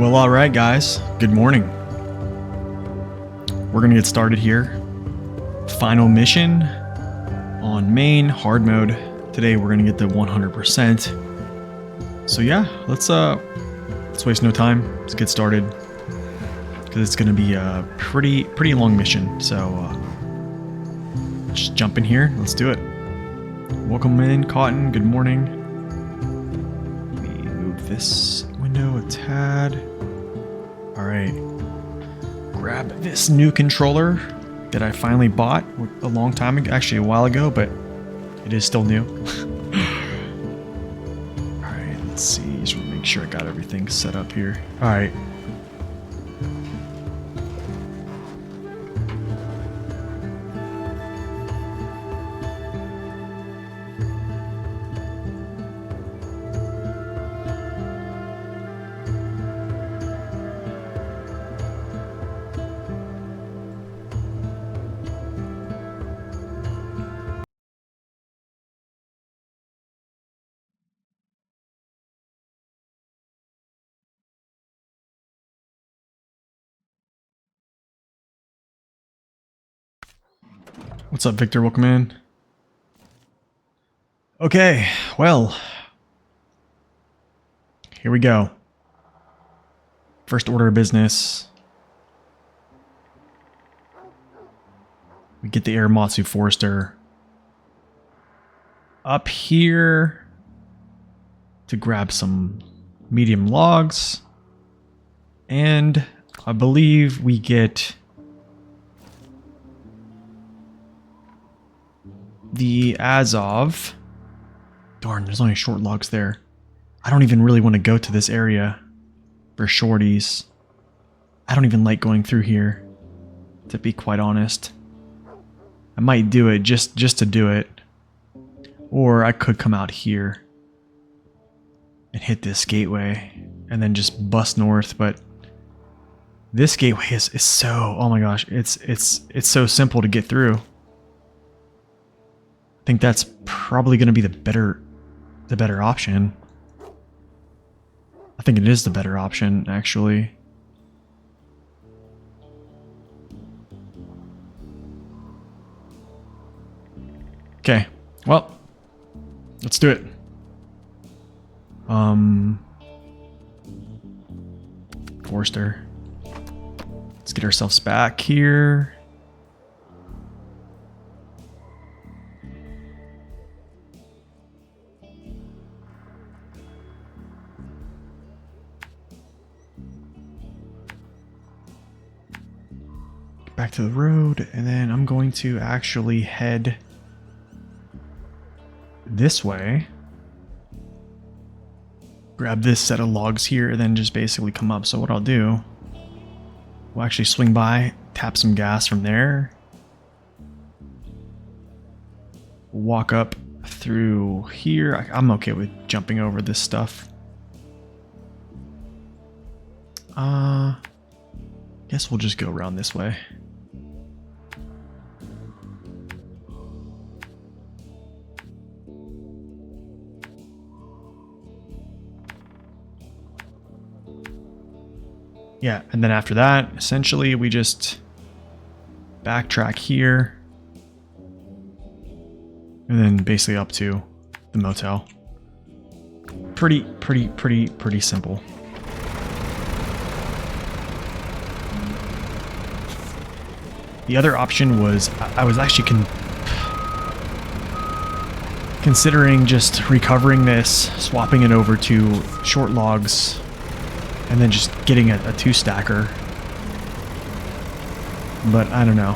Well, all right, guys. Good morning. We're gonna get started here. Final mission on Maine hard mode. Today we're gonna get the 100%. So yeah, let's waste no time. Let's get started because it's gonna be a pretty long mission. So just jump in here. Let's do it. Welcome in, Cotton. Good morning. Let me move this window a tad. All right. Grab this new controller that I finally bought a long time ago, actually a while ago, but it is still new. All right, let's see. Just want to make sure I got everything set up here. All right. What's up, Victor? Welcome in. Okay, well, here we go. First order of business. We get the Aramatsu Forester up here to grab some medium logs. And I believe we get the Azov. Darn, there's only short logs there. I don't even really want to go to this area for shorties. I don't even like going through here, to be quite honest. I might do it just to do it. Or I could come out here and hit this gateway and then just bust north, but this gateway is so, oh my gosh, it's so simple to get through. I think that's probably going to be the better option. I think it is the better option, actually. Okay, well, let's do it. Forster. Let's get ourselves back here. Back to the road, and then I'm going to actually head this way. Grab this set of logs here, and then just basically come up. So what I'll do, we'll actually swing by, tap some gas from there, walk up through here. I'm okay with jumping over this stuff. Guess we'll just go around this way. Yeah, and then after that, essentially we just backtrack here and then basically up to the motel. Pretty simple. The other option was I was actually considering just recovering this, swapping it over to short logs, and then just getting a two-stacker. But I don't know.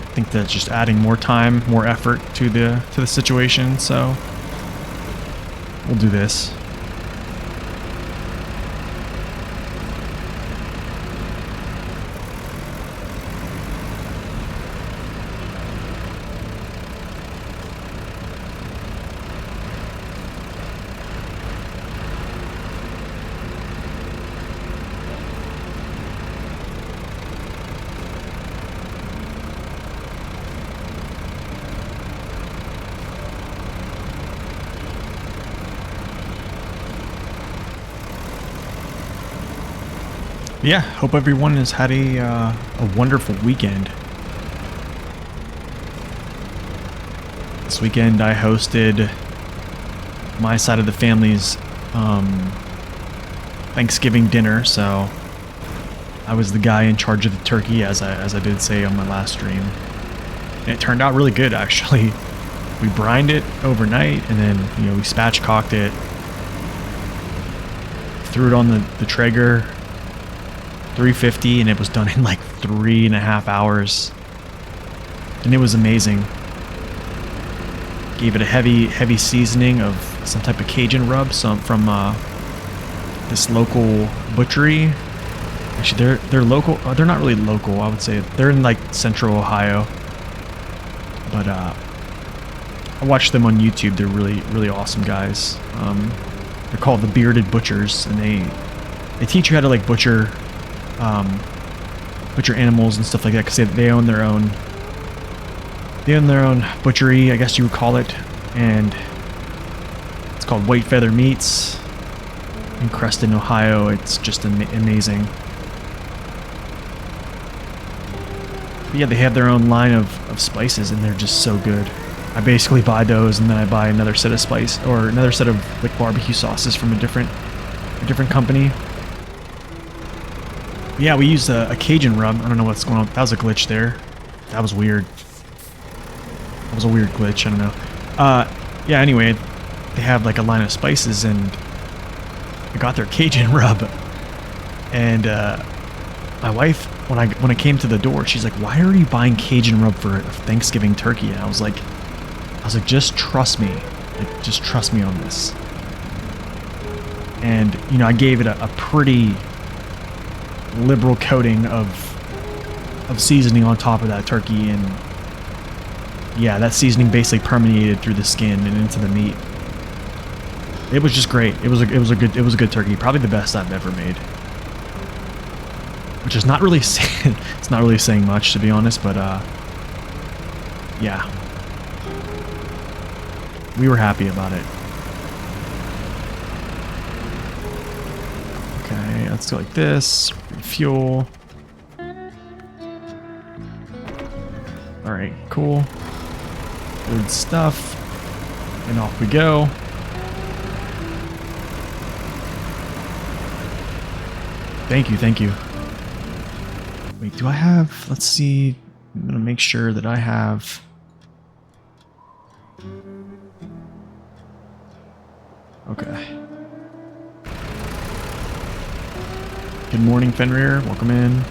I think that's just adding more time, more effort to the situation, so we'll do this. Yeah, hope everyone has had a wonderful weekend. This weekend I hosted my side of the family's Thanksgiving dinner, so I was the guy in charge of the turkey, as I did say on my last stream. And it turned out really good, actually. We brined it overnight, and then, you know, we spatchcocked it, threw it on the Traeger, 350, and it was done in like 3.5 hours. And it was amazing. Gave it a heavy seasoning of some type of Cajun rub, some from this local butchery. Actually, they're local. They're not really local, I would say. They're in like central Ohio. But I watched them on YouTube. They're really awesome guys. They're called the Bearded Butchers, and they teach you how to like butcher animals and stuff like that, because they own their own. They own their own butchery, I guess you would call it, and it's called White Feather Meats in Creston, Ohio. It's just amazing. But yeah, they have their own line of spices, and they're just so good. I basically buy those, and then I buy another set of spice, or another set of like barbecue sauces from a different company. But yeah, we used a Cajun rub. I don't know what's going on. That was a glitch there. That was weird. That was a weird glitch. I don't know. Yeah. Anyway, they have like a line of spices, and I got their Cajun rub, and my wife, when I came to the door, she's like, "Why are you buying Cajun rub for a Thanksgiving turkey?" And I was like, "Just trust me. Like, just trust me on this." And you know, I gave it a pretty liberal coating of seasoning on top of that turkey, and yeah, that seasoning basically permeated through the skin and into the meat. It was just great. It was a good turkey. Probably the best I've ever made. Which is not really it's not really saying much, to be honest, but yeah. We were happy about it. Okay, let's go like this. Refuel. Alright, cool. Good stuff. And off we go. Thank you. Wait, do I have... Let's see. I'm going to make sure that I have... Okay. Good morning, Fenrir. Welcome in.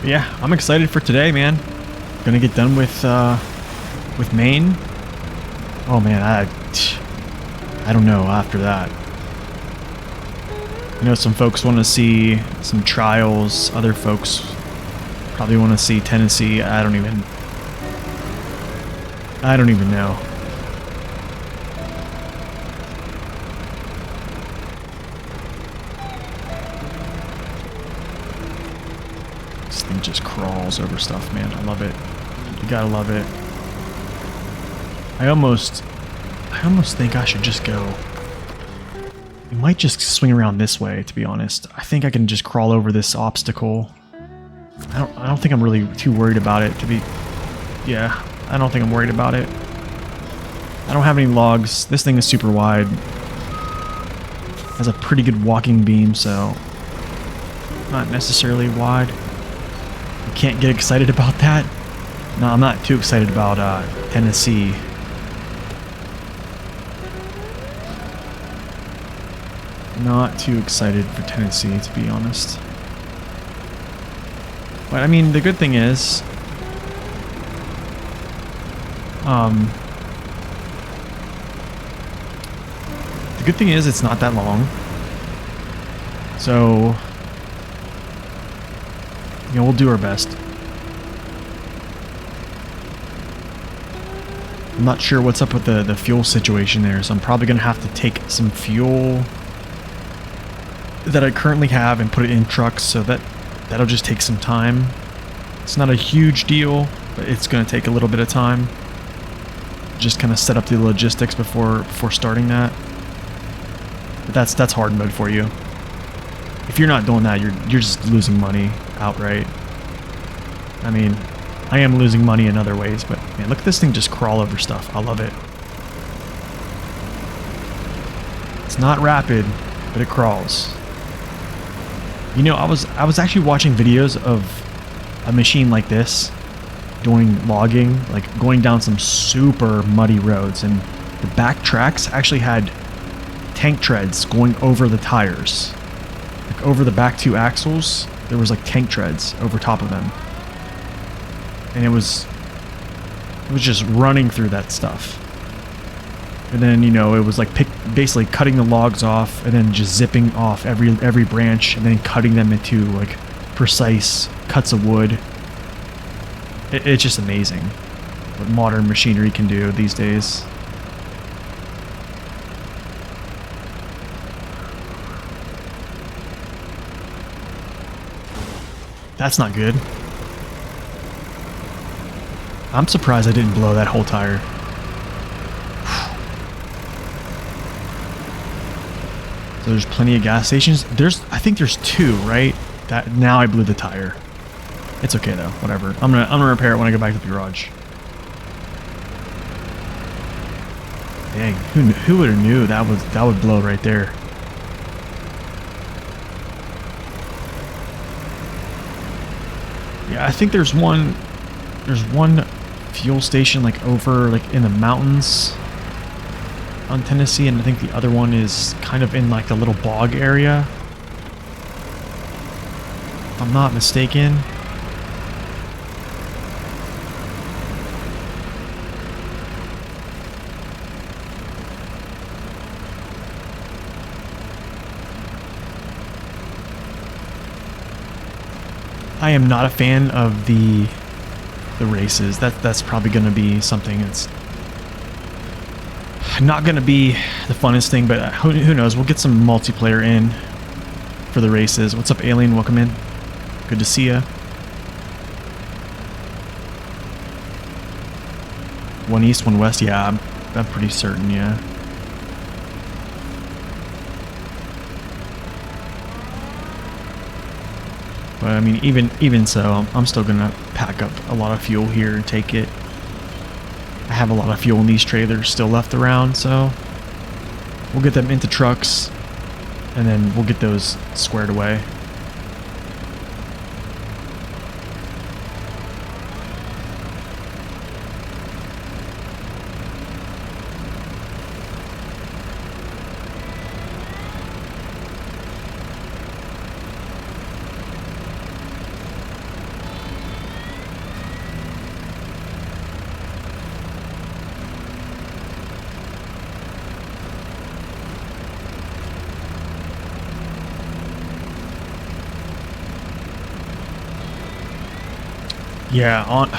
Yeah, I'm excited for today, man. Gonna get done with Maine. Oh man, I don't know after that. I know some folks want to see some trials. Other folks probably want to see Tennessee. I don't even know. This thing just crawls over stuff, man. I love it. You gotta love it. I almost think I should just go. We might just swing around this way, to be honest. I think I can just crawl over this obstacle. I don't think I'm really too worried about it, to be... Yeah, I don't think I'm worried about it. I don't have any logs. This thing is super wide. Has a pretty good walking beam, so... Not necessarily wide. I can't get excited about that. No, I'm not too excited about Tennessee. Not too excited for Tennessee, to be honest. But I mean, the good thing is, it's not that long. So, you know, we'll do our best. I'm not sure what's up with the fuel situation there, so I'm probably going to have to take some fuel that I currently have and put it in trucks, so that'll just take some time. It's not a huge deal, but it's going to take a little bit of time. Just kind of set up the logistics before starting that. But that's hard mode for you. If you're not doing that, you're just losing money outright. I mean, I am losing money in other ways, but man, look at this thing just crawl over stuff. I love it. It's not rapid, but it crawls. You know, I was actually watching videos of a machine like this doing logging, like going down some super muddy roads, and the back tracks actually had tank treads going over the tires. Like over the back two axles, there was like tank treads over top of them. And it was just running through that stuff. And then, you know, it was like basically cutting the logs off and then just zipping off every branch and then cutting them into like precise cuts of wood. It's just amazing what modern machinery can do these days. That's not good. I'm surprised I didn't blow that whole tire. So there's plenty of gas stations. I think there's 2, right? That now I blew the tire. It's okay though, whatever. I'm gonna repair it when I go back to the garage. Dang, who would have knew that would blow right there? Yeah, I think there's one fuel station like over like in the mountains on Tennessee, and I think the other one is kind of in like a little bog area, if I'm not mistaken. I am not a fan of the races. That's probably going to be something that's not going to be the funnest thing, but who knows? We'll get some multiplayer in for the races. What's up, Alien? Welcome in. Good to see ya. One east, one west. Yeah, I'm pretty certain. Yeah. But I mean, even so, I'm still gonna pack up a lot of fuel here and take it. I have a lot of fuel in these trailers still left around, so we'll get them into trucks, and then we'll get those squared away. Yeah, on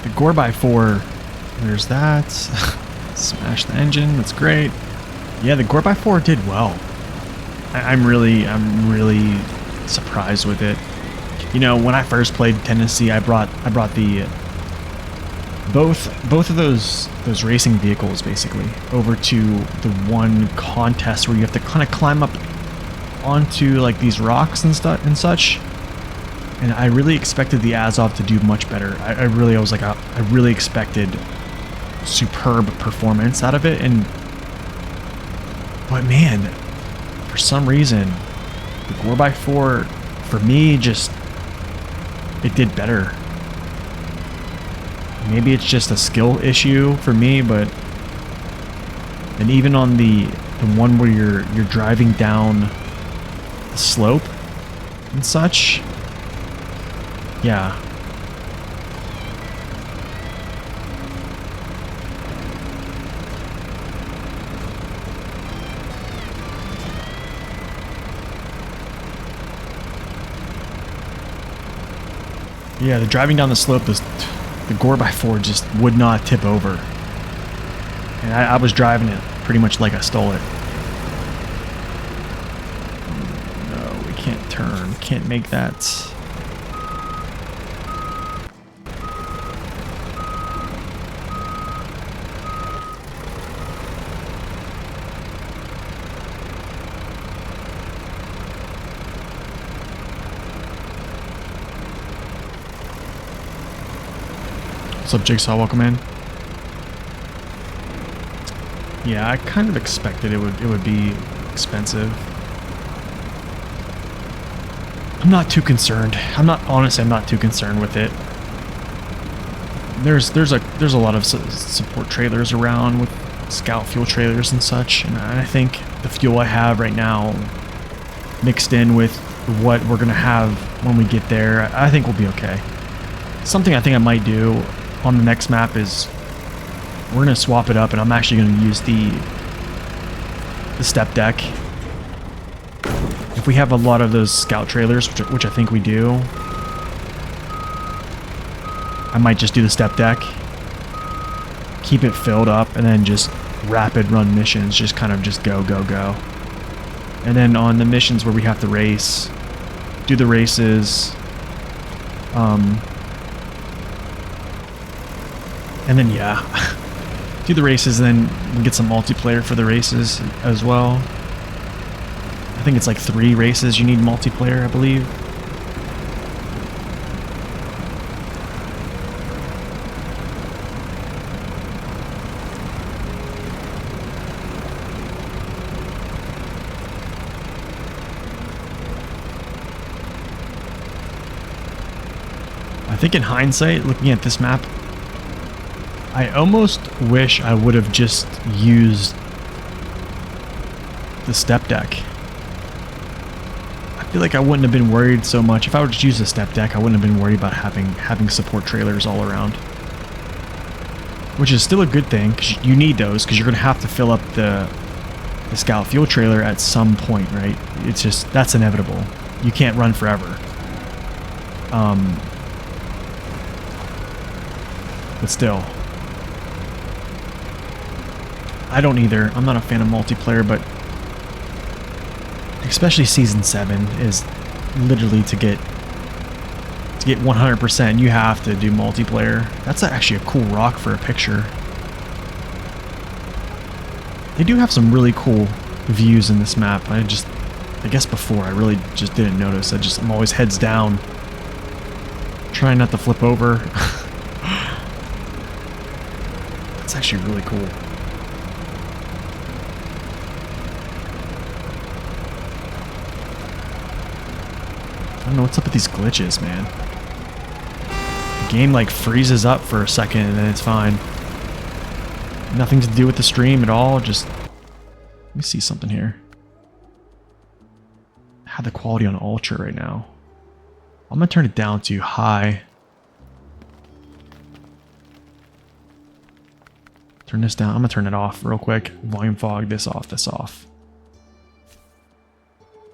the Gore by 4, there's that. Smash the engine, that's great. Yeah, the Gore by 4 did well. I'm really surprised with it. You know, when I first played Tennessee, I brought the both of those racing vehicles basically over to the one contest where you have to kind of climb up onto like these rocks and stuff and such. And I really expected the Azov to do much better. I really expected superb performance out of it, but man, for some reason, the Gore by 4 for me just it did better. Maybe it's just a skill issue for me, but and even on the one where you're driving down the slope and such. Yeah. Yeah, the driving down the slope is The Gore by 4 just would not tip over. And I was driving it pretty much like I stole it. No, we can't turn. Can't make that. What's up, Jigsaw? Welcome in. Yeah, I kind of expected it would be expensive. I'm not too concerned. I'm not too concerned with it. There's a lot of support trailers around with scout fuel trailers and such, and I think the fuel I have right now mixed in with what we're gonna have when we get there, I think we'll be okay. Something I think I might do on the next map is we're going to swap it up, and I'm actually going to use the step deck. If we have a lot of those scout trailers, which I think we do, I might just do the step deck, keep it filled up, and then just rapid run missions, just kind of just go, go, go. And then on the missions where we have to race, do the races, and then, yeah, do the races, and then we get some multiplayer for the races as well. I think it's like 3 races you need multiplayer, I believe. I think in hindsight, looking at this map, I almost wish I would have just used the step deck. I feel like I wouldn't have been worried so much. If I would just use the step deck, I wouldn't have been worried about having support trailers all around. Which is still a good thing, because you need those, because you're going to have to fill up the scout fuel trailer at some point, right? It's just, that's inevitable. You can't run forever. But still. I don't either. I'm not a fan of multiplayer, but especially Season 7 is literally to get 100%, you have to do multiplayer. That's actually a cool rock for a picture. They do have some really cool views in this map. I guess before I really just didn't notice. I'm always heads down, trying not to flip over. That's actually really cool. I don't know what's up with these glitches, man. The game like freezes up for a second and then it's fine. Nothing to do with the stream at all, just... Let me see something here. I have the quality on ultra right now. I'm gonna turn it down to high. Turn this down. I'm gonna turn it off real quick. Volume fog, this off, this off.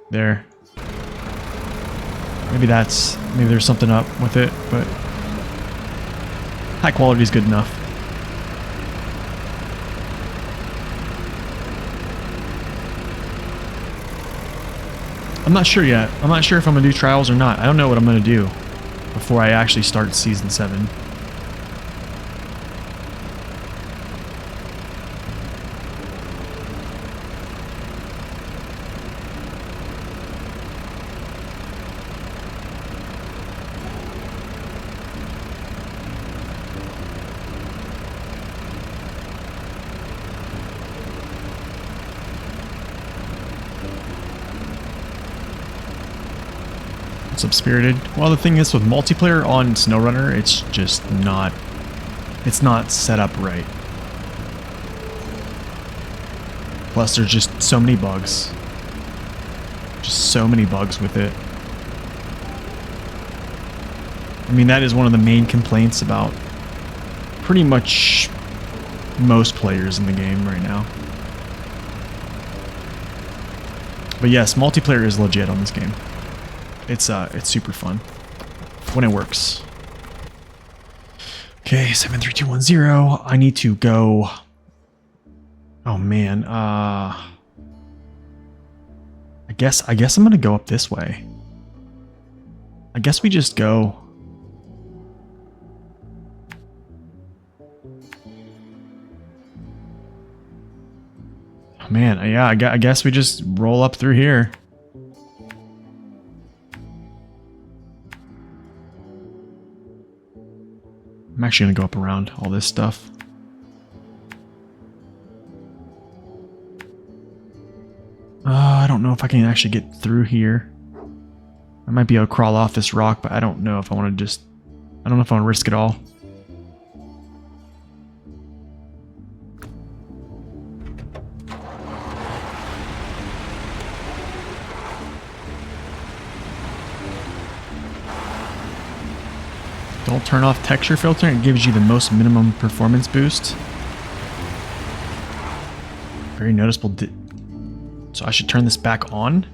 There. Maybe there's something up with it, but high quality is good enough. I'm not sure yet. I'm not sure if I'm gonna do trials or not. I don't know what I'm gonna do before I actually start Season 7. What's up, Spirited? Well, the thing is with multiplayer on SnowRunner, it's just not... It's not set up right. Plus, there's just so many bugs. Just so many bugs with it. I mean, that is one of the main complaints about pretty much most players in the game right now. But yes, multiplayer is legit on this game. It's super fun when it works. Okay, 73210. I need to go. Oh man. I guess I'm gonna go up this way. I guess we just go. Oh man, yeah, I guess we just roll up through here. I'm actually gonna go up around all this stuff. I don't know if I can actually get through here. I might be able to crawl off this rock, but I don't know if I want to just... I don't know if I want to risk it all. Don't turn off texture filter. It gives you the most minimum performance boost. Very noticeable. So I should turn this back on.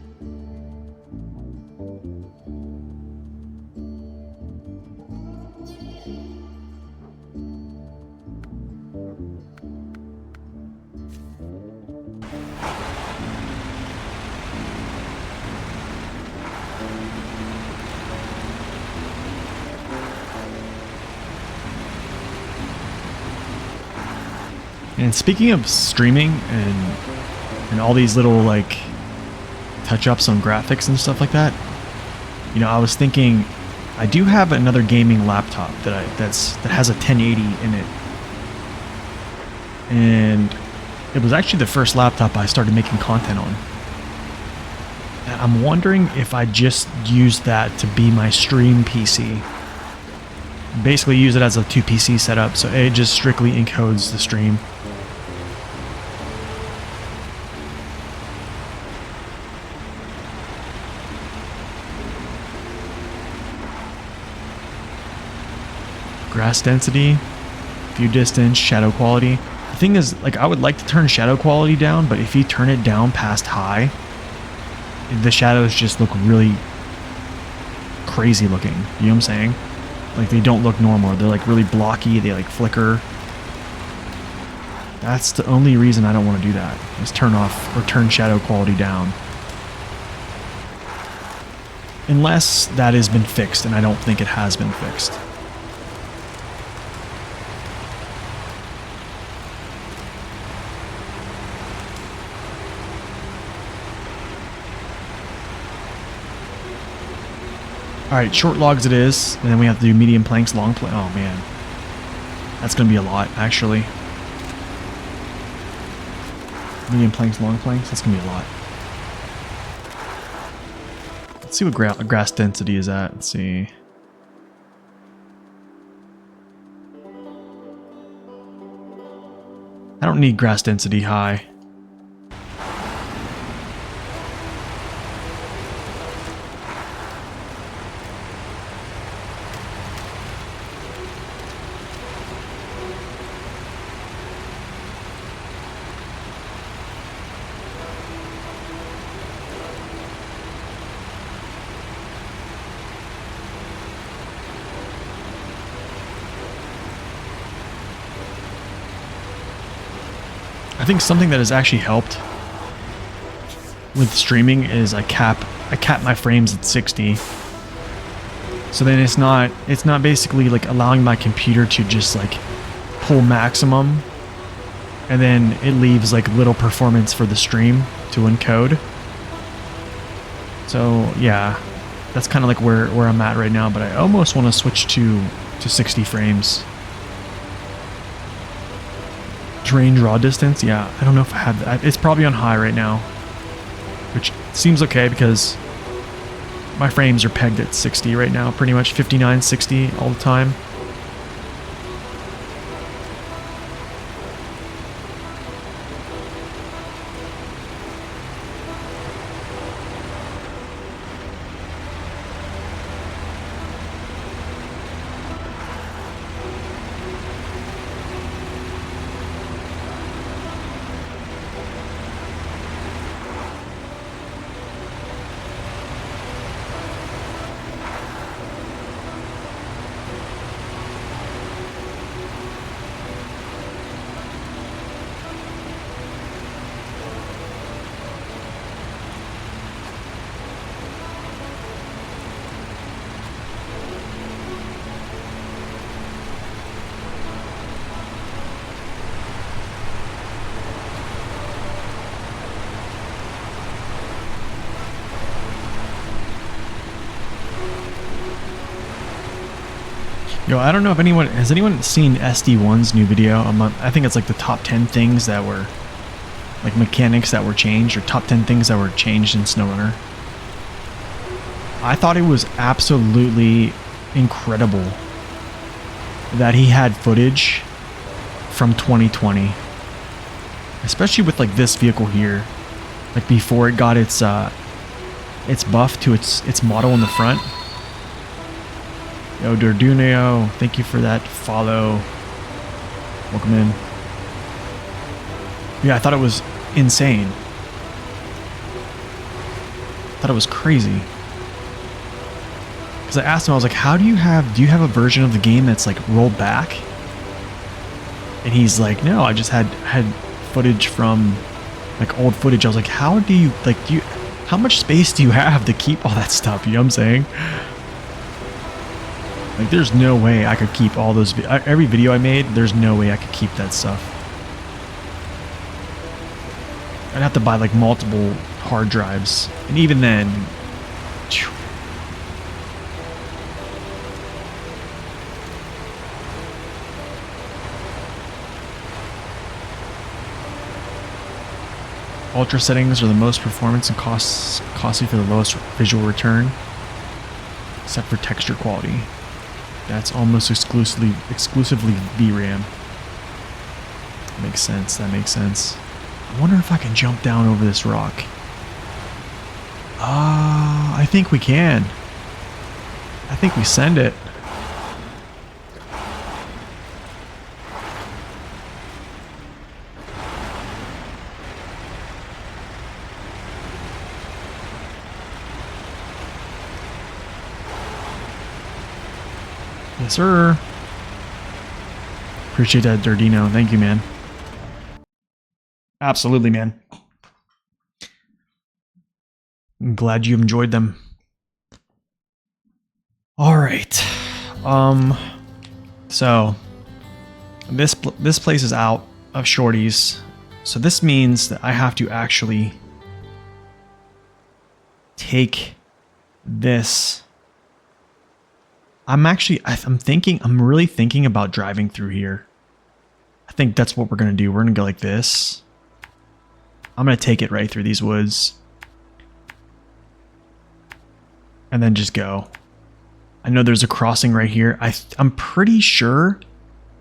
And speaking of streaming and all these little like touch-ups on graphics and stuff like that, you know, I was thinking I do have another gaming laptop that has a 1080 in it, and it was actually the first laptop I started making content on. And I'm wondering if I just use that to be my stream PC. Basically use it as a 2 PC setup, so it just strictly encodes the stream. Grass density, view distance, shadow quality. The thing is, like, I would like to turn shadow quality down, but if you turn it down past high, the shadows just look really crazy looking. You know what I'm saying? Like, they don't look normal. They're like really blocky. They like flicker. That's the only reason I don't want to do that, is turn off or turn shadow quality down. Unless that has been fixed, and I don't think it has been fixed. Alright, short logs it is, and then we have to do medium planks, long planks. Oh man. That's going to be a lot, actually. Medium planks, long planks, that's going to be a lot. Let's see what grass density is at. Let's see. I don't need grass density high. I think something that has actually helped with streaming is I cap my frames at 60. So then it's not basically like allowing my computer to just like pull maximum, and then it leaves like little performance for the stream to encode. So yeah, that's kind of like where I'm at right now, but I almost want to switch to 60 frames. Drain draw distance, yeah, I don't know if I have that. It's probably on high right now, which seems okay because my frames are pegged at 60 right now, pretty much 59, 60 all the time. Yo, I don't know if has anyone seen SD1's new video? I think it's like the top 10 things that were, like mechanics that were changed, or top 10 things that were changed in SnowRunner. I thought it was absolutely incredible that he had footage from 2020. Especially with like this vehicle here. Like before it got its buff to its model in the front. Yo, Dorduneo, thank you for that follow. Welcome in. Yeah, I thought it was insane. I thought it was crazy. Because I asked him, I was like, do you have a version of the game that's like rolled back? And he's like, no, I just had footage from like old footage. I was like, how much space do you have to keep all that stuff? You know what I'm saying? Like, there's no way I could keep all those, every video I made, there's no way I could keep that stuff. I'd have to buy like multiple hard drives. And even then, phew. Ultra settings are the most performance and costly for the lowest visual return, except for texture quality. That's almost exclusively VRAM. Makes sense. That makes sense. I wonder if I can jump down over this rock. I think we can. I think we send it. Yes, sir. Appreciate that, Dordino. Thank you, man. Absolutely, man. I'm glad you enjoyed them. All right. So this place is out of shorties. So this means that I have to actually take this. I'm really thinking about driving through here. I think that's what we're going to do. We're going to go like this. I'm going to take it right through these woods. And then just go. I know there's a crossing right here. I'm pretty sure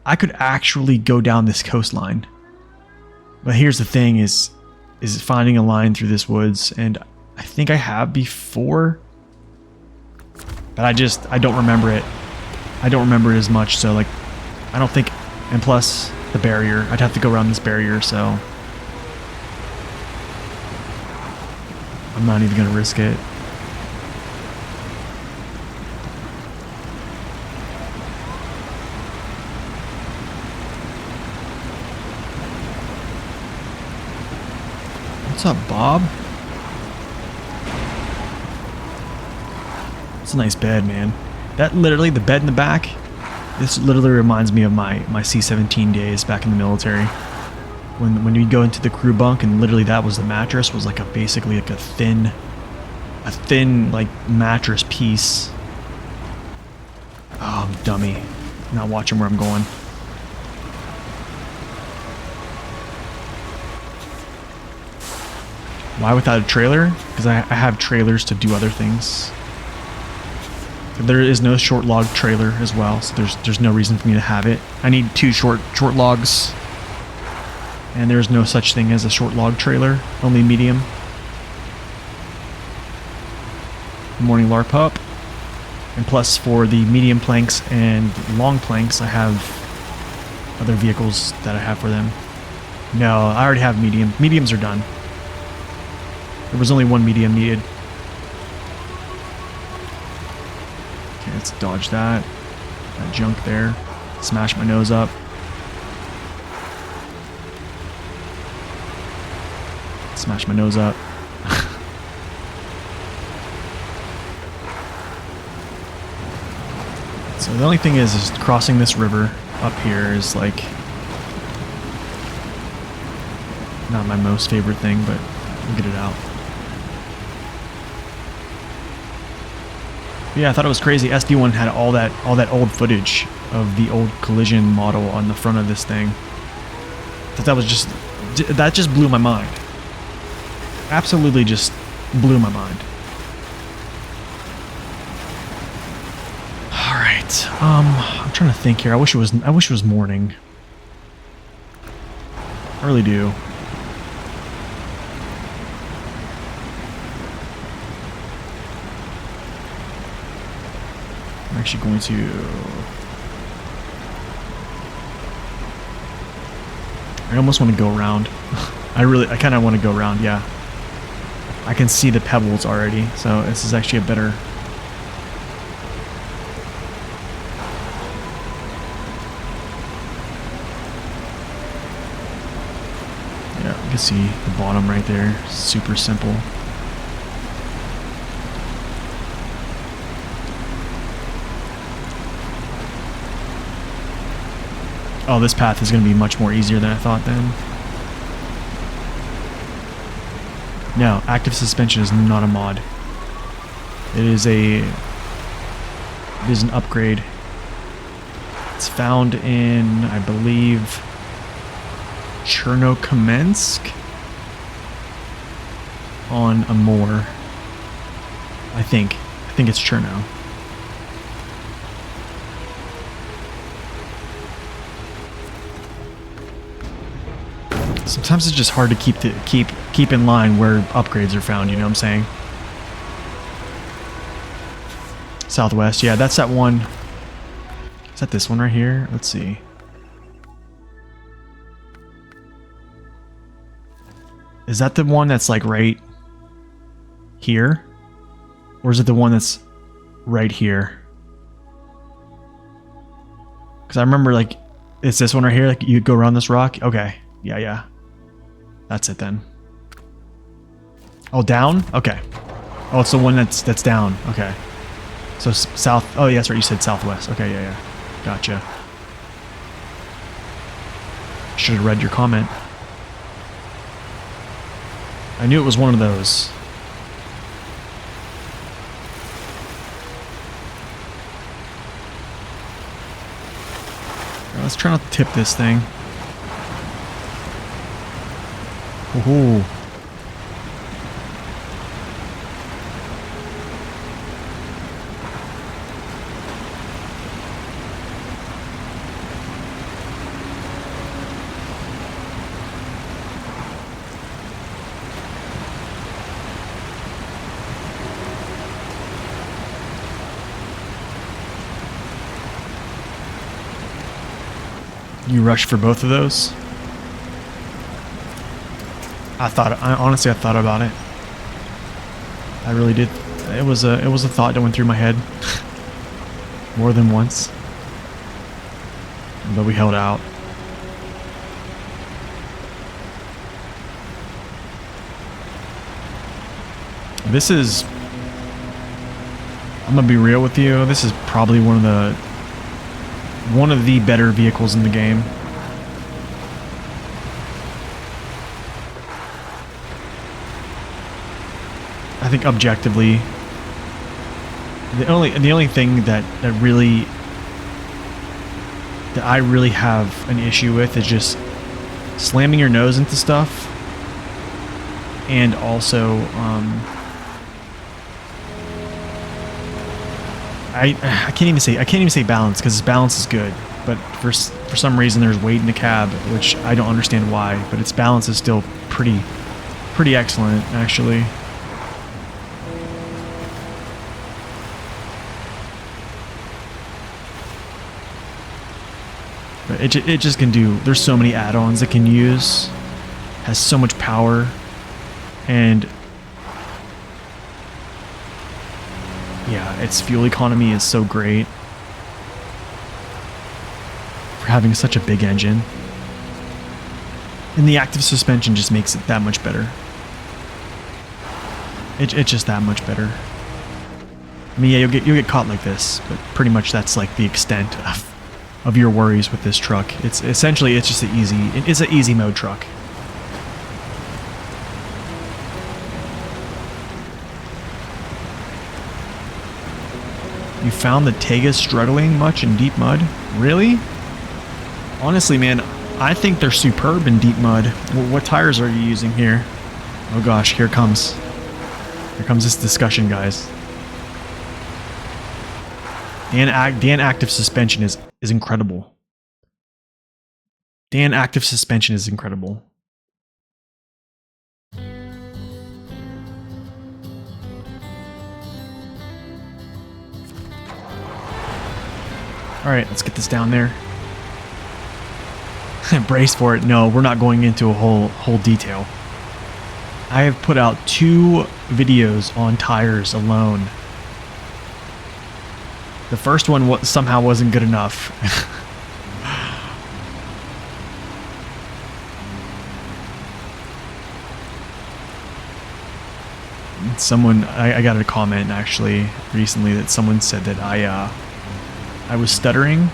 I could actually go down this coastline. But here's the thing is finding a line through this woods. And I think I have before. But I don't remember it. I don't remember it as much, so like, I don't think, and plus the barrier, I'd have to go around this barrier, so I'm not even gonna risk it. What's up, Bob? It's a nice bed, man. That literally, the bed in the back, this literally reminds me of my C-17 days back in the military. When you go into the crew bunk and literally that was the mattress, was like basically like a thin like mattress piece. Oh, I'm dummy. Not watching where I'm going. Why without a trailer? Because I have trailers to do other things. There is no short log trailer as well, so there's no reason for me to have it. I need 2 short logs, and there's no such thing as a short log trailer, only medium. Good morning, LARPup. And plus for the medium planks and long planks, I have other vehicles that I have for them. No, I already have medium. Mediums are done. There was only 1 medium needed. Okay, let's dodge that. That junk there. Smash my nose up. Smash my nose up. So the only thing is crossing this river up here is like not my most favorite thing, but we'll get it out. Yeah, I thought it was crazy. SD1 had all that old footage of the old collision model on the front of this thing. That just blew my mind. Absolutely just blew my mind. All right. I'm trying to think here. I wish it was morning. I really do. I'm actually going to... I almost want to go around. I kind of want to go around, yeah. I can see the pebbles already, so this is actually a better... Yeah, you can see the bottom right there. Super simple. Oh, this path is going to be much more easier than I thought then. No, active suspension is not a mod. It is an upgrade. It's found in, I believe, Chernokamsk on Amur. I think it's Cherno. Sometimes it's just hard to keep in line where upgrades are found, you know what I'm saying? Southwest, yeah, that's that one. Is that this one right here? Let's see. Is that the one that's like right here? Or is it the one that's right here? Because I remember like, it's this one right here, like you go around this rock? Okay, yeah. That's it then. Oh, down? Okay. Oh, it's the one that's down. Okay. So south. Oh, yeah, that's right. You said southwest. Okay, yeah. Gotcha. Should have read your comment. I knew it was one of those. Let's try not to tip this thing. Ooh. You rushed for both of those? Honestly, I thought about it. I really did. It was a thought that went through my head more than once. But we held out. This is... I'm gonna be real with you. This is probably one of the better vehicles in the game. I think objectively, the only thing that I really have an issue with is just slamming your nose into stuff, and also I can't even say balance, because balance is good, but for some reason there's weight in the cab, which I don't understand why, but its balance is still pretty excellent actually. But it just can do. There's so many add-ons it can use. Has so much power, and yeah, its fuel economy is so great for having such a big engine. And the active suspension just makes it that much better. It's just that much better. I mean, yeah, you'll get caught like this, but pretty much that's like the extent of your worries with this truck. It's essentially just it's an easy mode truck. You found the Tega struggling much in deep mud? Really? Honestly, man, I think they're superb in deep mud. What tires are you using here? Oh gosh, here comes this discussion, guys. Dan Active Suspension is incredible. Dan Active Suspension is incredible. All right, let's get this down there. Brace for it. No, we're not going into a whole detail. I have put out 2 videos on tires alone. The first one somehow wasn't good enough. I got a comment actually recently that someone said that I was stuttering,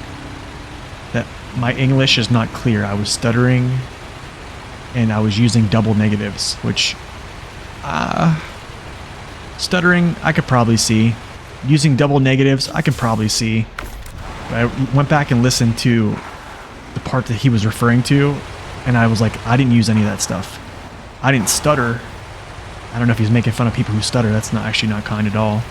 that my English is not clear. I was stuttering and I was using double negatives, which stuttering I could probably see. Using double negatives I could probably see. But I went back and listened to the part that he was referring to, and I was like, I didn't use any of that stuff. I didn't stutter. I don't know if he's making fun of people who stutter. That's actually not kind at all.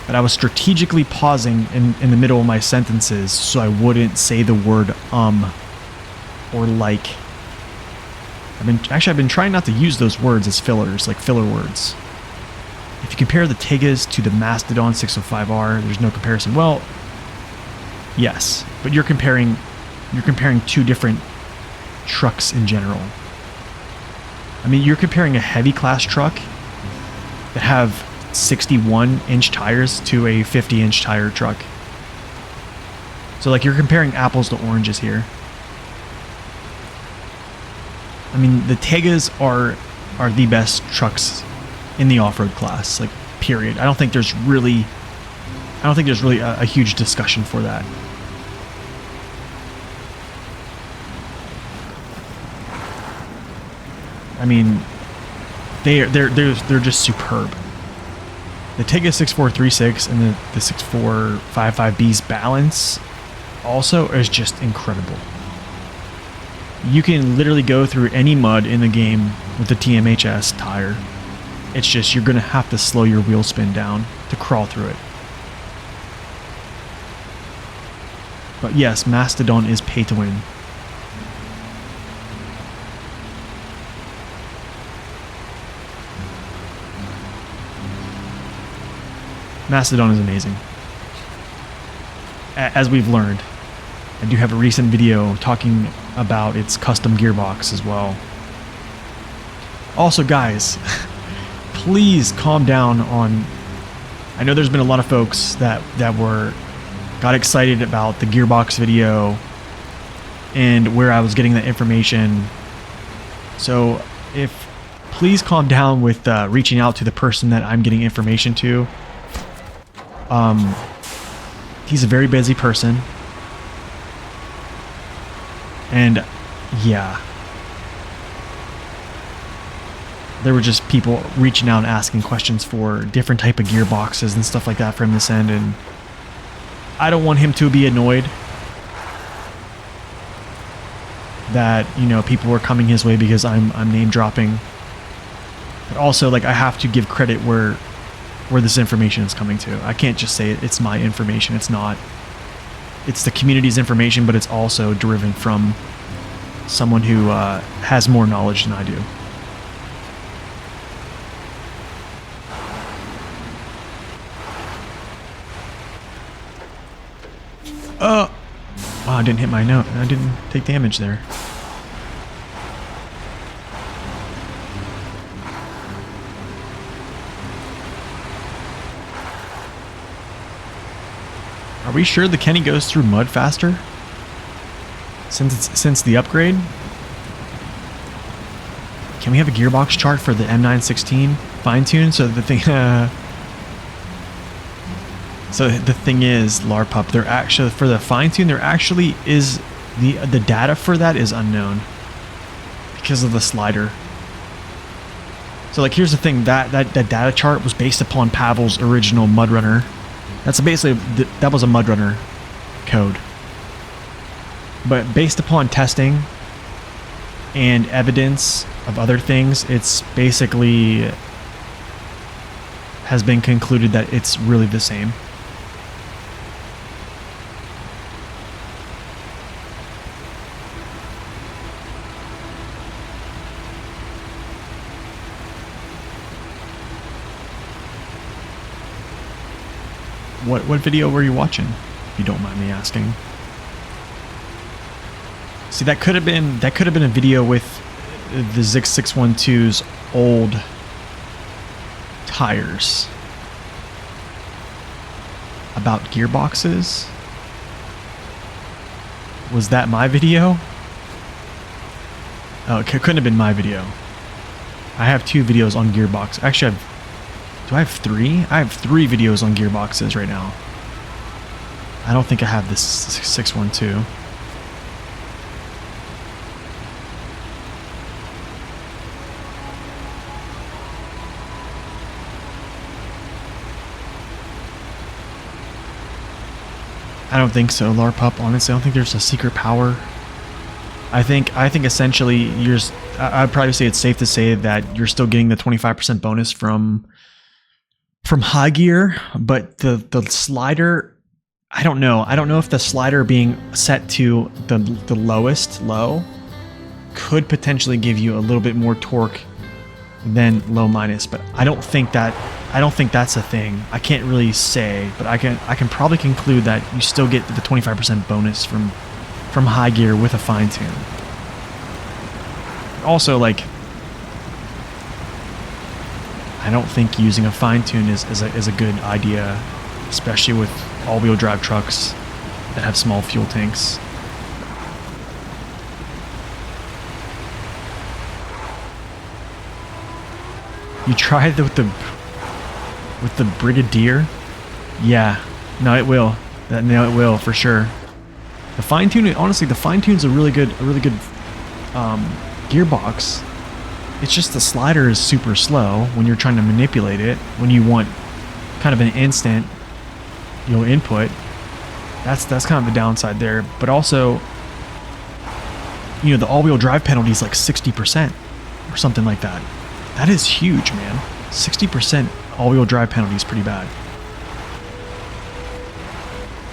But I was strategically pausing in the middle of my sentences so I wouldn't say the word or like. I've been trying not to use those words as fillers, like filler words. If you compare the Tegas to the Mastodon 605R, there's no comparison. Well, yes, but you're comparing 2 different trucks in general. I mean, you're comparing a heavy class truck that have 61-inch tires to a 50-inch tire truck. So like you're comparing apples to oranges here. I mean, the Tegas are the best trucks in the off-road class, like period. I don't think there's really a huge discussion for that. I mean, they're just superb. The Tega 6436 and the 6455B's balance also is just incredible. You can literally go through any mud in the game with the TMHS tire. It's just you're going to have to slow your wheel spin down to crawl through it. But yes, Mastodon is pay to win. Mastodon is amazing. As we've learned. I do have a recent video talking about its custom gearbox as well. Also, guys, please calm down on... I know there's been a lot of folks that got excited about the gearbox video and where I was getting that information. So, please calm down with reaching out to the person that I'm getting information to. He's a very busy person. And yeah, there were just people reaching out and asking questions for different type of gearboxes and stuff like that for him to send, and I don't want him to be annoyed that, you know, people were coming his way because I'm name dropping. But also, like, I have to give credit where this information is coming to. I can't just say it's my information. It's not. It's the community's information, but it's also deriving from someone who has more knowledge than I do. Oh, I didn't hit my note. I didn't take damage there. Are we sure the Kenny goes through mud faster? Since the upgrade? Can we have a gearbox chart for the M916 fine-tune so that the thing... So the thing is, Larpup, they're actually... For the fine-tune, there actually is... The data for that is unknown. Because of the slider. So, like, here's the thing. That data chart was based upon Pavel's original Mudrunner. That's basically... That was a Mudrunner code. But based upon testing and evidence of other things, it's basically has been concluded that it's really the same. What video were you watching, if you don't mind me asking? See, that could have been a video with the Zix 612's old tires about gearboxes. Was that my video? Oh, it couldn't have been my video. I have 2 videos on gearbox. Actually, do I have 3? I have 3 videos on gearboxes right now. I don't think I have this 612. I don't think so, Larpup. Honestly, I don't think there's a secret power. I think essentially I'd probably say it's safe to say that you're still getting the 25% bonus from high gear, but the slider, I don't know. I don't know if the slider being set to the lowest low could potentially give you a little bit more torque than low minus, but I don't think that's a thing. I can't really say, but I can probably conclude that you still get the 25% bonus from high gear with a fine tune. Also, like, I don't think using a fine tune is a good idea, especially with all-wheel drive trucks that have small fuel tanks. You tried with the Brigadier? Yeah. No, it will. No, it will for sure. The fine tune, honestly, the fine tune's a really good gearbox. It's just the slider is super slow when you're trying to manipulate it. When you want kind of an instant, input. That's kind of the downside there. But also, the all-wheel drive penalty is like 60% or something like that. That is huge, man. 60% all-wheel drive penalty is pretty bad.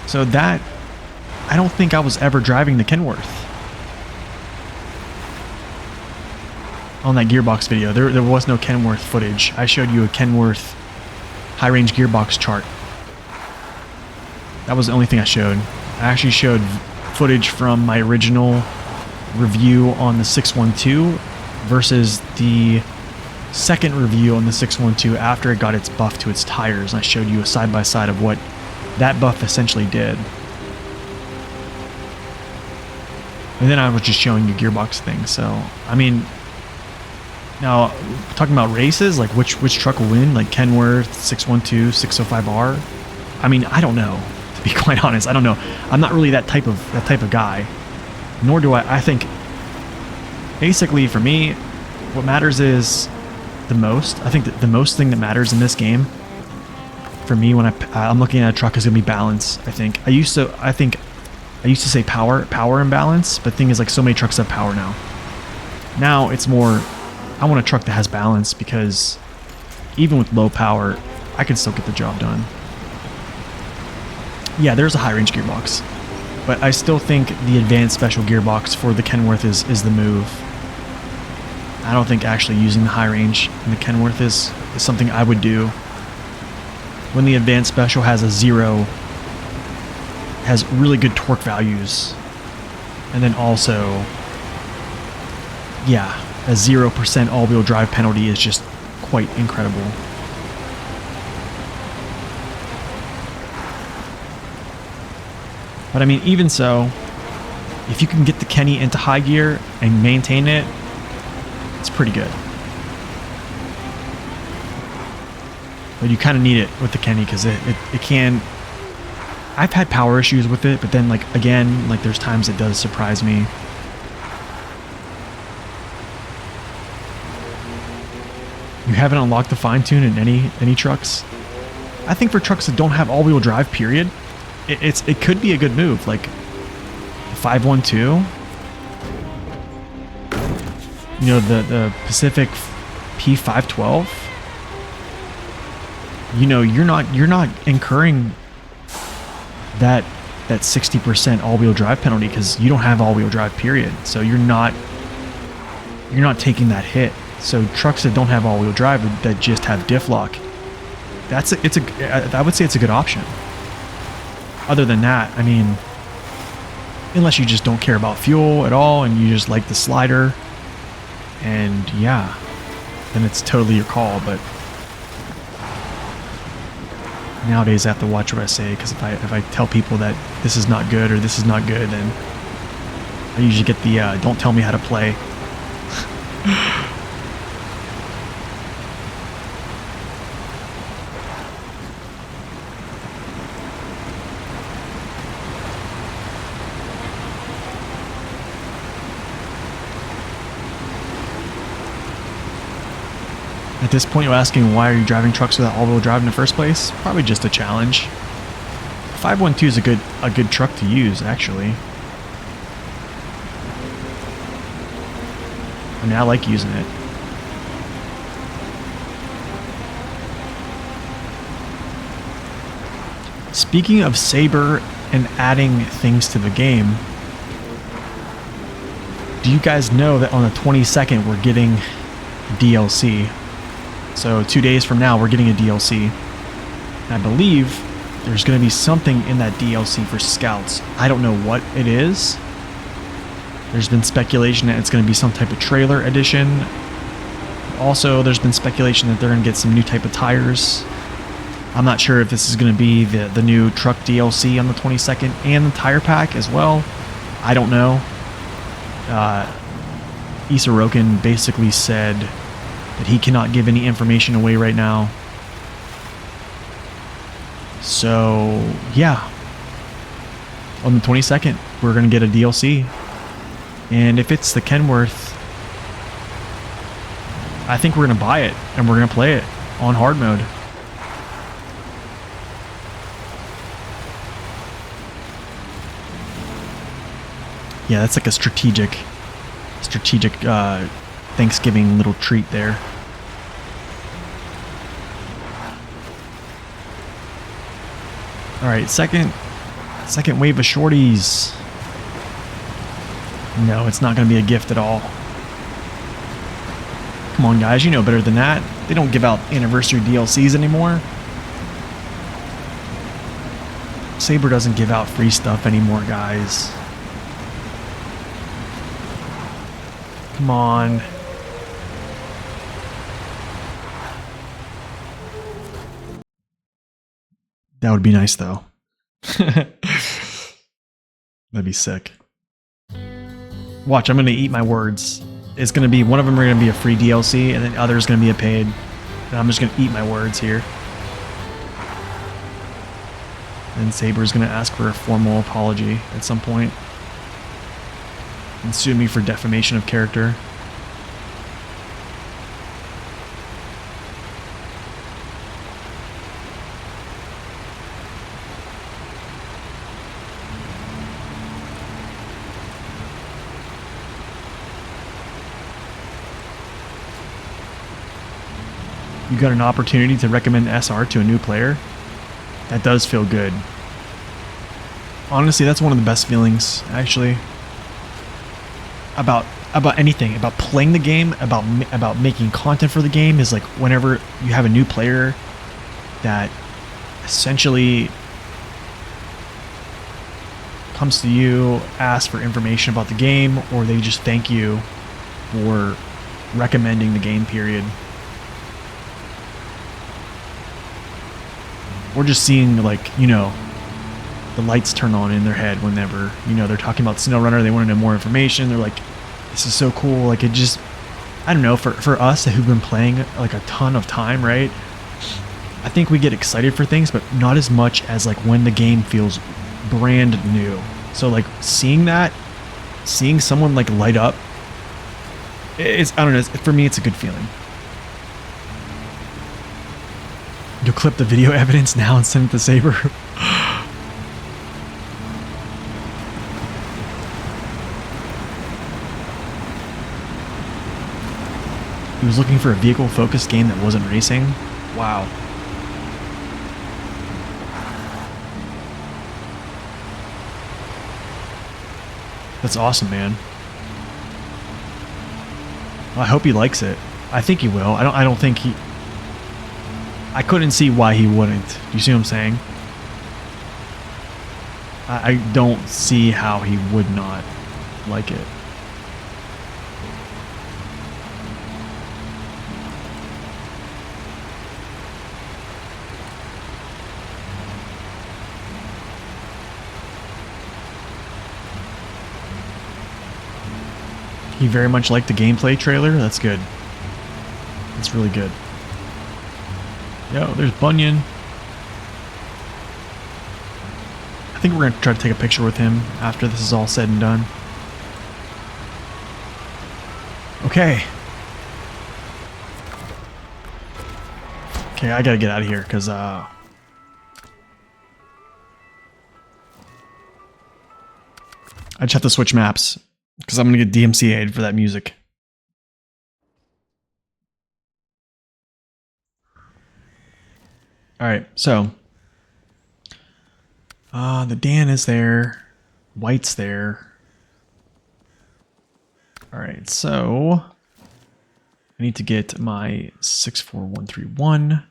So that, I don't think I was ever driving the Kenworth on that gearbox video. There was no Kenworth footage. I showed you a Kenworth high-range gearbox chart. That was the only thing I showed. I actually showed footage from my original review on the 612 versus the second review on the 612 after it got its buff to its tires. And I showed you a side-by-side of what that buff essentially did. And then I was just showing you gearbox things. So, I mean, now talking about races, like which truck will win, like Kenworth, 612, 605R. I mean, I don't know, to be quite honest. I don't know. I'm not really that type of guy. Nor do I think basically for me, what matters is the most. I think that the most thing that matters in this game for me when I'm looking at a truck is gonna be balance. I think I used to say power and balance, but the thing is, like, so many trucks have power now. Now it's more, I want a truck that has balance, because even with low power, I can still get the job done. Yeah, there's a high range gearbox, but I still think the advanced special gearbox for the Kenworth is the move. I don't think actually using the high range in the Kenworth is something I would do. When the advanced special has has really good torque values, and then also, yeah, a 0% all-wheel drive penalty is just quite incredible. But I mean, even so, if you can get the Kenny into high gear and maintain it, it's pretty good. But you kind of need it with the Kenny, because it can... I've had power issues with it, but then, like, again, like, there's times it does surprise me. You haven't unlocked the fine tune in any trucks? I think for trucks that don't have all-wheel drive, period, it could be a good move. Like, the 512. You know, the Pacific P512. You know, you're not incurring that 60% all-wheel drive penalty because you don't have all-wheel drive, period. So you're not taking that hit. So trucks that don't have all-wheel drive, that just have diff lock, I would say it's a good option. Other than that, I mean, unless you just don't care about fuel at all and you just like the slider, and yeah, then it's totally your call. But nowadays I have to watch what I say, because if I tell people that this is not good or this is not good, then I usually get the don't tell me how to play. At this point, you're asking, why are you driving trucks without all-wheel drive in the first place? Probably just a challenge. 512 is a good truck to use, actually. I mean, I like using it. Speaking of Saber and adding things to the game, do you guys know that on the 22nd we're getting DLC? So 2 days from now, we're getting a DLC. And I believe there's going to be something in that DLC for Scouts. I don't know what it is. There's been speculation that it's going to be some type of trailer edition. Also, there's been speculation that they're going to get some new type of tires. I'm not sure if this is going to be the new truck DLC on the 22nd and the tire pack as well. I don't know. Isarokin basically said that he cannot give any information away right now. So, yeah. On the 22nd, we're going to get a DLC. And if it's the Kenworth, I think we're going to buy it and we're going to play it on hard mode. Yeah, that's like a strategic Thanksgiving little treat there. All right, second wave of shorties. No, it's not going to be a gift at all. Come on, guys, you know better than that. They don't give out anniversary DLCs anymore. Saber doesn't give out free stuff anymore, guys. Come on. That would be nice, though. That'd be sick. Watch, I'm going to eat my words. It's going to be, one of them are going to be a free DLC, and then the other is going to be a paid. And I'm just going to eat my words here. And Saber's going to ask for a formal apology at some point. And sue me for defamation of character. You got an opportunity to recommend SR to a new player? That does feel good. Honestly, that's one of the best feelings, actually. About anything, about playing the game, about making content for the game, is like whenever you have a new player that essentially comes to you, asks for information about the game, or they just thank you for recommending the game, period. Or just seeing, like, you know, the lights turn on in their head whenever, you know, they're talking about SnowRunner, they want to know more information, they're like, this is so cool. Like, it just, I don't know, for us who've been playing like a ton of time, right? I think we get excited for things, but not as much as like when the game feels brand new. So like seeing someone like light up, it's, I don't know, for me it's a good feeling. You'll clip the video evidence now and send it to Saber. He was looking for a vehicle-focused game that wasn't racing. Wow. That's awesome, man. Well, I hope he likes it. I think he will. I don't think he... I couldn't see why he wouldn't. Do you see what I'm saying? I don't see how he would not like it. He very much liked the gameplay trailer. That's good. That's really good. Yo, there's Bunyan. I think we're going to try to take a picture with him after this is all said and done. Okay. Okay, I got to get out of here because I just have to switch maps. Because I'm going to get DMCA'd for that music. Alright, so. The Dan is there. White's there. Alright, so. I need to get my 64131.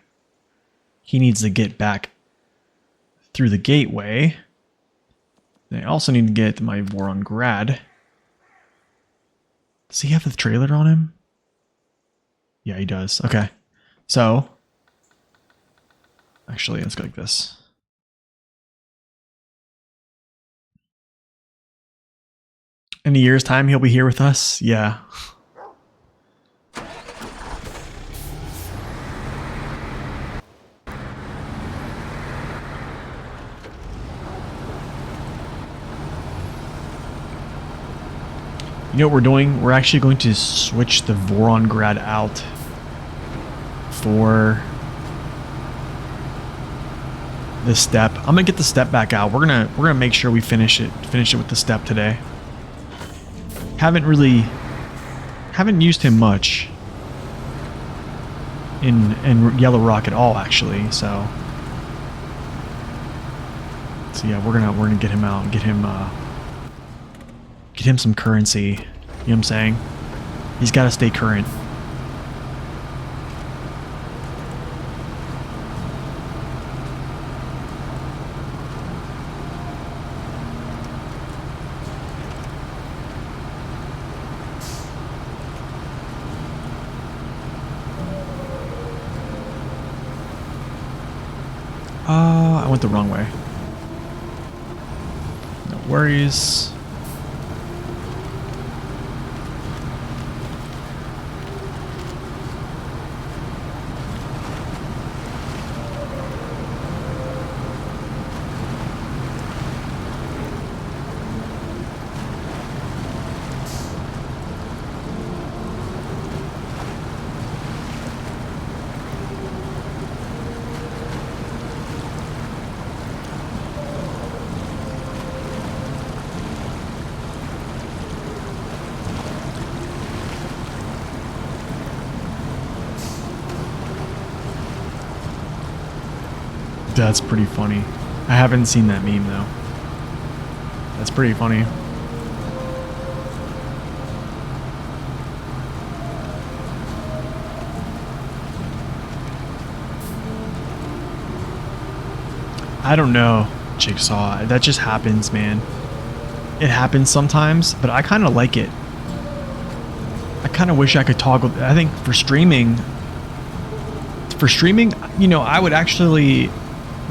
He needs to get back through the gateway. Then I also need to get my War on Grad. Does he have the trailer on him? Yeah, he does. Okay. So, actually, let's go like this. In a year's time, he'll be here with us? Yeah. You know what we're doing? We're actually going to switch the Voron Grad out for the step. I'm gonna get the step back out. We're gonna make sure we finish it with the step today. Haven't used him much in Yellow Rock at all, actually. So yeah, we're gonna get him out and get him some currency. You know what I'm saying? He's got to stay current. I went the wrong way. No worries. That's pretty funny. I haven't seen that meme though. That's pretty funny. I don't know, Jigsaw. That just happens, man. It happens sometimes, but I kind of like it. I kind of wish I could toggle. I think for streaming, you know, I would actually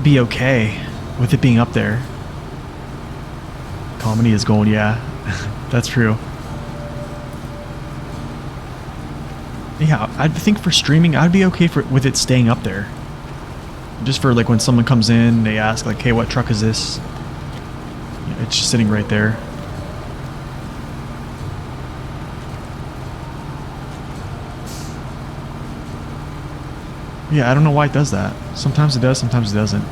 be okay with it being up there. Comedy is gold, yeah. That's true. Yeah, I think for streaming, I'd be okay with it staying up there. Just for like when someone comes in, they ask like, hey, what truck is this? You know, it's just sitting right there. Yeah, I don't know why it does that. Sometimes it does, sometimes it doesn't.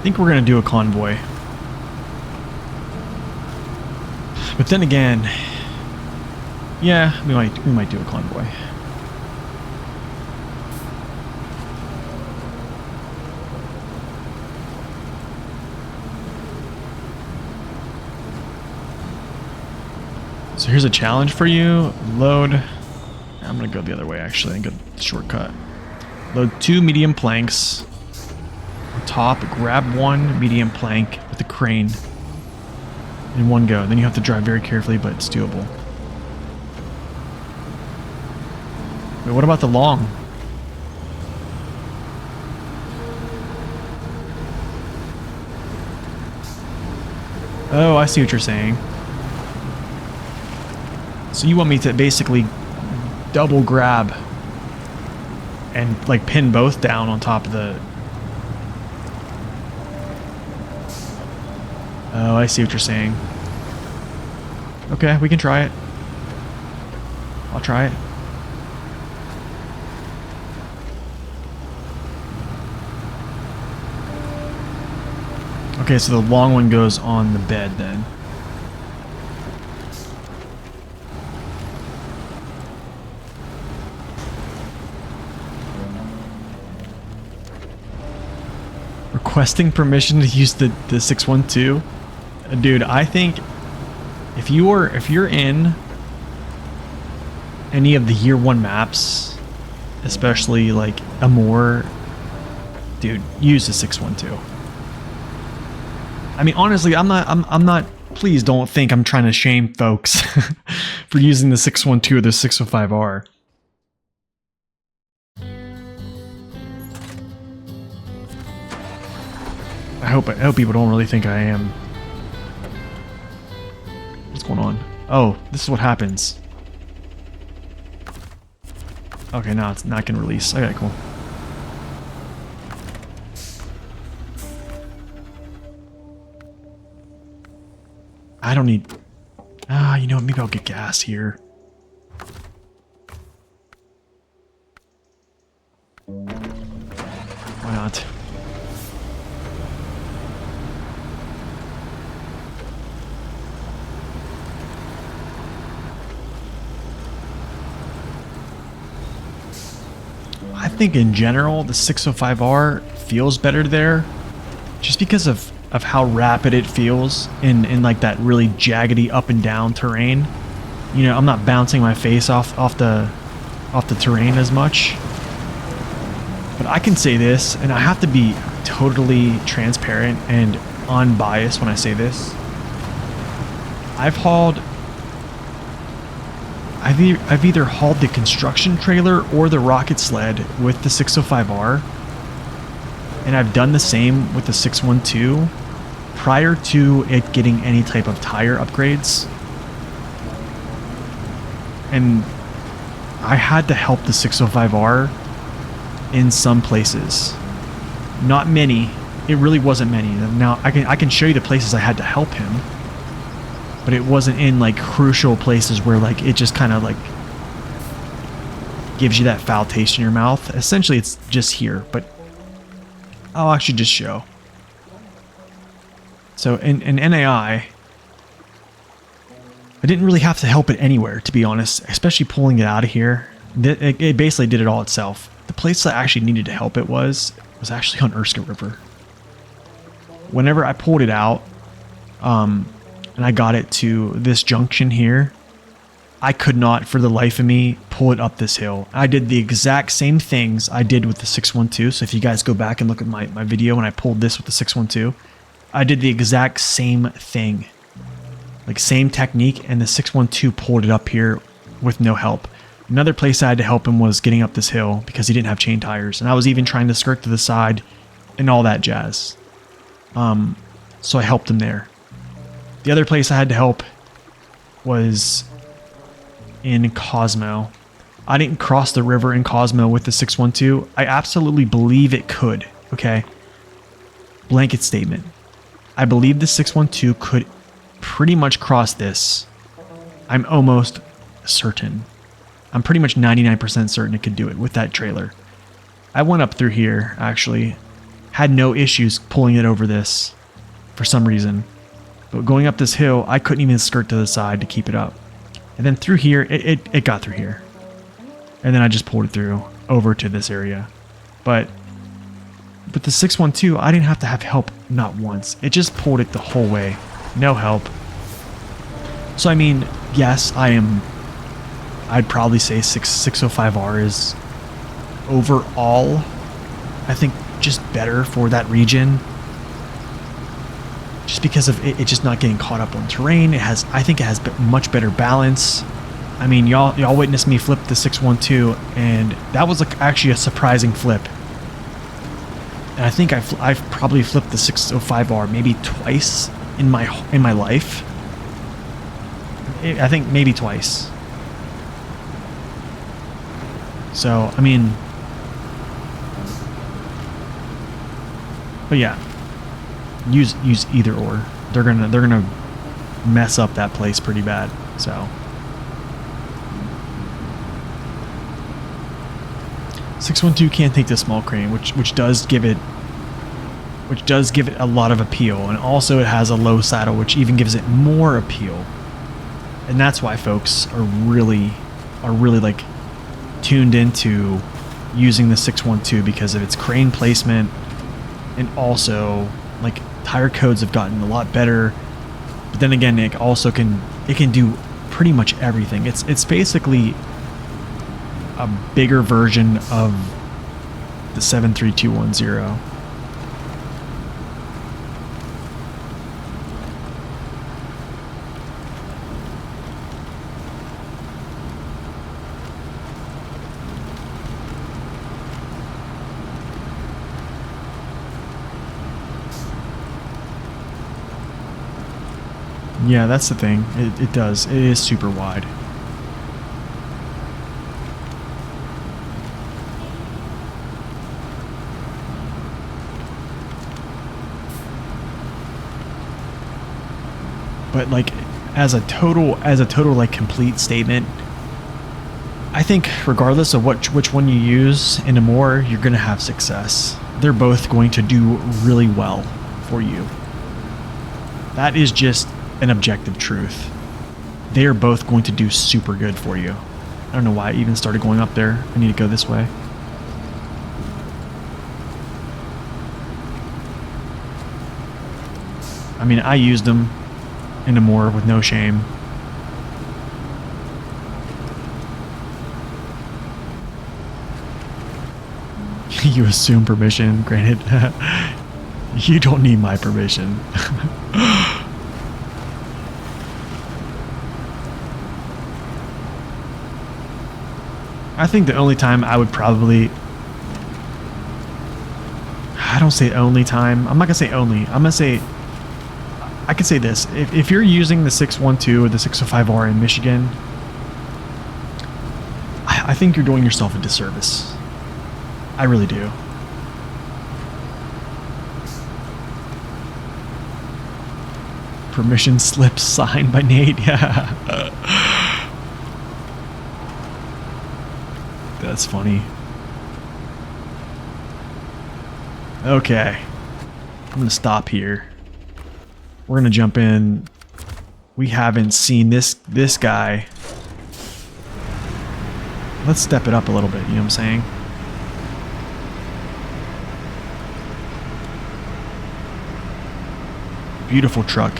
I think we're going to do a convoy. But then again, yeah, we might do a convoy. So here's a challenge for you. Load. I'm going to go the other way actually and go the shortcut. Load 2 medium planks. On top, grab 1 medium plank with the crane in one go. Then you have to drive very carefully, but it's doable. Wait, what about the long? Oh, I see what you're saying. So you want me to basically double grab and like pin both down on top of the... Oh, I see what you're saying. Okay, we can try it. I'll try it. Okay, so the long one goes on the bed then. Requesting permission to use the 612. Dude, I think if you're in any of the year 1 maps, especially like Amore, dude, use the 612. I mean, honestly, I'm not, please don't think I'm trying to shame folks for using the 612 or the 605R. I hope people don't really think I am. What's going on? Oh, this is what happens. Okay, now it's not gonna release. Okay, cool. I don't need... you know what? Maybe I'll get gas here. Why not? I think in general, the 605R feels better there. Just because of how rapid it feels in like that really jaggedy up and down terrain. You know, I'm not bouncing my face off the terrain as much. But I can say this, and I have to be totally transparent and unbiased when I say this. I've either hauled the construction trailer or the rocket sled with the 605R. And I've done the same with the 612 prior to it getting any type of tire upgrades. And I had to help the 605R in some places. Not many. It really wasn't many. Now I can show you the places I had to help him. But it wasn't in like crucial places where like it just kind of like gives you that foul taste in your mouth. Essentially it's just here, but I'll actually just show. So in NAI, I didn't really have to help it anywhere, to be honest, especially pulling it out of here. It basically did it all itself. The place that I actually needed to help it was actually on Erskine River. Whenever I pulled it out, and I got it to this junction here, I could not, for the life of me, pull it up this hill. I did the exact same things I did with the 612. So if you guys go back and look at my video when I pulled this with the 612, I did the exact same thing. Like same technique, and the 612 pulled it up here with no help. Another place I had to help him was getting up this hill because he didn't have chain tires. And I was even trying to skirt to the side and all that jazz. So I helped him there. The other place I had to help was in Cosmo. I didn't cross the river in Cosmo with the 612. I absolutely believe it could, okay? Blanket statement. I believe the 612 could pretty much cross this. I'm almost certain. I'm pretty much 99% certain it could do it with that trailer. I went up through here, actually. had no issues pulling it over this for some reason. But going up this hill, I couldn't even skirt to the side to keep it up. And then through here, it got through here. And then I just pulled it through over to this area. But with the 612, I didn't have to have help not once. It just pulled it the whole way. No help. So I mean, yes, I'd probably say 605R is overall, I think, just better for that region. Just because of it just not getting caught up on terrain. I think it has much better balance. I mean, y'all witnessed me flip the 612, and that was like actually a surprising flip. And I think I've probably flipped the 605R maybe twice in my life. I think maybe twice. So I mean, but yeah, use either or. They're gonna mess up that place pretty bad. So 612 can't take the small crane, which does give it a lot of appeal, and also it has a low saddle, which even gives it more appeal. And that's why folks are really like tuned into using the 612, because of its crane placement, and also like tire codes have gotten a lot better. But then again, it can do pretty much everything. It's basically a bigger version of the 73210. Yeah, that's the thing. It does. It is super wide. But like as a total like complete statement, I think regardless of which one you use in a mower, you're gonna have success. They're both going to do really well for you. That is just an objective truth. They are both going to do super good for you. I don't know why I even started going up there. I need to go this way. I mean, I used them in a mower with no shame. You assume permission, granted. You don't need my permission. I think the only time I would probably... I don't say only time. I'm not going to say only. I'm going to say... I can say this. If you're using the 612 or the 605R in Michigan, I think you're doing yourself a disservice. I really do. Permission slip signed by Nate. Yeah. That's funny. Okay. I'm going to stop here. We're going to jump in. We haven't seen this guy. Let's step it up a little bit, you know what I'm saying? Beautiful truck.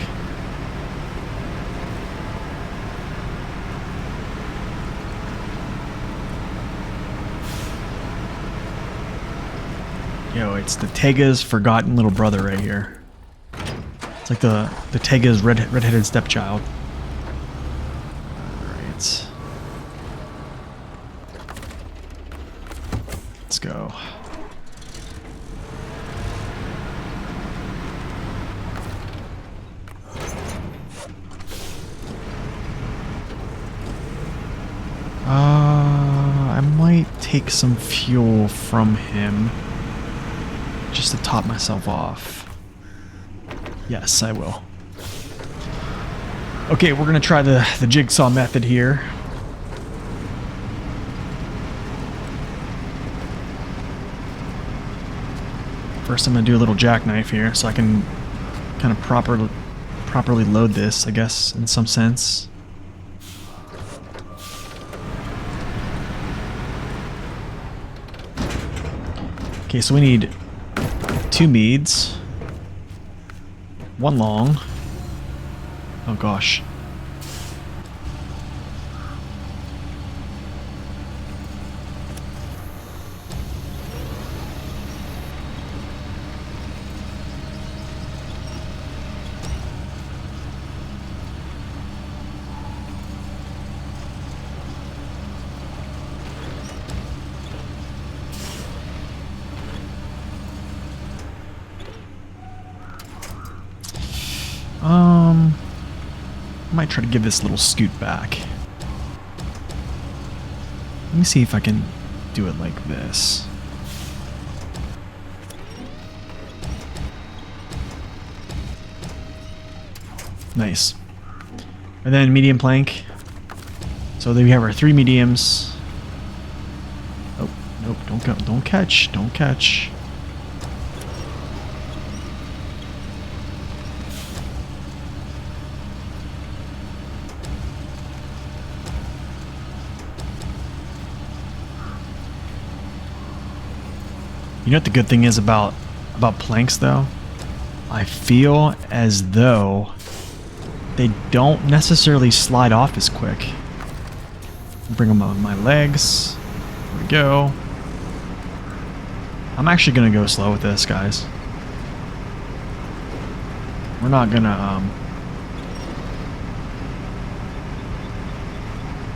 Yo, it's the Tega's forgotten little brother right here. It's like the Tega's red-headed stepchild. Alright. Let's go. I might take some fuel from him just to top myself off. Yes, I will. Okay, we're gonna try the jigsaw method here. First I'm going to do a little jackknife here so I can kind of properly load this, I guess, in some sense. Okay, so we need 2 meads. 1 long. Oh gosh. I might try to give this little scoot back. Let me see if I can do it like this. Nice. And then medium plank. So then we have our 3 mediums. Oh, nope, don't catch, don't catch. You know what the good thing is about planks though? I feel as though they don't necessarily slide off as quick. Bring them on my legs. There we go. I'm actually gonna go slow with this, guys. We're not gonna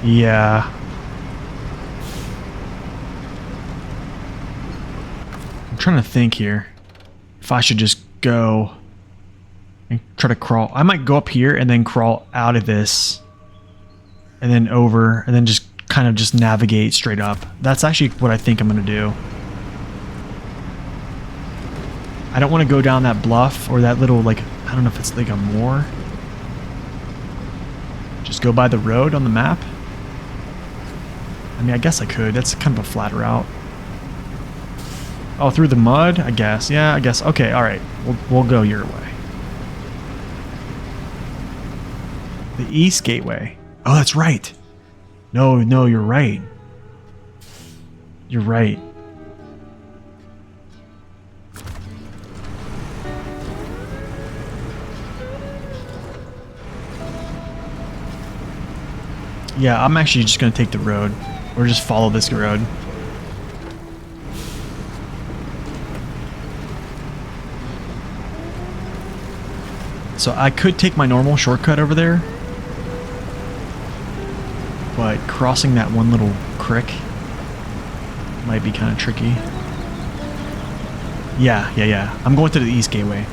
yeah. I'm trying to think here if I should just go and try to crawl. I might go up here and then crawl out of this and then over and then just kind of just navigate straight up. That's actually what I think I'm going to do. I don't want to go down that bluff or that little, like, I don't know if it's like a moor. Just go by the road on the map. I mean, I guess I could. That's kind of a flat route. Oh, through the mud, I guess. Yeah, I guess. Okay, all right. We'll go your way. The East Gateway. Oh, that's right. No, you're right. You're right. Yeah, I'm actually just going to take the road. Or just follow this road. So I could take my normal shortcut over there, but crossing that one little creek might be kind of tricky. Yeah. I'm going to the East Gateway.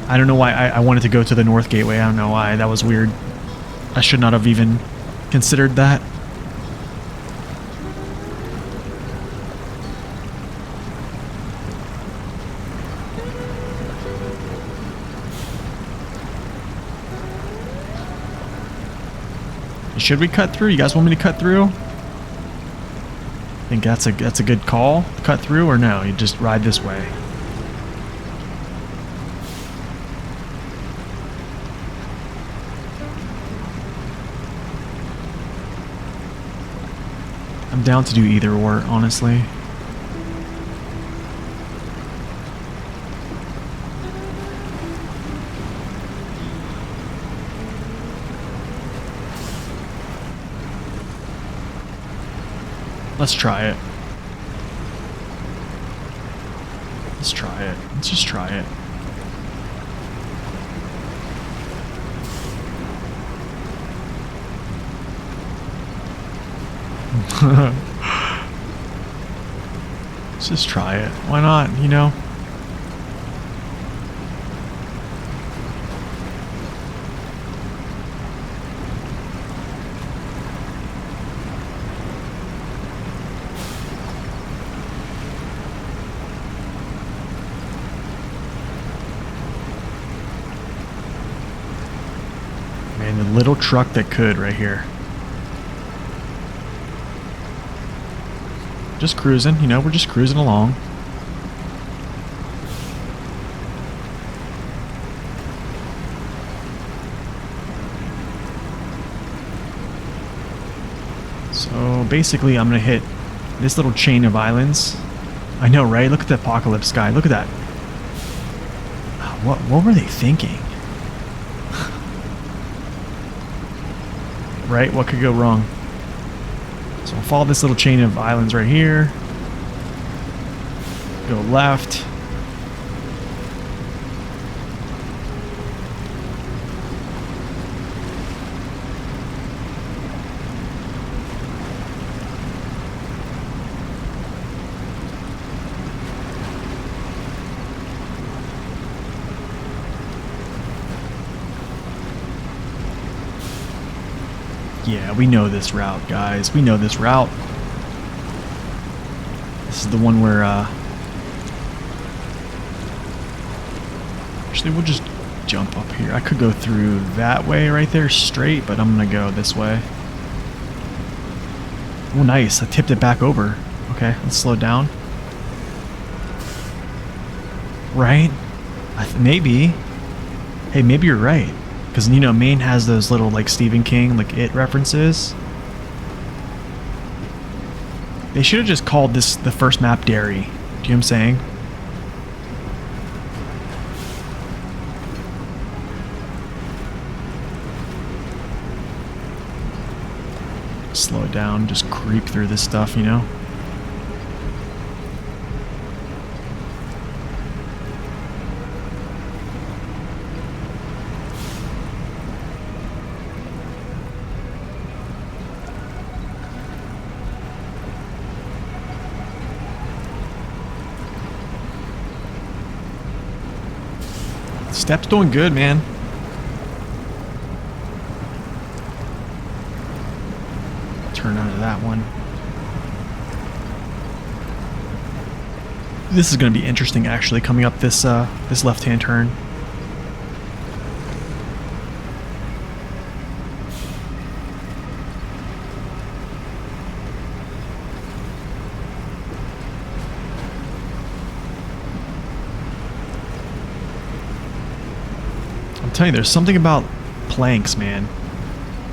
I don't know why I wanted to go to the North Gateway. I don't know why. That was weird. I should not have even considered that. Should we cut through? You guys want me to cut through? Think that's a good call? Cut through or no? You just ride this way. I'm down to do either or, honestly. Let's try it. Let's try it. Let's just try it. Let's just try it. Why not, you know? Man, the little truck that could right here. Just cruising, you know, we're just cruising along. So basically I'm going to hit this little chain of islands. I know, right? Look at the apocalypse sky. Look at that. What were they thinking? Right? What could go wrong? So I'll follow this little chain of islands right here. Go left. Yeah, we know this route, guys. We know this route. This is the one where, actually, we'll just jump up here. I could go through that way right there straight, but I'm going to go this way. Oh, nice. I tipped it back over. Okay, let's slow down. Right? Maybe. Hey, maybe you're right. Because, you know, Maine has those little, like, Stephen King, like, It references. They should have just called this the first map Derry. Do you know what I'm saying? Slow it down, just creep through this stuff, you know? Step's doing good, man. Turn onto that one. This is going to be interesting, actually, coming up this this left-hand turn. I'm telling you, there's something about planks, man.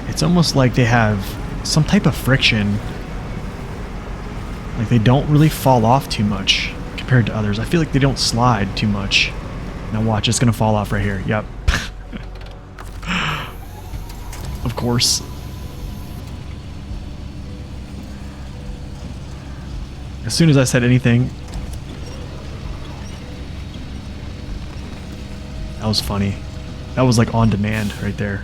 It's almost like they have some type of friction. Like they don't really fall off too much compared to others. I feel like they don't slide too much. Now watch, it's gonna fall off right here. Yep. Of course. As soon as I said anything. That was funny. That was like on demand right there.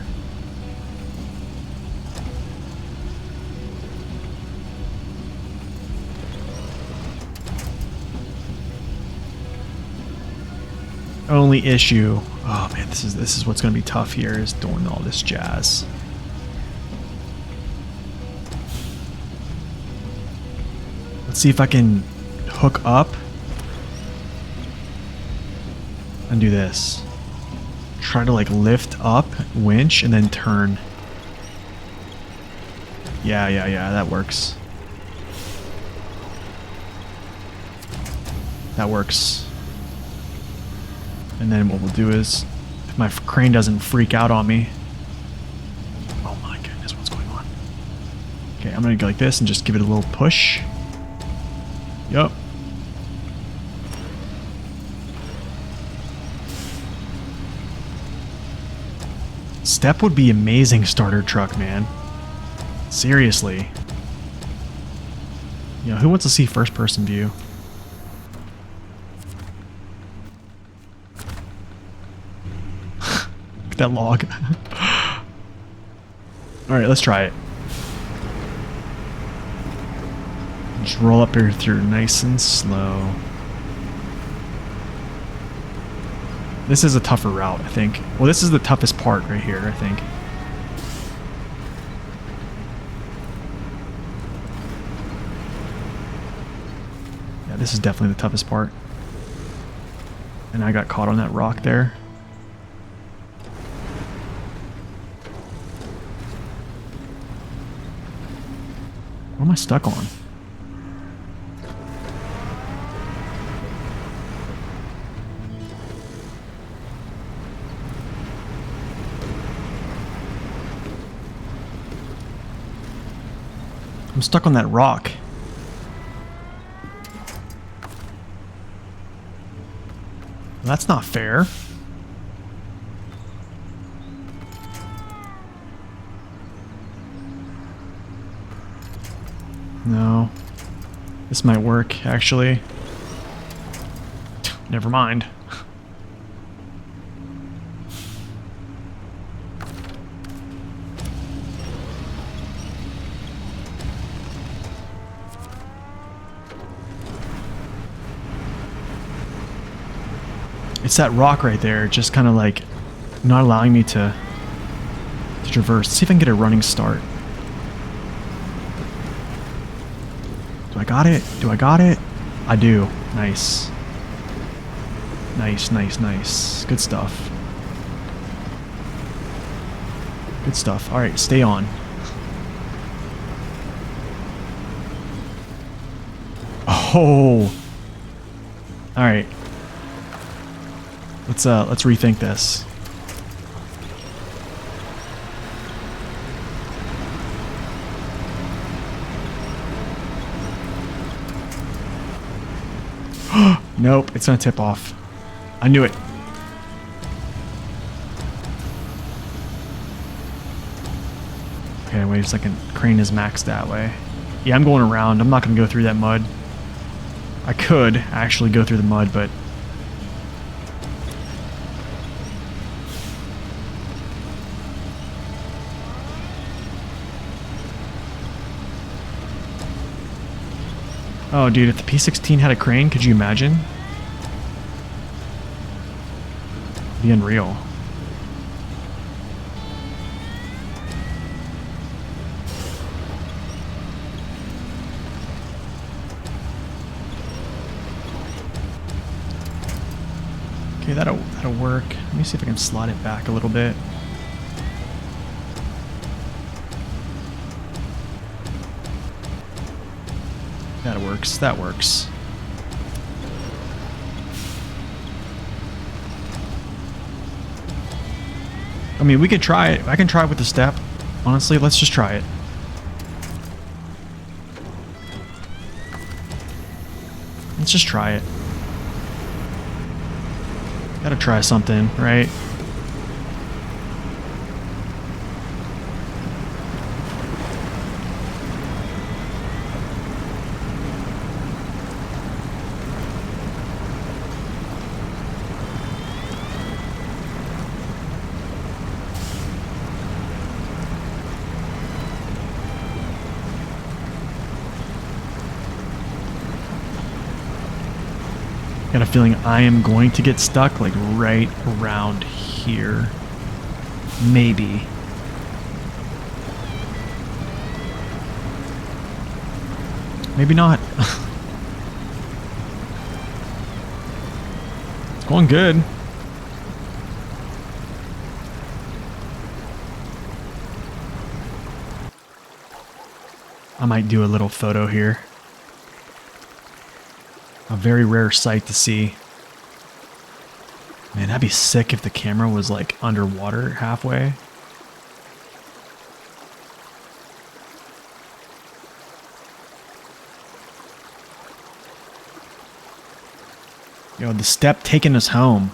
Only issue, oh man, this is what's gonna be tough here, is doing all this jazz. Let's see if I can hook up and do this. Try to like lift up, winch, and then turn. Yeah, that works. That works. And then what we'll do is, if my crane doesn't freak out on me. Oh my goodness, what's going on? Okay, I'm gonna go like this and just give it a little push. Yup. Step would be amazing starter truck, man. Seriously. You know, who wants to see first person view? That log. Alright, let's try it. Just roll up here through nice and slow. This is a tougher route, I think. Well, this is the toughest part right here, I think. Yeah, this is definitely the toughest part. And I got caught on that rock there. What am I stuck on? I'm stuck on that rock. That's not fair. No. This might work, actually. Never mind. It's that rock right there, just kind of like not allowing me to traverse. Let's see if I can get a running start. Do I got it? Do I got it? I do. Nice. Nice, nice, nice. Good stuff. Good stuff. Alright, stay on. Oh! Alright. Let's rethink this. Nope, it's gonna tip off. I knew it. Okay, wait a second. Crane is maxed that way. Yeah, I'm going around. I'm not gonna go through that mud. I could actually go through the mud, but oh, dude, if the P16 had a crane, could you imagine? It'd be unreal. Okay, that'll work. Let me see if I can slide it back a little bit. That works. That works. I mean, we could try it. I can try it with the step. Honestly, let's just try it. Let's just try it. Gotta try something, right? Got a feeling I am going to get stuck like right around here. Maybe. Maybe not. It's going good. I might do a little photo here. A very rare sight to see. Man, that'd be sick if the camera was like underwater halfway. Yo, the step taking us home.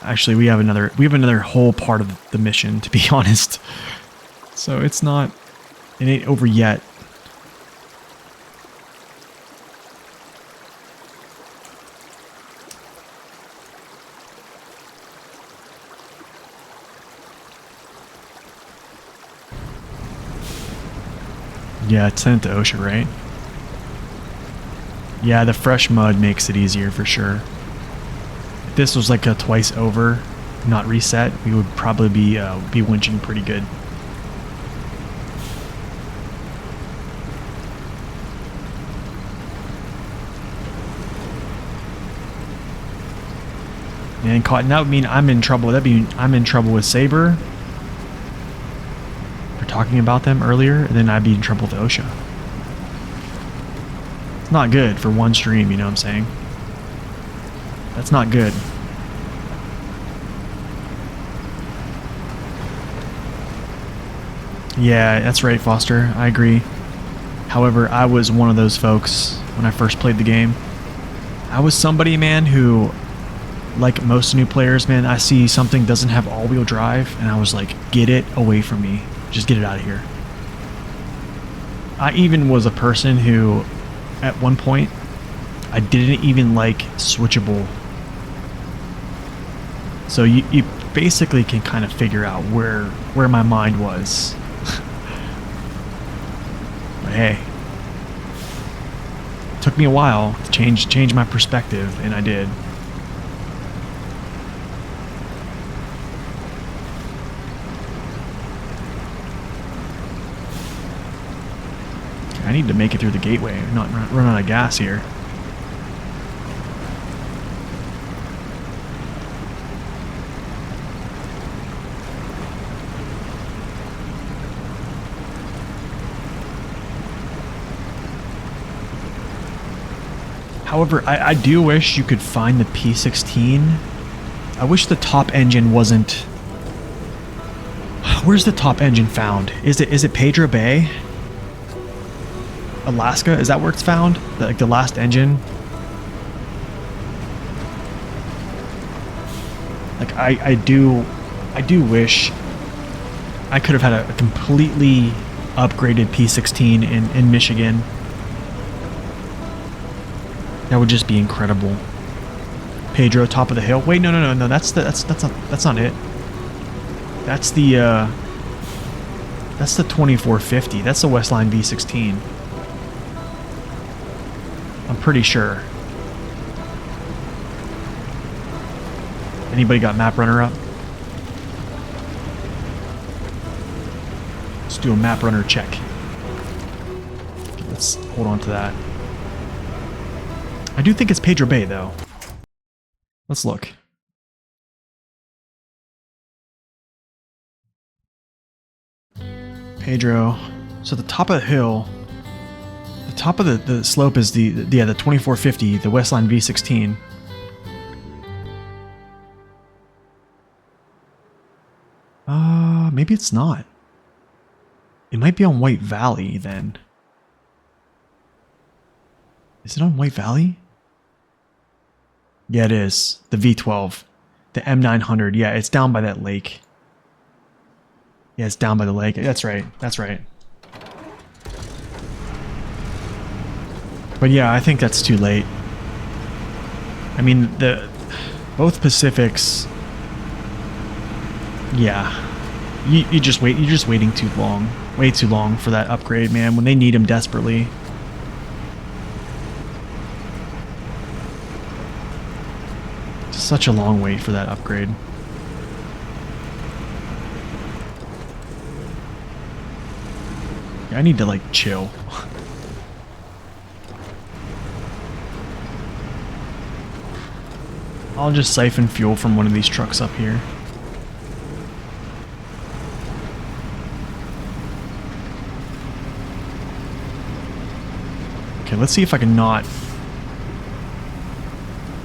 Actually, we have another whole part of the mission, to be honest. So it ain't over yet. Yeah, it's sent to OSHA, right? Yeah, the fresh mud makes it easier for sure. If this was like a twice over, not reset, we would probably be winching pretty good. And caught. That would mean I'm in trouble. I'm in trouble with Sabre for talking about them earlier, and then I'd be in trouble with OSHA. It's not good for one stream, you know what I'm saying? That's not good. Yeah, that's right, Foster. I agree. However, I was one of those folks when I first played the game. I was somebody, man, who, like most new players, man, I see something doesn't have all-wheel drive, and I was like, get it away from me. Just get it out of here. I even was a person who, at one point, I didn't even like switchable. So you basically can kind of figure out where my mind was. But hey, it took me a while to change my perspective, and I did. I need to make it through the gateway, not run out of gas here. However, I do wish you could find the P16. I wish the top engine wasn't... Where's the top engine found? Is it Pedro Bay? Alaska? Is that where it's found? Like the last engine? Like I do wish I could have had a completely upgraded P16 in Michigan. That would just be incredible. Pedro, top of the hill. Wait, no. That's not it. That's the 2450. That's the Westline V16. I'm pretty sure. Anybody got map runner up? Let's do a map runner check. Okay, let's hold on to that. I do think it's Pedro Bay, though. Let's look. Pedro. So the top of the hill, the top of the slope is the 2450, the Westline V16. Maybe it's not. It might be on White Valley then. Is it on White Valley? Yeah, it is. The V12. The M900. Yeah, it's down by that lake. Yeah, it's down by the lake. That's right. That's right. But yeah, I think that's too late. I mean, both Pacifics. Yeah. You just wait. You're just waiting too long. Way too long for that upgrade, man. When they need them desperately. Such a long wait for that upgrade. I need to like chill. I'll just siphon fuel from one of these trucks up here. Okay, let's see if I can not...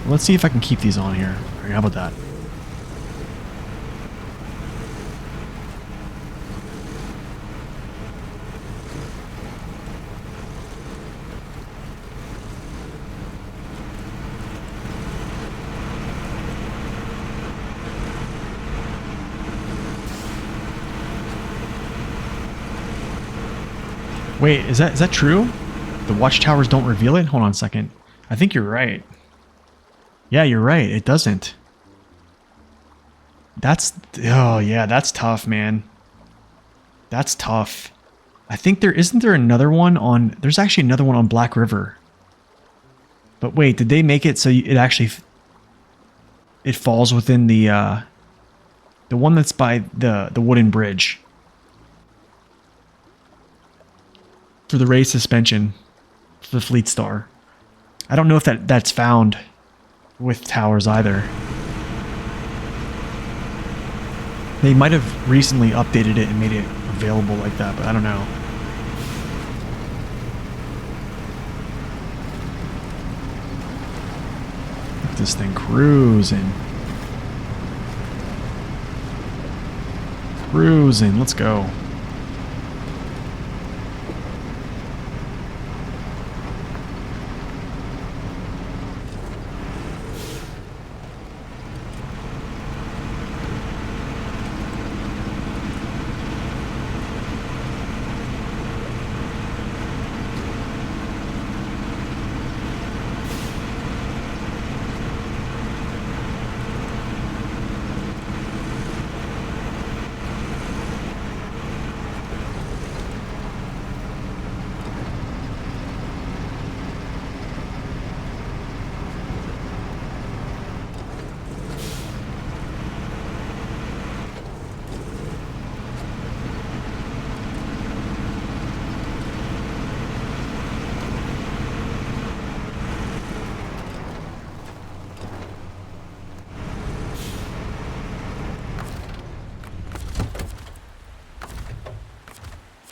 Let's see if I can keep these on here. Alright, how about that? Wait, is that true? The watchtowers don't reveal it? Hold on a second. I think you're right. Yeah, you're right. It doesn't. That's... Oh, yeah, that's tough, man. That's tough. I think there... Isn't there another one on... There's actually another one on Black River. But wait, did they make it so it actually... It falls within the one that's by the wooden bridge. For the raised suspension. For the Fleet Star. I don't know if that's found with towers either. They might have recently updated it and made it available like that, but I don't know. Look at this thing cruising. Cruising, let's go.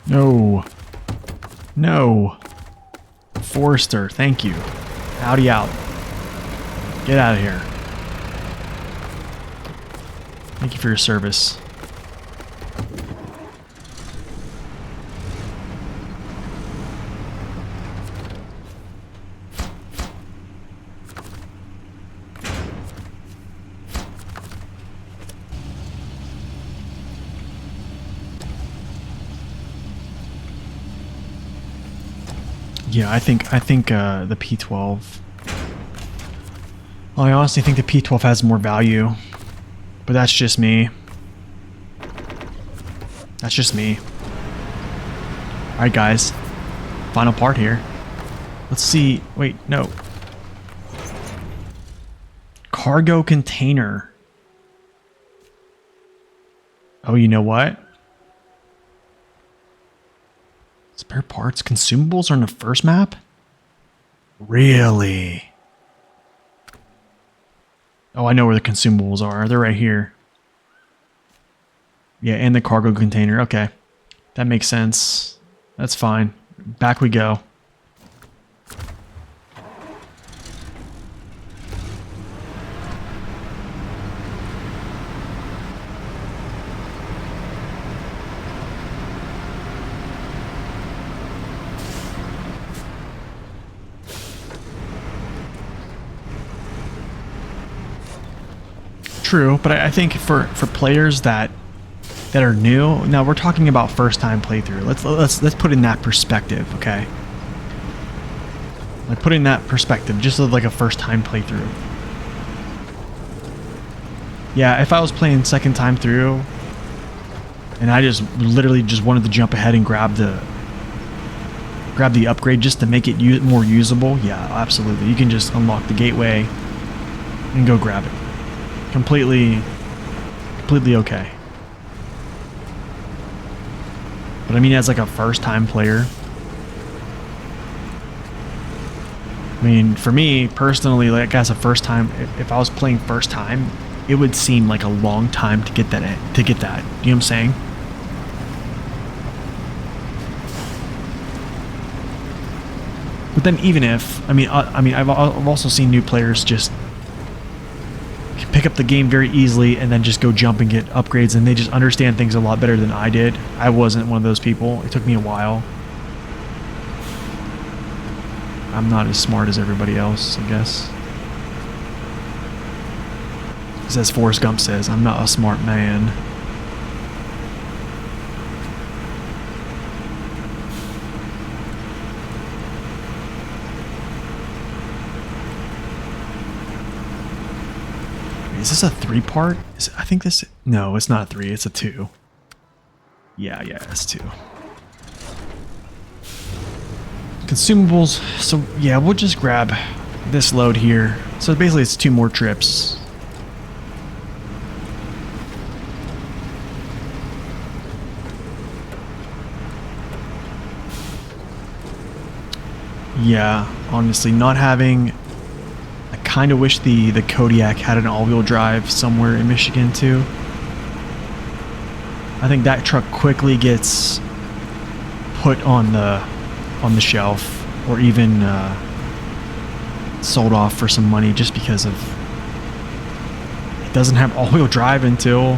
No. No. Forrester, thank you. Howdy out. Get out of here. Thank you for your service. Yeah, I think the P12. Well, I honestly think the P12 has more value, but that's just me. That's just me. All right, guys. Final part here. Let's see. Wait, no. Cargo container. Oh, you know what? Spare parts, consumables are on the first map? Really? Oh, I know where the consumables are. They're right here. Yeah, and the cargo container. Okay. That makes sense. That's fine. Back we go. True, but I think for players that are new, now we're talking about first time playthrough. Let's put in that perspective, okay? Like put in that perspective, just like a first time playthrough. Yeah, if I was playing second time through, and I just literally just wanted to jump ahead and grab the upgrade just to make it more usable, yeah, absolutely. You can just unlock the gateway and go grab it. Completely okay. But I mean, as like a first time player, I mean, for me personally, like as a first time, if I was playing first time, it would seem like a long time to get that. You know what I'm saying? But then even if, I mean, I've also seen new players just pick up the game very easily and then just go jump and get upgrades, and they just understand things a lot better than I did. I wasn't one of those people. It took me a while. I'm not as smart as everybody else, I guess. As Forrest Gump says, I'm not a smart man. Is this a 3-part? I think this... No, it's not a 3. It's a 2. Yeah, it's 2. Consumables. So, yeah, we'll just grab this load here. So, basically, it's 2 more trips. Yeah, honestly, not having... kind of wish the Kodiak had an all-wheel drive somewhere in Michigan too. I think that truck quickly gets put on the shelf, or even sold off for some money, just because of it doesn't have all-wheel drive until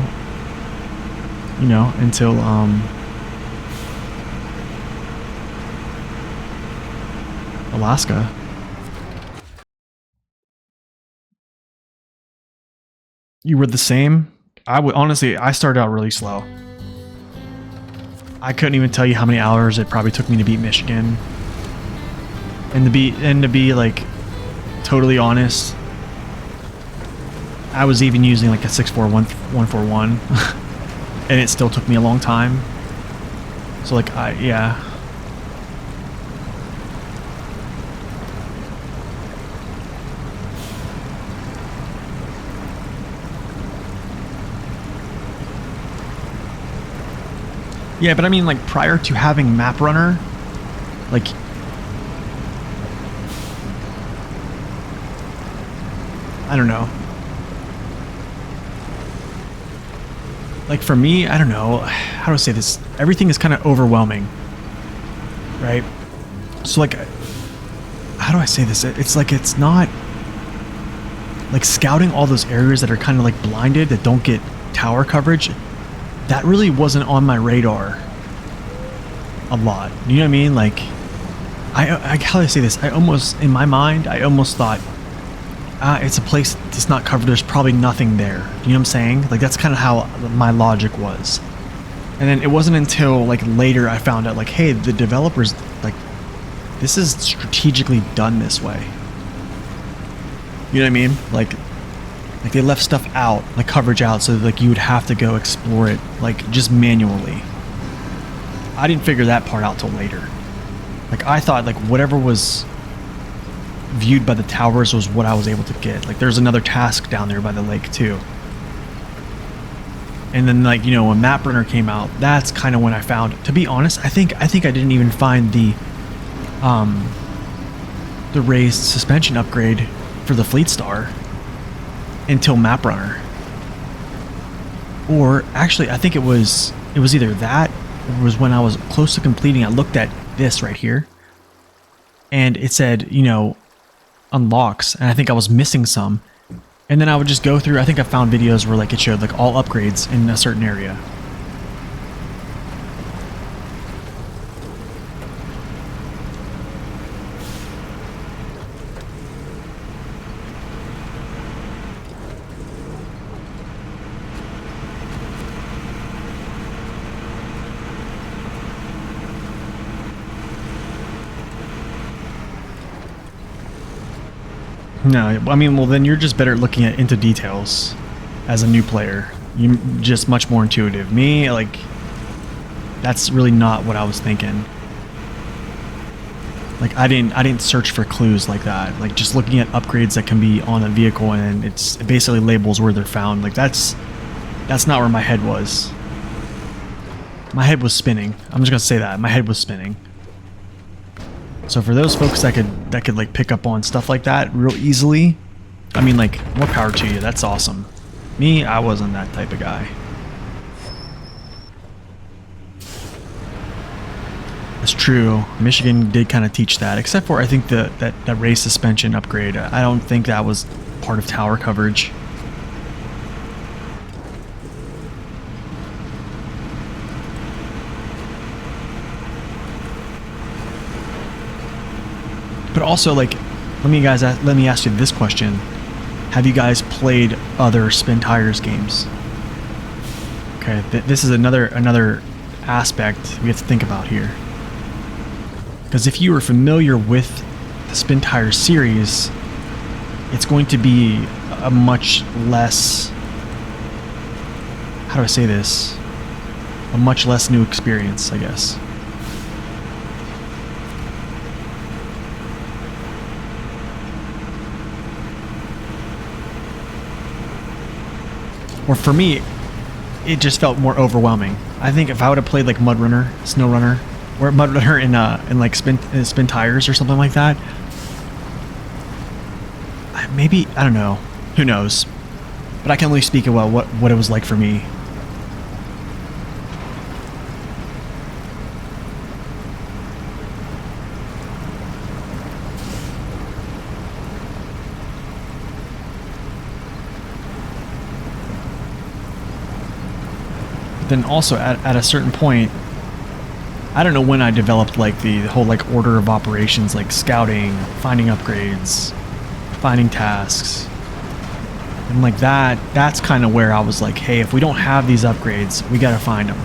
Alaska. You were the same? Honestly, I started out really slow. I couldn't even tell you how many hours it probably took me to beat Michigan. And to be like totally honest, I was even using like a 64141 and it still took me a long time. So like yeah. Yeah, but I mean, like, prior to having Map Runner, like, I don't know. like for me, I don't know, how do I say this? Everything is kind of overwhelming, right? So like, how do I say this? It's like, it's not like scouting all those areas that are kind of like blinded, that don't get tower coverage. That really wasn't on my radar a lot. You know what I mean? Like, how do I say this? I almost, in my mind, I almost thought, it's a place that's not covered. There's probably nothing there. You know what I'm saying? Like, that's kind of how my logic was. And then it wasn't until like later I found out, like, hey, the developers, like, this is strategically done this way. You know what I mean? Like they left stuff out, like coverage out, so like you would have to go explore it, like just manually. I didn't figure that part out till later. Like I thought like whatever was viewed by the towers was what I was able to get. Like there's another task down there by the lake too. And then like, you know, when Map Runner came out, that's kind of when I found, to be honest, I think I didn't even find the raised suspension upgrade for the Fleet Star until Map Runner. Or actually, I think it was either that or it was when I was close to completing. I looked at this right here and it said, you know, unlocks, and I think I was missing some. And then I would just go through, I think I found videos where like it showed like all upgrades in a certain area. No, I mean, well then you're just better at looking into details as a new player. You're just much more intuitive. Me, like, that's really not what I was thinking. Like I didn't search for clues like that. Like just looking at upgrades that can be on a vehicle and it basically labels where they're found. Like that's not where my head was. My head was spinning. I'm just gonna say that. My head was spinning. So for those folks that could like pick up on stuff like that real easily, I mean, like, more power to you. That's awesome. Me, I wasn't that type of guy. That's true. Michigan did kind of teach that, except for I think that raised suspension upgrade. I don't think that was part of tower coverage. But also, like, let me ask you this question: have you guys played other Spin Tires games? Okay, this is another aspect we have to think about here. Because if you are familiar with the Spin Tires series, it's going to be a much less, how do I say this? A much less new experience, I guess. Or for me, it just felt more overwhelming. I think if I would have played like Mud Runner, Snow Runner, or Mud Runner in like Spin Tires or something like that, maybe, I don't know, who knows? But I can only speak about what it was like for me. Then also at a certain point, I don't know when I developed like the whole like order of operations, like scouting, finding upgrades, finding tasks, and like that's kind of where I was like, hey, if we don't have these upgrades, we gotta find them.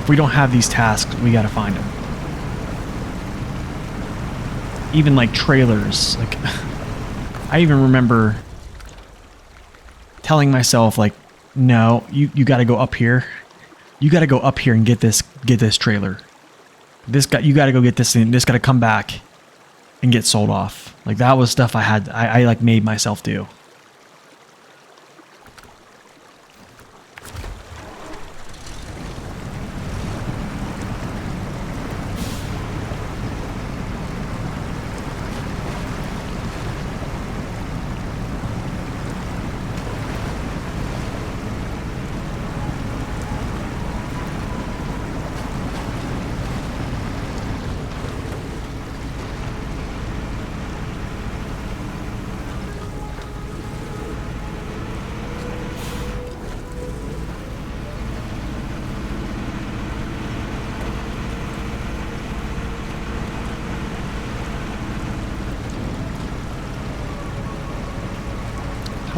If we don't have these tasks, we gotta find them. Even like trailers, like I even remember telling myself like, no, you got to go up here. You got to go up here and get this trailer. You got to go get this thing. This got to come back and get sold off. Like that was stuff I like made myself do.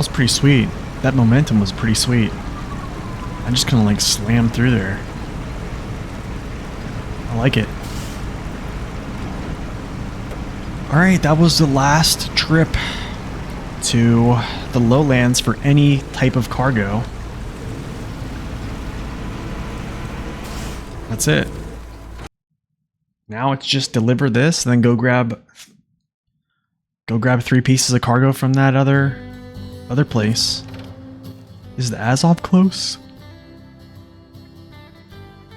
was pretty sweet. That momentum was pretty sweet. I just kind of like slammed through there. I like it. Alright, that was the last trip to the lowlands for any type of cargo. That's it. Now it's just deliver this, and then go grab 3 pieces of cargo from that other place. Is the Azov close?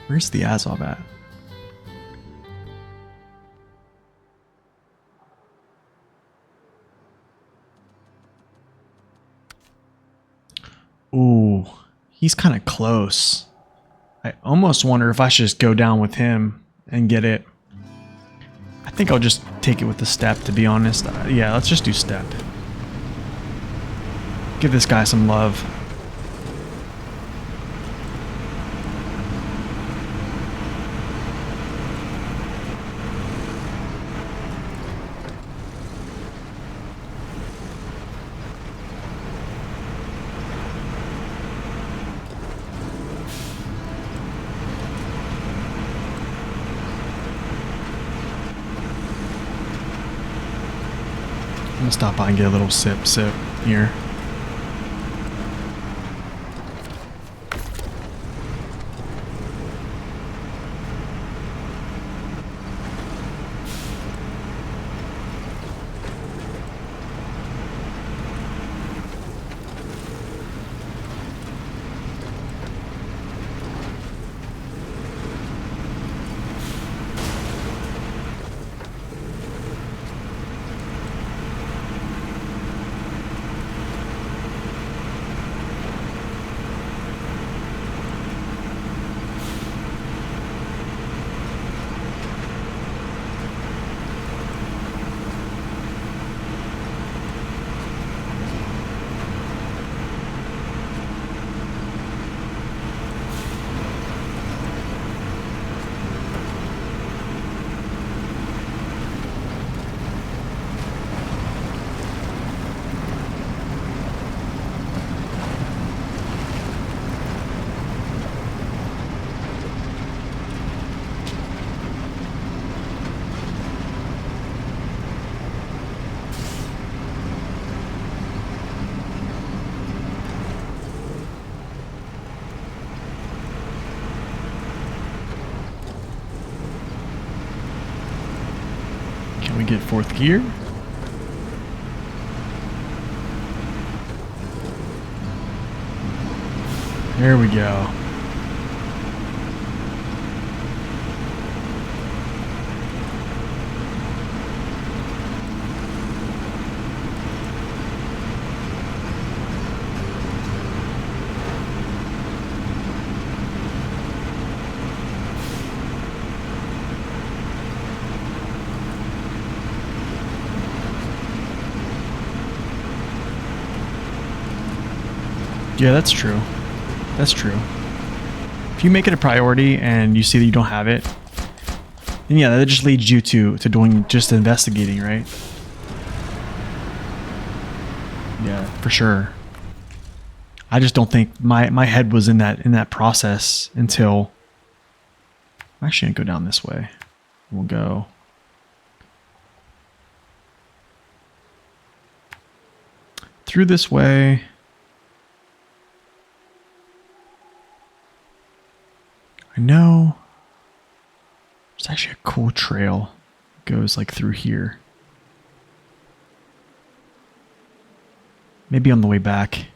Where's the Azov at? Ooh, he's kind of close. I almost wonder if I should just go down with him and get it. I think I'll just take it with the step, to be honest. Yeah, let's just do step. Give this guy some love. I'm gonna stop by and get a little sip here. Can we get 4th gear? There we go. Yeah, that's true. That's true. If you make it a priority and you see that you don't have it, then yeah, that just leads you to doing just investigating, right? Yeah, for sure. I just don't think my head was in that process until I'm actually gonna go down this way. We'll go through this way. I know there's actually a cool trail that goes like through here. Maybe on the way back.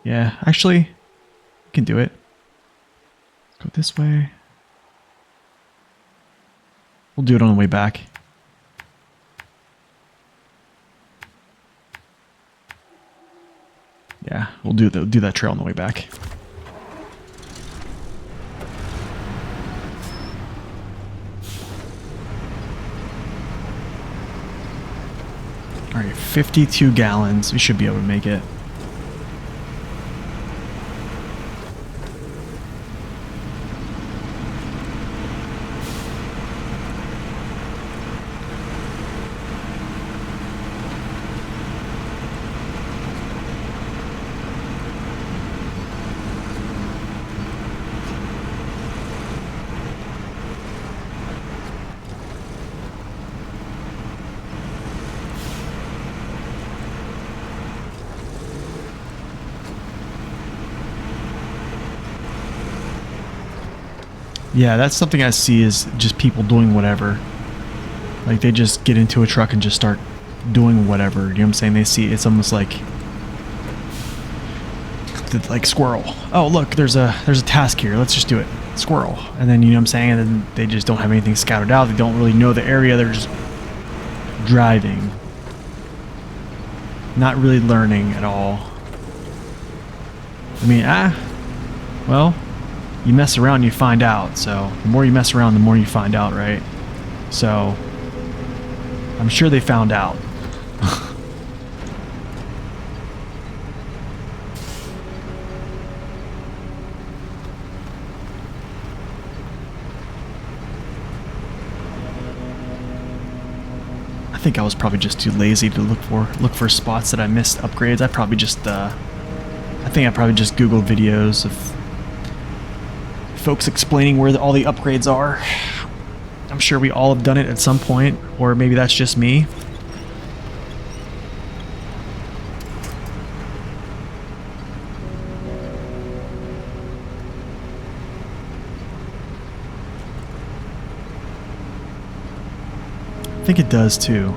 Yeah, actually, we can do it. Let's go this way. We'll do it on the way back. Yeah, we'll do that trail on the way back. All right, 52 gallons. We should be able to make it. Yeah, that's something I see is just people doing whatever. Like they just get into a truck and just start doing whatever. You know what I'm saying? They see it's almost like squirrel. Oh, look, there's a task here. Let's just do it. Squirrel. And then you know what I'm saying? And then they just don't have anything scouted out. They don't really know the area. They're just driving. Not really learning at all. I mean, well, you mess around, you find out. So the more you mess around, the more you find out, right? So I'm sure they found out. I think I was probably just too lazy to look for spots that I missed upgrades. I probably just I think I probably just Googled videos of folks explaining where all the upgrades are. I'm sure we all have done it at some point, or maybe that's just me. I think it does too.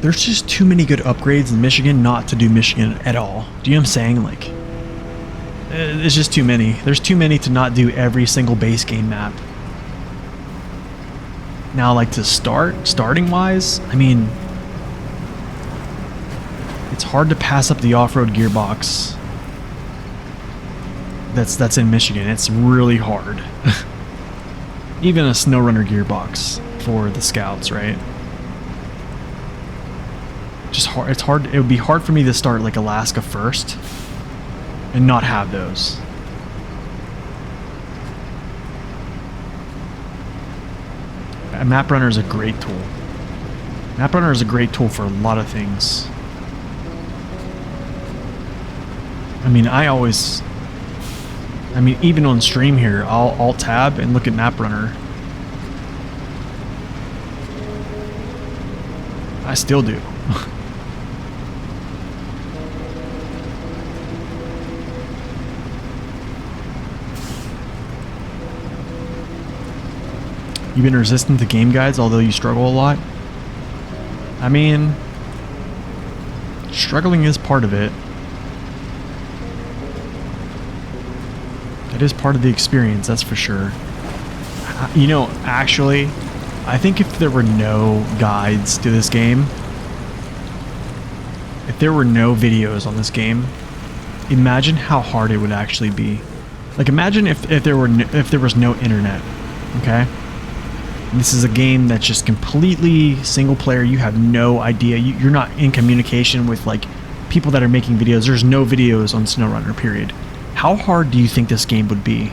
There's just too many good upgrades in Michigan not to do Michigan at all. Do you know what I'm saying? Like, it's just too many. There's too many to not do every single base game map. Now, like to starting wise, I mean, it's hard to pass up the off-road gearbox. That's in Michigan. It's really hard. Even a SnowRunner gearbox for the Scouts, right? Just hard. It's hard. It would be hard for me to start like Alaska first and not have those. A map runner is a great tool. Map runner is a great tool for a lot of things. I mean, even on stream here, I'll alt-tab and look at Map Runner. I still do. You've been resistant to game guides, although you struggle a lot? I mean, struggling is part of it. It is part of the experience, that's for sure. You know, actually, I think if there were no guides to this game, if there were no videos on this game, imagine how hard it would actually be. Like, imagine if there was no internet, okay? And this is a game that's just completely single player. You have no idea. You're not in communication with, like, people that are making videos. There's no videos on SnowRunner, period. How hard do you think this game would be?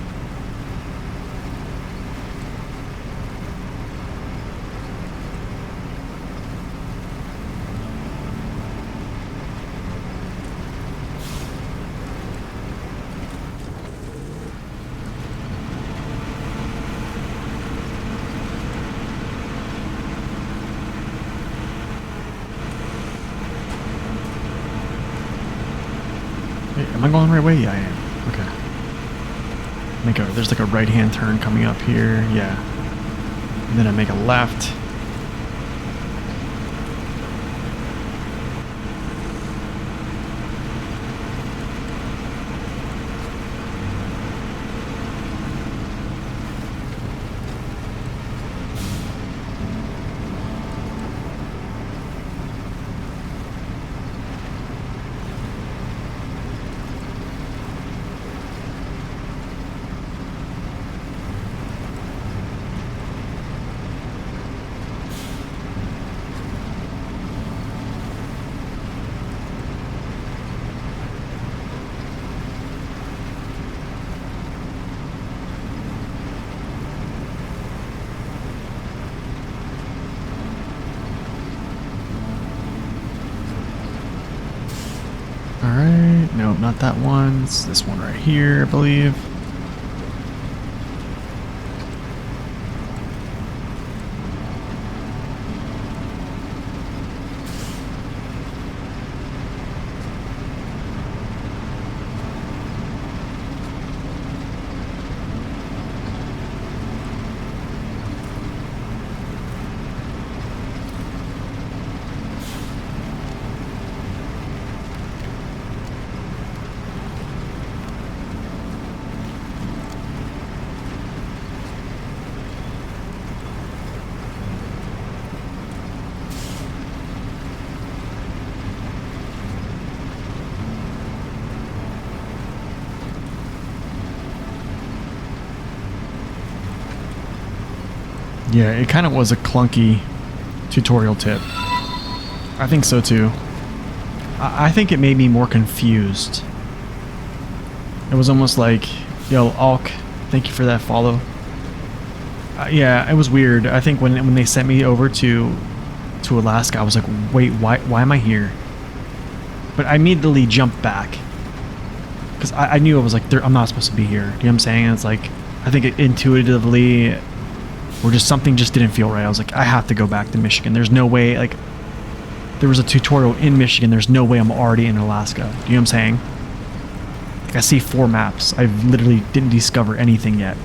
Wait, am I going the right way? Yeah, I am. Okay. There's like a right-hand turn coming up here. Yeah. And then I make a left. Alright, nope, not that one. It's this one right here, I believe. Yeah, it kind of was a clunky tutorial tip. I think so too. I think it made me more confused. It was almost like, yo, Alk, thank you for that follow. Yeah, it was weird. I think when they sent me over to Alaska, I was like, wait, why am I here? But I immediately jumped back. Because I knew I was like, I'm not supposed to be here. You know what I'm saying? It's like, I think it intuitively, or just something just didn't feel right. I was like, I have to go back to Michigan. There's no way, like, there was a tutorial in Michigan. There's no way I'm already in Alaska. Do you know what I'm saying? Like, I see 4 maps. I literally didn't discover anything yet.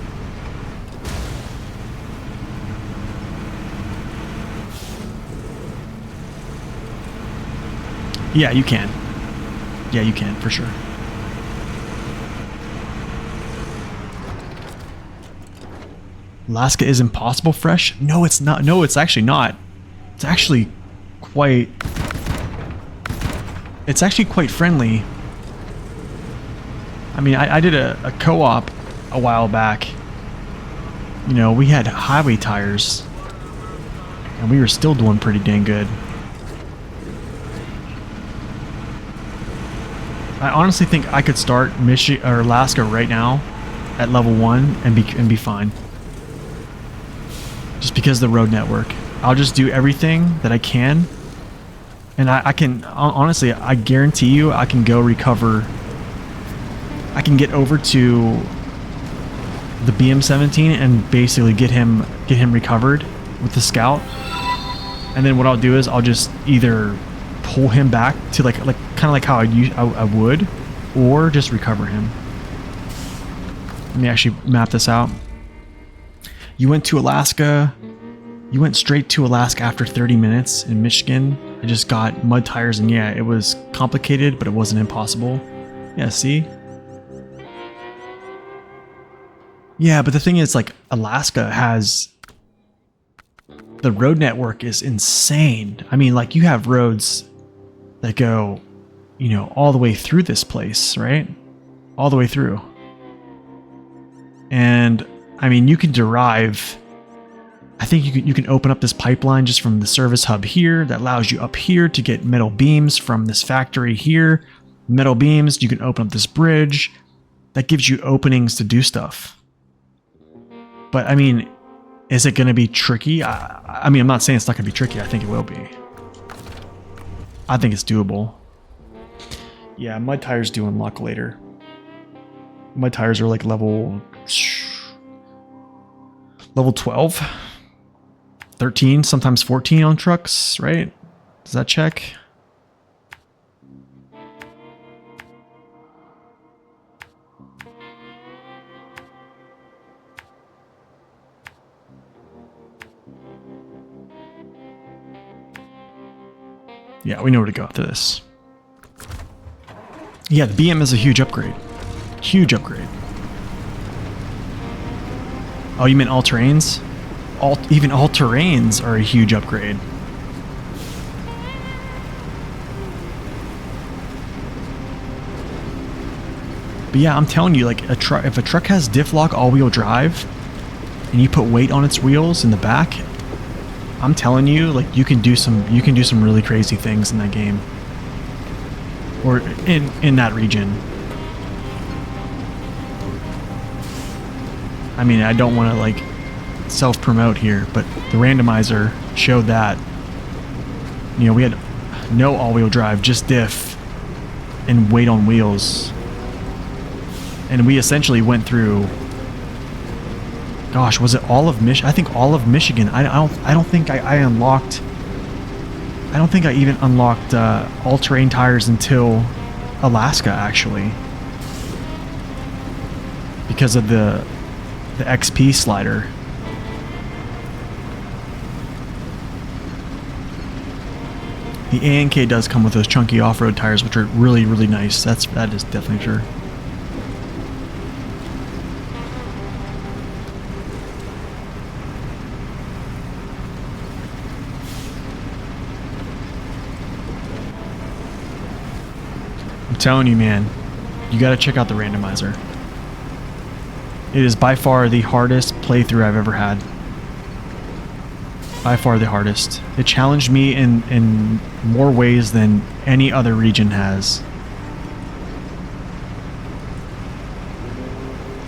Yeah, you can. Yeah, you can, for sure. Alaska is impossible fresh? No, it's not. No, it's actually not. It's actually quite... It's actually quite friendly. I mean, I did a co-op a while back. You know, we had highway tires. And we were still doing pretty dang good. I honestly think I could start Michigan or Alaska right now at level 1 and be fine. Just because of the road network. I'll just do everything that I can. And I can, honestly, I guarantee you I can go recover. I can get over to the BM-17 and basically get him recovered with the scout. And then what I'll do is I'll just either pull him back to like kind of like how I would, or just recover him. Let me actually map this out. You went to Alaska. You went straight to Alaska after 30 minutes in Michigan. I just got mud tires, and yeah, it was complicated, but it wasn't impossible. Yeah, see? Yeah, but the thing is, like, Alaska has... The road network is insane. I mean, like, you have roads that go, you know, all the way through this place, right? All the way through. And, I mean, you can derive... I think you can open up this pipeline just from the service hub here that allows you up here to get metal beams from this factory here. Metal beams, you can open up this bridge. That gives you openings to do stuff. But, I mean, is it going to be tricky? I mean, I'm not saying it's not going to be tricky. I think it will be. I think it's doable. Yeah, mud tires do unlock later. Mud tires are like level 12. 13, sometimes 14 on trucks, right? Does that check? Yeah, we know where to go after this. Yeah, the BM is a huge upgrade. Huge upgrade. Oh, you meant all terrains? Even all terrains are a huge upgrade. But yeah, I'm telling you, like, if a truck has diff lock all-wheel drive, and you put weight on its wheels in the back, I'm telling you, like, you can do some really crazy things in that game, or in that region. I mean, I don't want to like self-promote here, but the randomizer showed that, you know, we had no all-wheel drive, just diff and weight on wheels, and we essentially went through, gosh, was it all of Michigan? I think all of Michigan. I don't think I unlocked. I don't think I even unlocked all-terrain tires until Alaska, actually, because of the XP slider. The ANK does come with those chunky off-road tires, which are really, really nice. That is definitely true. I'm telling you, man, you got to check out the randomizer. It is by far the hardest playthrough I've ever had. By far the hardest. It challenged me in more ways than any other region has.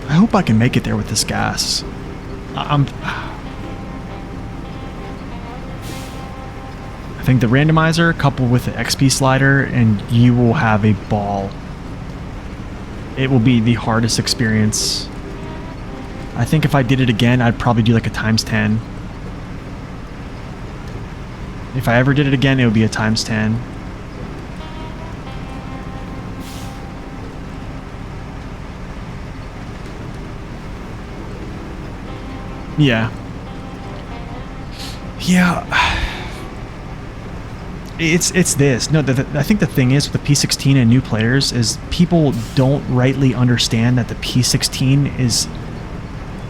I hope I can make it there with this gas. I think the randomizer coupled with the XP slider and you will have a ball. It will be the hardest experience. I think if I did it again, I'd probably do like a ×10. If I ever did it again, it would be a ×10. Yeah. Yeah. It's this. No, I think the thing is with the P16 and new players is people don't rightly understand that the P16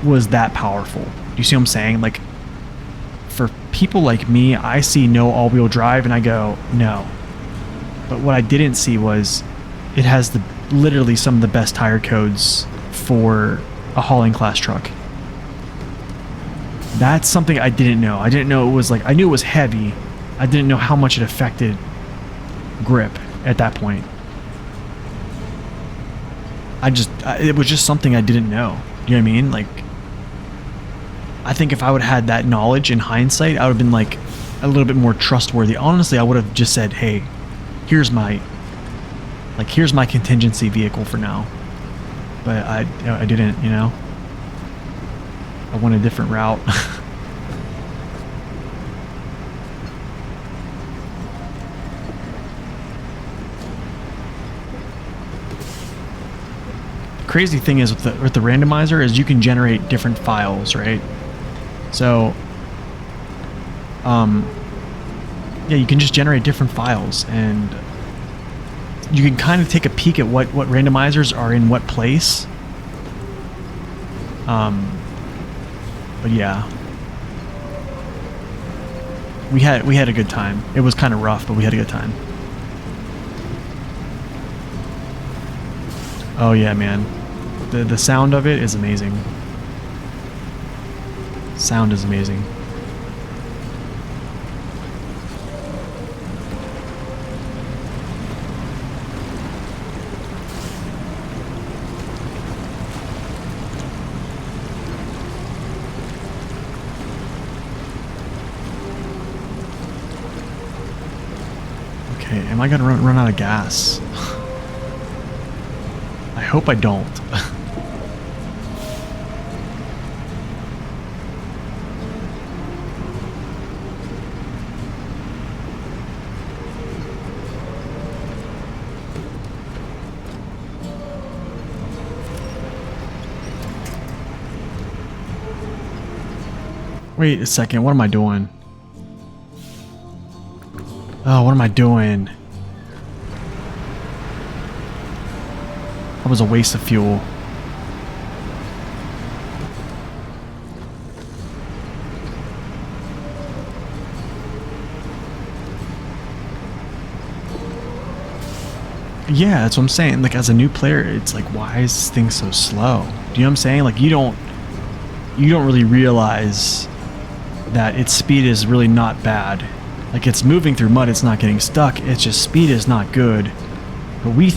was that powerful. Do you see what I'm saying? Like, for people like me, I see no all-wheel drive and I go, no. But what I didn't see was it has literally some of the best tire codes for a hauling class truck. That's something I didn't know. I didn't know it was like, I knew it was heavy. I didn't know how much it affected grip at that point. It was just something I didn't know. You know what I mean? Like, I think if I would have had that knowledge in hindsight, I would have been like a little bit more trustworthy. Honestly, I would have just said, hey, here's my contingency vehicle for now. But I didn't, you know? I went a different route. The crazy thing is with the randomizer is you can generate different files, right? So, yeah, you can just generate different files, and you can kind of take a peek at what randomizers are in what place. But yeah, we had a good time. It was kind of rough, but we had a good time. Oh yeah, man, the sound of it is amazing. Sound is amazing. Okay, am I gonna run out of gas? I hope I don't. Wait a second, what am I doing? Oh, what am I doing? That was a waste of fuel. Yeah, that's what I'm saying. Like, as a new player, it's like, why is this thing so slow? Do you know what I'm saying? Like, you don't really realize that its speed is really not bad. Like, it's moving through mud, it's not getting stuck. It's just speed is not good. But we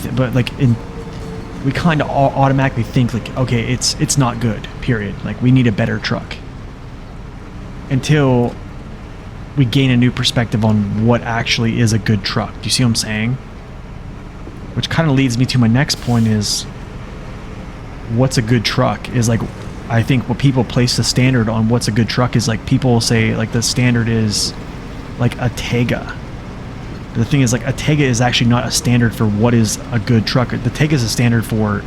kind of automatically think like, okay, it's not good. Period. Like, we need a better truck. Until we gain a new perspective on what actually is a good truck. Do you see what I'm saying? Which kind of leads me to my next point is, what's a good truck? Is like, I think what people place the standard on what's a good truck is like, people say like the standard is like a Tega. But the thing is, like, a Tega is actually not a standard for what is a good truck. The Tega is a standard for,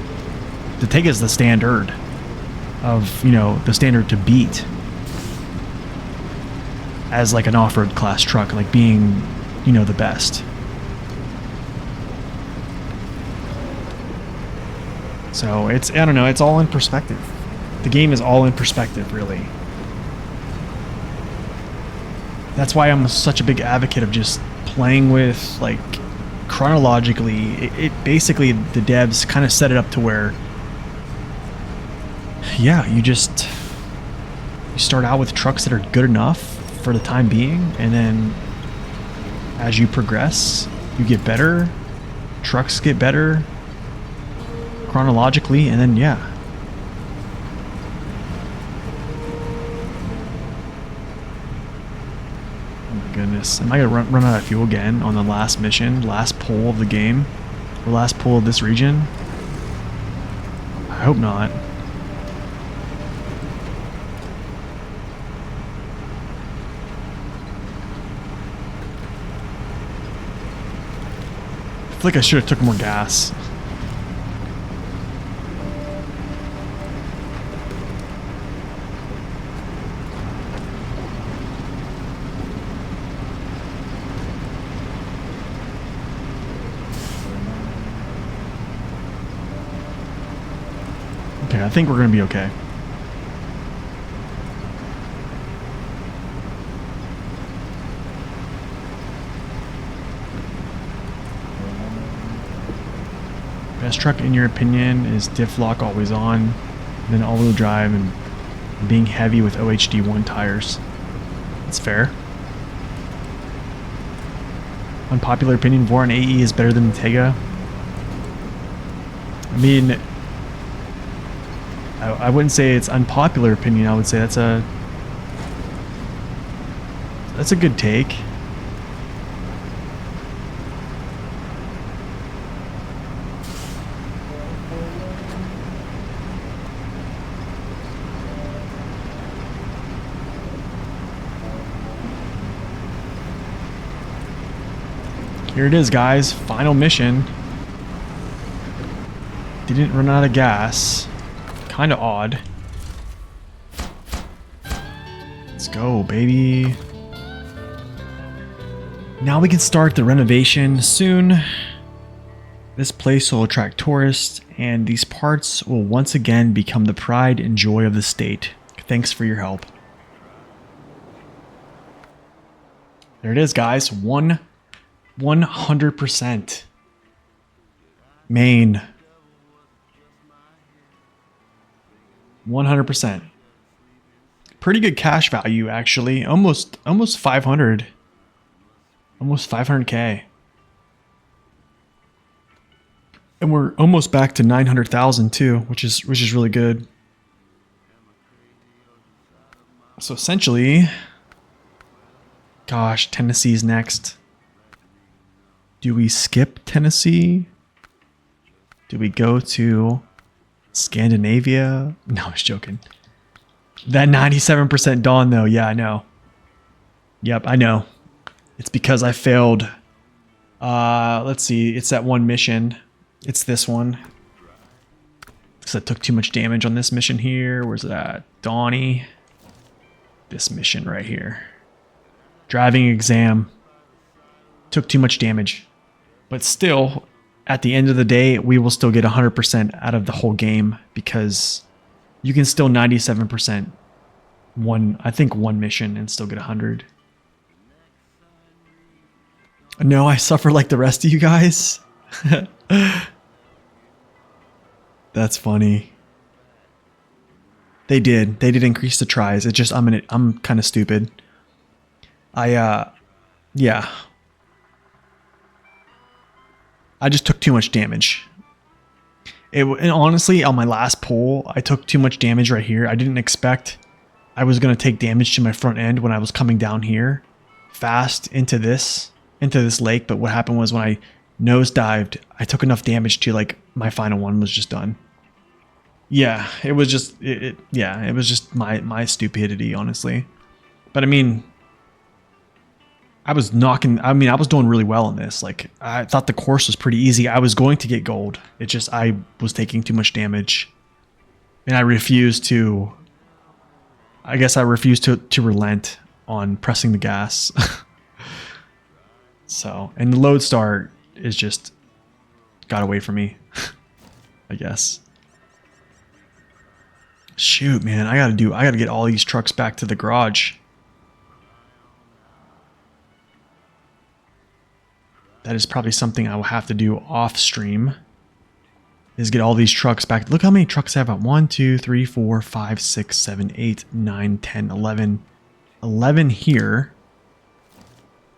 the Tega is the standard of, you know, the standard to beat as like an off-road class truck, like being, you know, the best. So it's, I don't know, it's all in perspective. The game is all in perspective, really. That's why I'm such a big advocate of just playing with, like, chronologically. It basically, the devs kind of set it up to where, yeah, you start out with trucks that are good enough for the time being, and then as you progress, you get better, trucks get better chronologically, and then yeah. Oh my goodness, am I gonna run out of fuel again on the last mission, last pull of the game, or last pull of this region? I hope not. I feel like I should have took more gas. Okay, I think we're gonna be okay. Best truck in your opinion is diff lock always on, then all-wheel drive, and being heavy with OHD1 tires. That's fair. Unpopular opinion, Voron AE is better than the Tega. I mean, I wouldn't say it's unpopular opinion. I would say that's a good take. Here it is, guys. Final mission. Didn't run out of gas. Kind of odd. Let's go, baby. Now we can start the renovation soon. This place will attract tourists, and these parts will once again become the pride and joy of the state. Thanks for your help. There it is, guys. 100%. Maine. 100%. Pretty good cash value, actually. Almost 500. Almost 500K. And we're almost back to 900,000 too, which is really good. So essentially, gosh, Tennessee's next. Do we skip Tennessee? Do we go to Scandinavia? No, I was joking. That 97% Dawn though, yeah, I know. Yep, I know. It's because I failed. Let's see, it's that one mission. It's this one. Because I took too much damage on this mission here. Where's it at? Donnie. This mission right here. Driving exam. Took too much damage. But still, at the end of the day, we will still get 100% out of the whole game because you can still 97% one mission and still get 100. No, I suffer like the rest of you guys. That's funny. They did increase the tries. It's just I'm kind of stupid. Yeah. I just took too much damage. And honestly, on my last pull, I took too much damage right here. I didn't expect I was going to take damage to my front end when I was coming down here fast into this lake. But what happened was when I nosedived, I took enough damage to like my final one was just done. Yeah, it was just it was just my stupidity, honestly. But I mean, I was doing really well in this. Like, I thought the course was pretty easy. I was going to get gold. It just, I was taking too much damage. And I refused to relent on pressing the gas. So, and the lodestar is just got away from me, I guess. Shoot, man, I gotta get all these trucks back to the garage. That is probably something I will have to do off stream. Is get all these trucks back. Look how many trucks I have. 1, 2, 3, 4, 5, 6, 7, 8, 9, 10, 11. 11 here.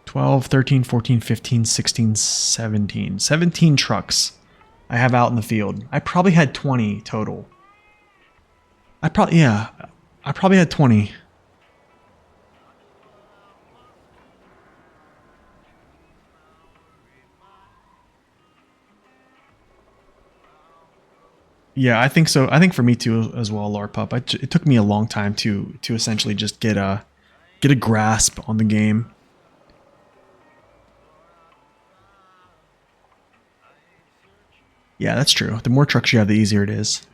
12, 13, 14, 15, 16, 17. 17 trucks I have out in the field. I probably had 20 total. I probably had 20. Yeah, I think so. I think for me too as well, Larpup. It took me a long time to essentially just get a grasp on the game. Yeah, that's true. The more trucks you have, the easier it is.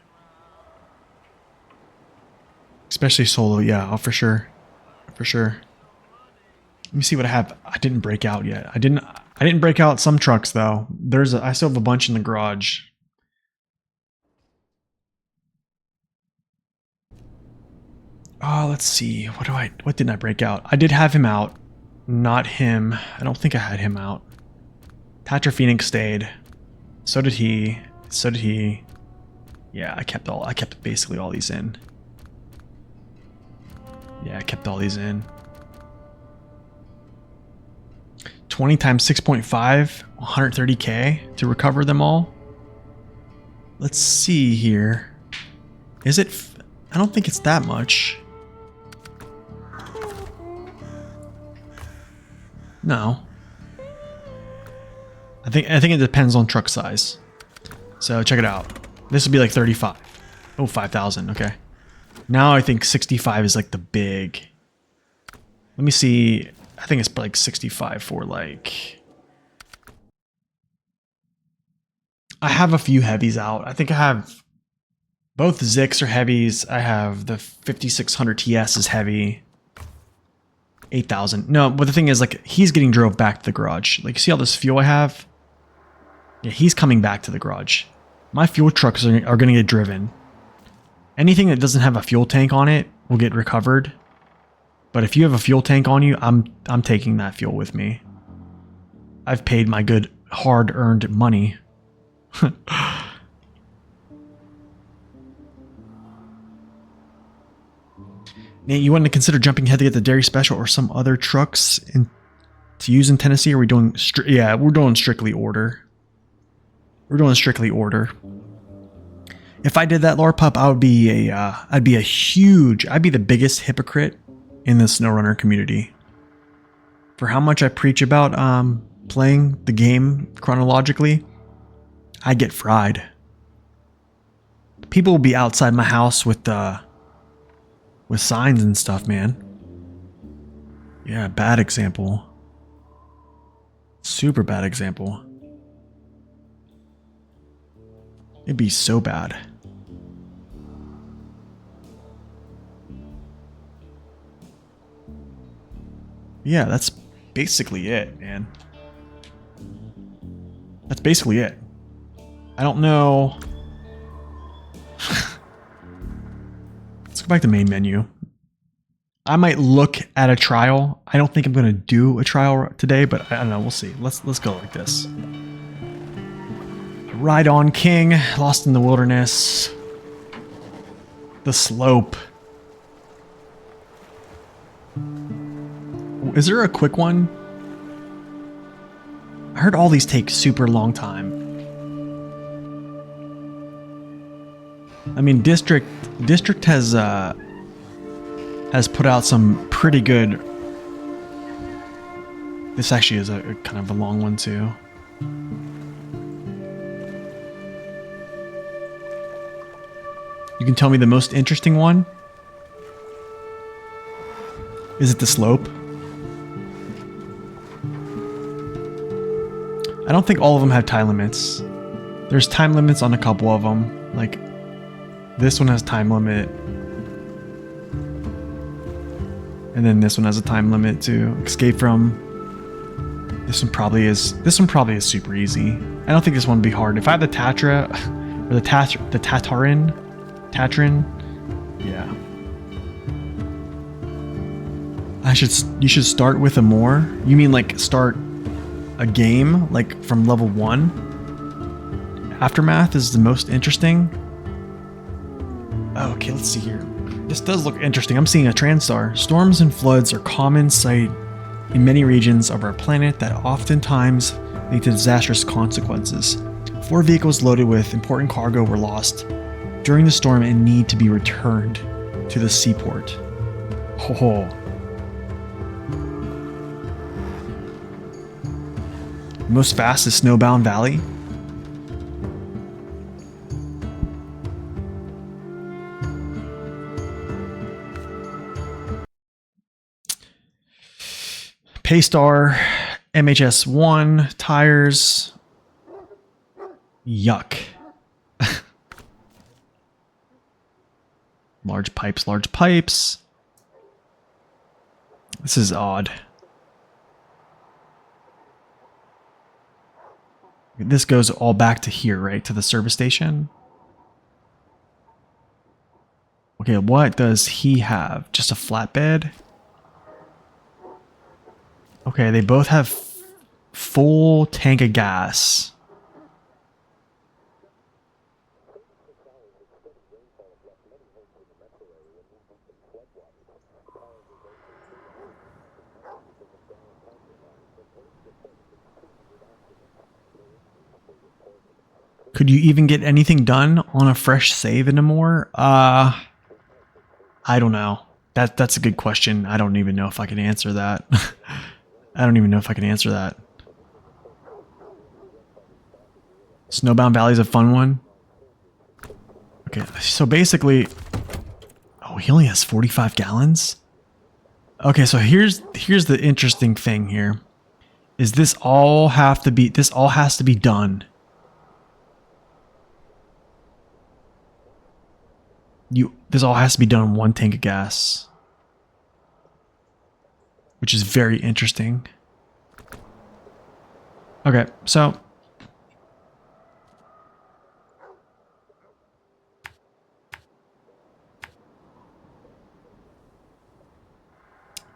Especially solo, yeah, oh, for sure. For sure. Let me see what I have. I didn't break out yet. I didn't break out some trucks though. I still have a bunch in the garage. Oh, let's see. What didn't I break out? I did have him out. Not him. I don't think I had him out. Tatra Phoenix stayed. So did he. So did he. Yeah, I kept basically all these in. Yeah, I kept all these in. 20 times 6.5, 130k to recover them all. Let's see here. Is it? I don't think it's that much. No. I think it depends on truck size. So check it out. This would be like 35. Oh, 5,000. Okay. Now I think 65 is like the big. Let me see. I think it's like 65 for like. I have a few heavies out. I think I have both Zix are heavies. I have the 5600 TS is heavy. 8,000. No, but the thing is, like, he's getting drove back to the garage. Like, you see all this fuel I have? Yeah, he's coming back to the garage. My fuel trucks are going to get driven. Anything that doesn't have a fuel tank on it will get recovered. But if you have a fuel tank on you, I'm taking that fuel with me. I've paid my good hard-earned money. Nate, you want to consider jumping ahead to get the Dairy Special or some other trucks to use in Tennessee? Are we doing? Yeah, we're doing strictly order. We're doing strictly order. If I did that, Larpup, I'd be the biggest hypocrite in the SnowRunner community. For how much I preach about playing the game chronologically, I get fried. People will be outside my house with signs and stuff, man. Yeah, bad example. Super bad example. It'd be so bad. Yeah, that's basically it, man. That's basically it. I don't know. Let's go back to main menu. I might look at a trial. I don't think I'm going to do a trial today, but I don't know. We'll see. Let's go like this. Ride on King, Lost in the Wilderness. The Slope. Is there a quick one? I heard all these take super long time. I mean, District has put out some pretty good. This actually is a kind of a long one too. You can tell me the most interesting one? Is it the Slope? I don't think all of them have time limits. There's time limits on a couple of them. Like, this one has time limit. And then this one has a time limit to escape from. This one probably is super easy. I don't think this one would be hard. If I had the Tatra, or the Tatrin, yeah. You should start with a more. You mean like start a game like from level 1? Aftermath is the most interesting. Okay, let's see here. This does look interesting. I'm seeing a TranStar. Storms and floods are common sight in many regions of our planet that oftentimes lead to disastrous consequences. 4 vehicles loaded with important cargo were lost during the storm and need to be returned to the seaport. Oh. Most fastest SnowBound Vallley. Paystar, MHS1, tires. Yuck. Large pipes, large pipes. This is odd. This goes all back to here, right? To the service station. Okay, what does he have? Just a flatbed? Okay, they both have full tank of gas. Could you even get anything done on a fresh save anymore? I don't know. That's a good question. I don't even know if I can answer that. I don't even know if I can answer that. SnowBound Valley is a fun one. Okay, so basically... Oh, he only has 45 gallons? Okay, so here's the interesting thing here. Is this all has to be done. This all has to be done in 1 tank of gas. Which is very interesting. Okay, so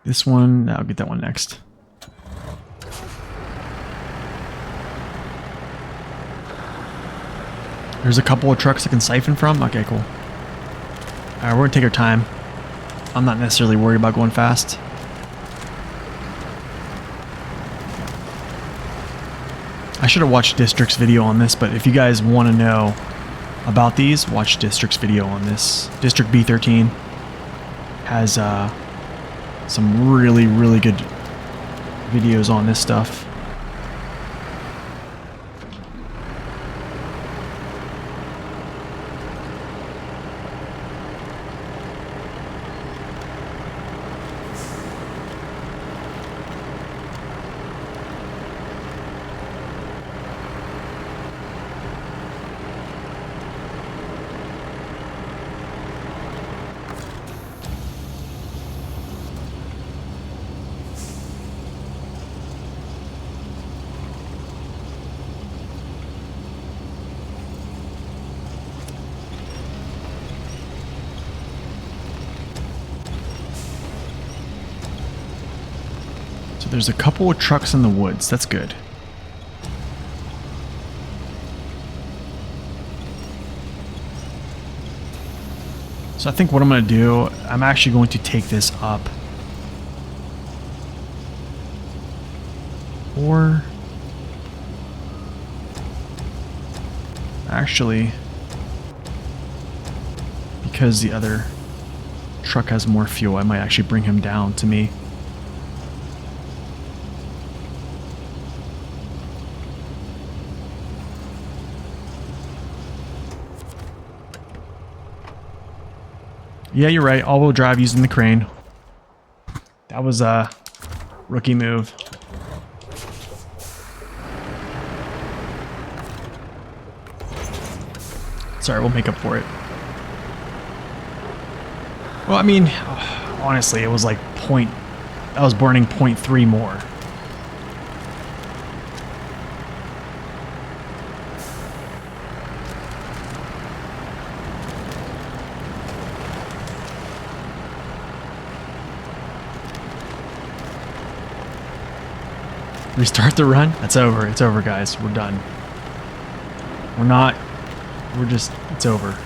this one, I'll get that one next. There's a couple of trucks I can siphon from. Okay, cool. Alright, we're gonna take our time. I'm not necessarily worried about going fast. I should have watched District's video on this, but if you guys want to know about these, watch District's video on this. District B13 has some really, really good videos on this stuff. There's a couple of trucks in the woods. That's good. So I think what I'm going to do, I'm actually going to take this up. Or... actually... because the other truck has more fuel, I might actually bring him down to me. Yeah, you're right. All-wheel drive using the crane. That was a rookie move. Sorry, we'll make up for it. Well, I mean, honestly, it was like I was burning 0.3 more. Restart the run? That's over. It's over, guys. We're done. It's over.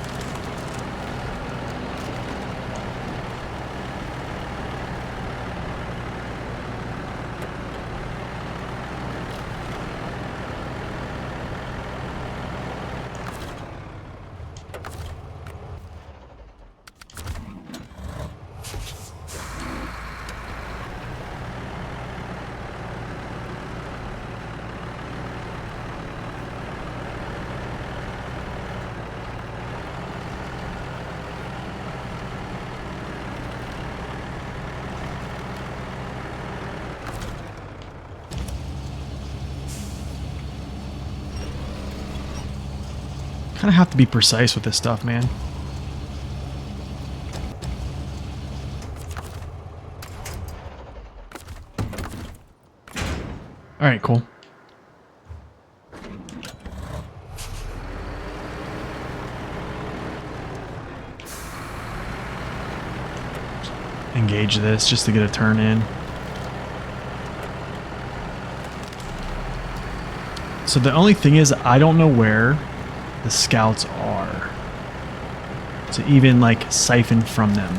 Kind of have to be precise with this stuff, man. All right, cool. Engage this just to get a turn in. So the only thing is, I don't know where the scouts are to even like siphon from them.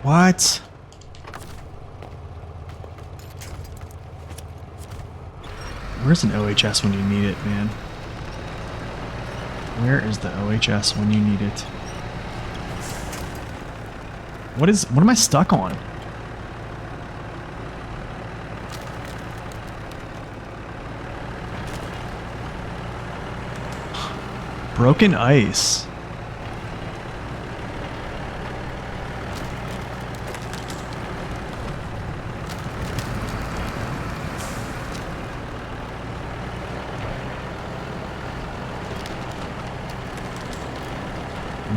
What? Where's an OHS when you need it, man? Where is the OHS when you need it? What am I stuck on? Broken ice.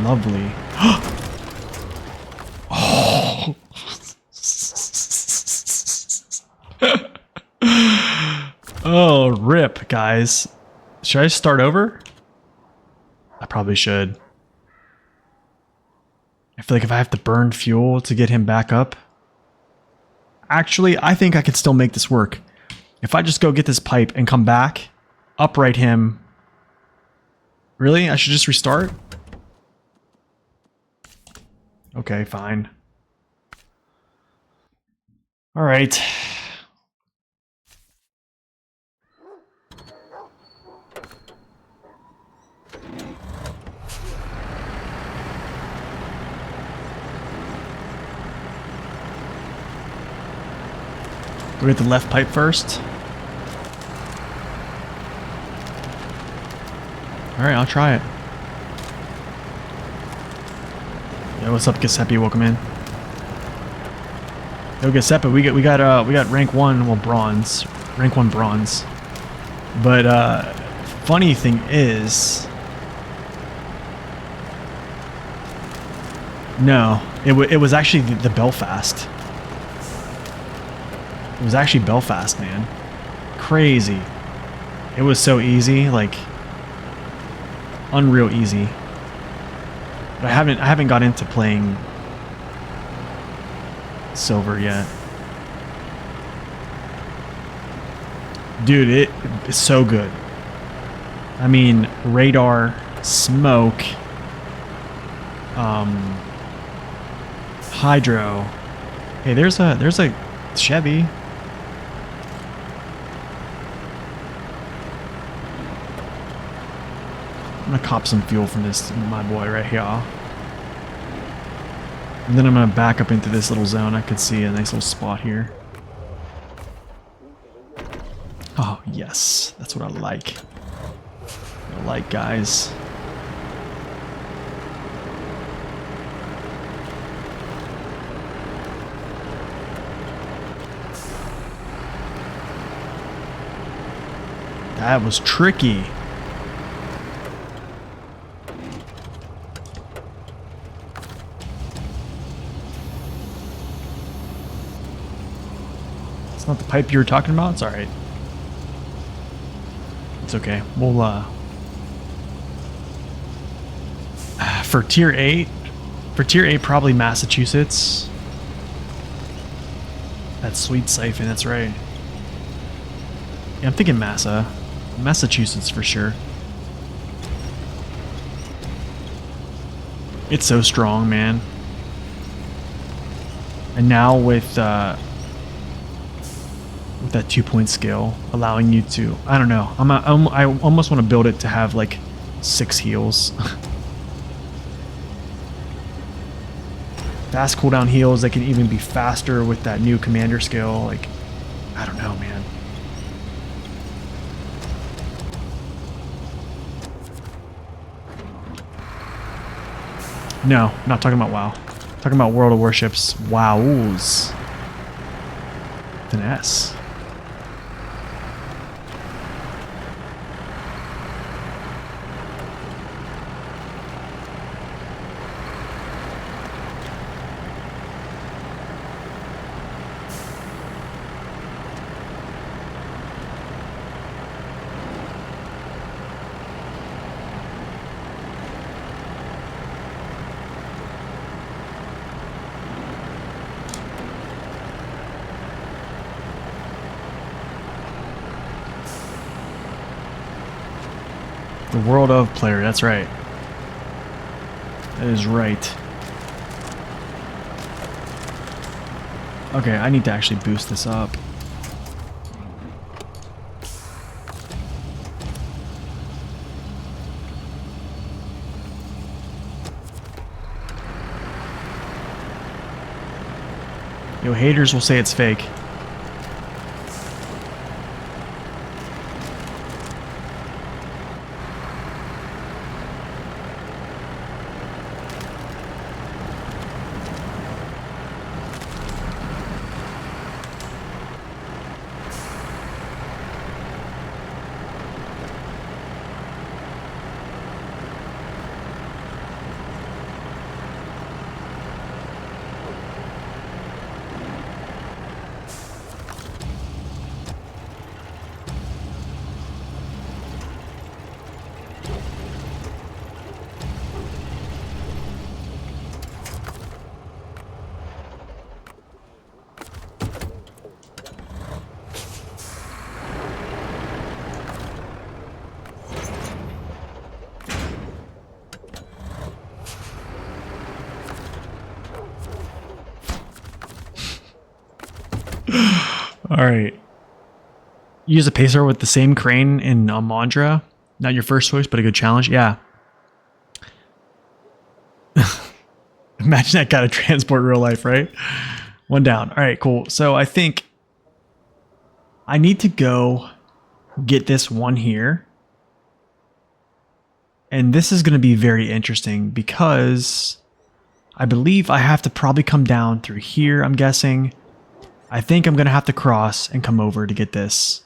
Lovely. Oh. Oh, rip, guys. Should I start over? I probably should. I feel like if I have to burn fuel to get him back up. Actually, I think I could still make this work. If I just go get this pipe and come back, upright him. Really? I should just restart? Okay, fine. All right. Go get the left pipe first. All right, I'll try it. Yo, what's up, Giuseppe? Welcome in. Yo, Giuseppe, we got rank 1, well, bronze. Rank 1 bronze. But funny thing is, no, it was actually the Belfast. It was actually Belfast, man. Crazy. It was so easy, like unreal easy. But I haven't got into playing silver yet. Dude, it is so good. I mean, radar, smoke, hydro. Hey, there's a Chevy. I'm gonna cop some fuel from this, my boy, right here. And then I'm gonna back up into this little zone. I could see a nice little spot here. Oh, yes. That's what I like. I like, guys. That was tricky. It's not the pipe you were talking about? It's alright. It's okay. We'll, for tier 8, probably Massachusetts. That's sweet siphon, that's right. Yeah, I'm thinking Massachusetts for sure. It's so strong, man. And now with that 2-point scale, allowing you to, I don't know. I almost want to build it to have like 6 heals. Fast cooldown heals that can even be faster with that new commander skill. Like, I don't know, man. No, not talking about WoW. Talking about World of Warships. WoWs. Finesse. The world of player, that's right. That is right. Okay, I need to actually boost this up. Yo, haters will say it's fake. All right. Use a pacer with the same crane in Mondra. Not your first choice, but a good challenge. Yeah. Imagine that kind of transport real life, right? One down. All right, cool. So I think I need to go get this one here. And this is going to be very interesting because I believe I have to probably come down through here, I'm guessing. I think I'm going to have to cross and come over to get this.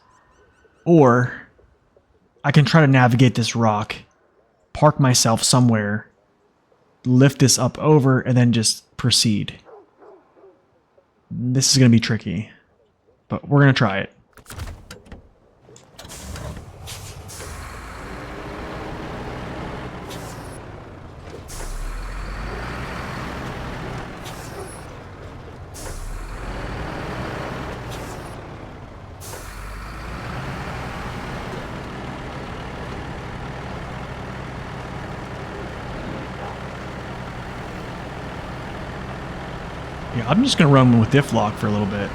Or I can try to navigate this rock, park myself somewhere, lift this up over, and then just proceed. This is going to be tricky, but we're going to try it. Yeah, I'm just going to run with diff lock for a little bit.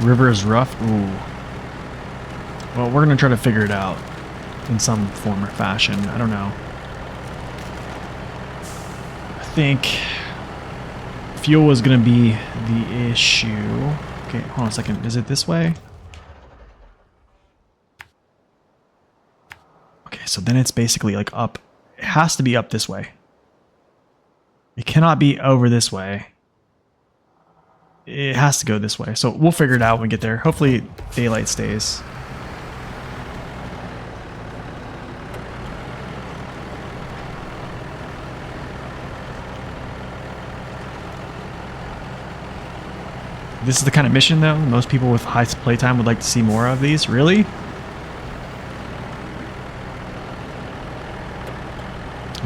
River is rough? Ooh. Well, we're going to try to figure it out in some form or fashion. I don't know. I think fuel was going to be the issue. Okay, hold on a second. Is it this way? Okay, so then it's basically like up. It has to be up this way. It cannot be over this way. It has to go this way. So we'll figure it out when we get there. Hopefully daylight stays. This is the kind of mission, though, most people with high playtime would like to see more of these. Really?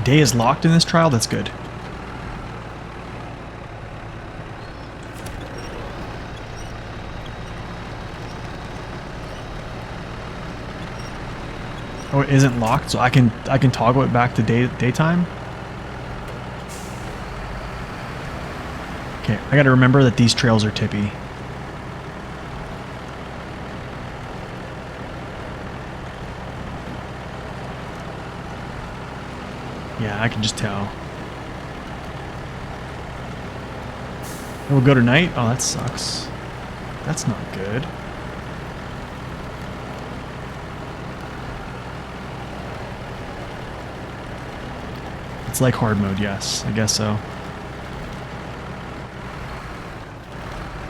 Day is locked in this trial? That's good. Oh, it isn't locked, so I can toggle it back to daytime? Okay, I gotta remember that these trails are tippy. Yeah, I can just tell. It will go tonight? Oh, that sucks. That's not good. It's like hard mode, yes. I guess so.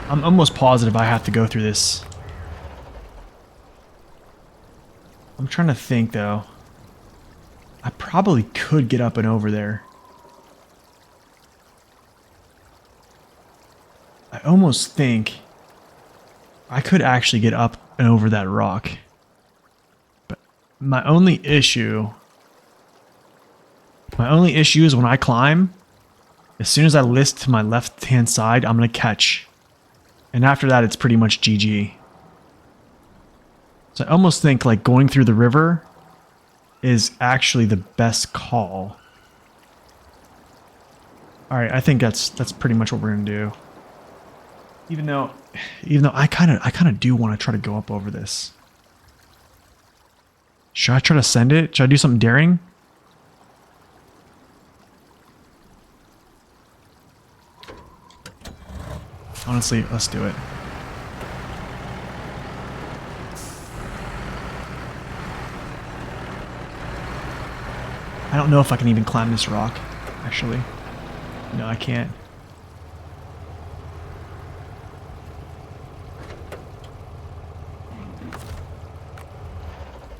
I'm almost positive I have to go through this. I'm trying to think, though. I probably could get up and over there. I almost think I could actually get up and over that rock. But my only issue is when I climb, as soon as I list to my left-hand side, I'm going to catch. And after that, it's pretty much GG. So I almost think like going through the river is actually the best call. All right, I think that's pretty much what we're going to do. Even though I kind of do want to try to go up over this. Should I try to send it? Should I do something daring? Honestly, let's do it. I don't know if I can even climb this rock, actually. No, I can't.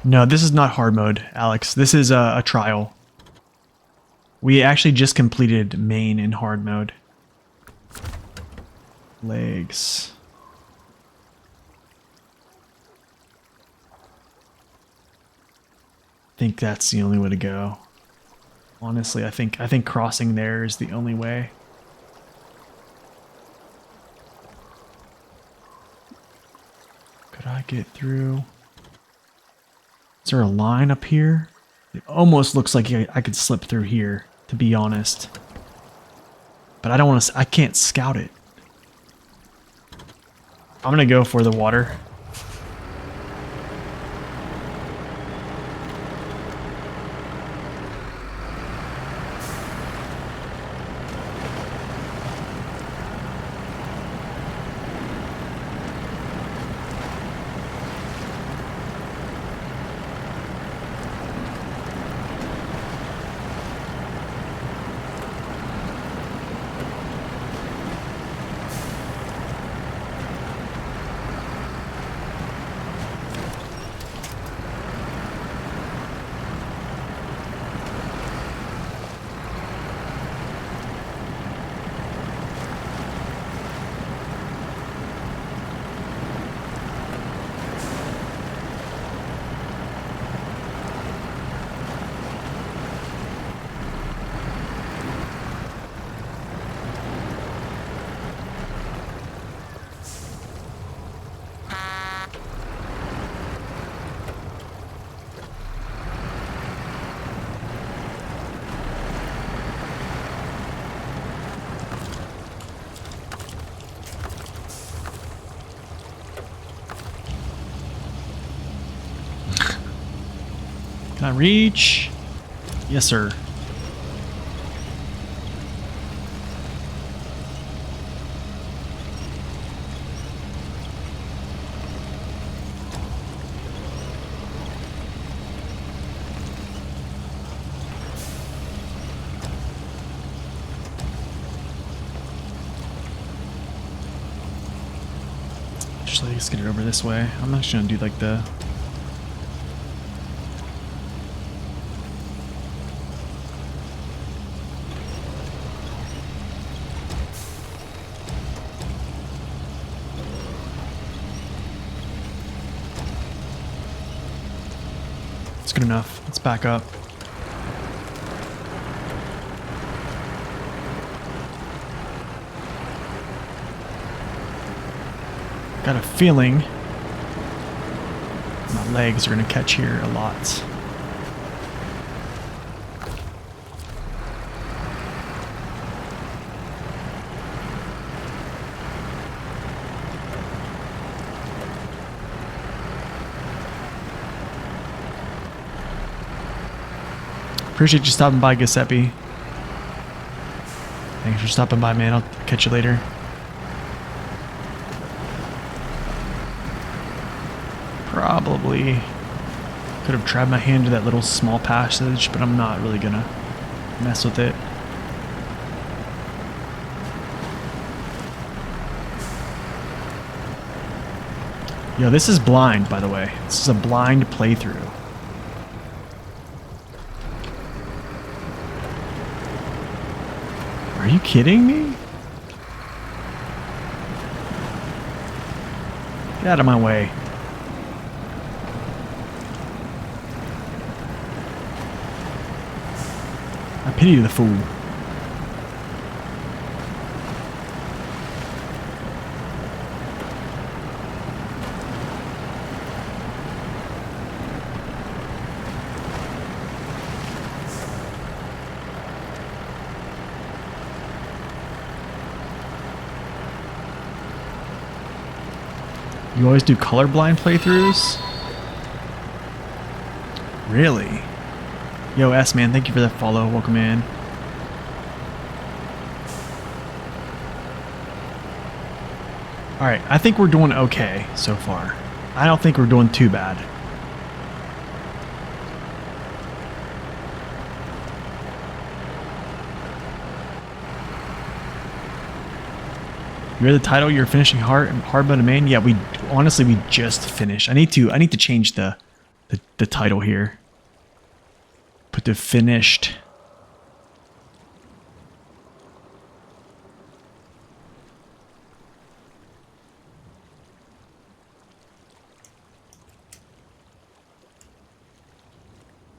No, this is not hard mode, Alex. This is a trial. We actually just completed Maine in hard mode. Legs. I think that's the only way to go. Honestly, I think crossing there is the only way. Could I get through? Is there a line up here? It almost looks like I could slip through here, to be honest. But I don't want to. I can't scout it. I'm gonna go for the water. Can I reach? Yes, sir. Actually, let's get it over this way. I'm not just gonna do like the... It's good enough. Let's back up. Got a feeling my legs are gonna catch here a lot. Appreciate you stopping by, Giuseppe. Thanks for stopping by, man. I'll catch you later. probably could have tried my hand to that little small passage, but I'm not really gonna mess with it. Yo, this is blind, by the way. This is a blind playthrough. Are you kidding me? Get out of my way. I pity the fool. You always do colorblind playthroughs? Really? Yo, S-Man, thank you for that follow. Welcome in. Alright, I think we're doing okay so far. I don't think we're doing too bad. You read the title? You're finishing hard mode in Maine. Yeah, we just finished. I need to change the title here. Put the finished.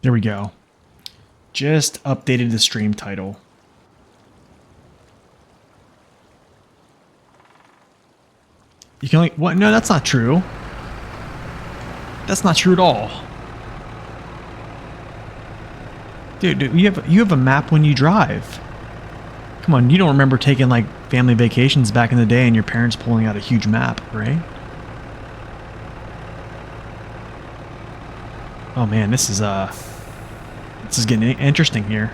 There we go. Just updated the stream title. You can only... What? No, that's not true. That's not true at all. Dude, you have a map when you drive. Come on, you don't remember taking like family vacations back in the day and your parents pulling out a huge map, right? Oh man, this is getting interesting here.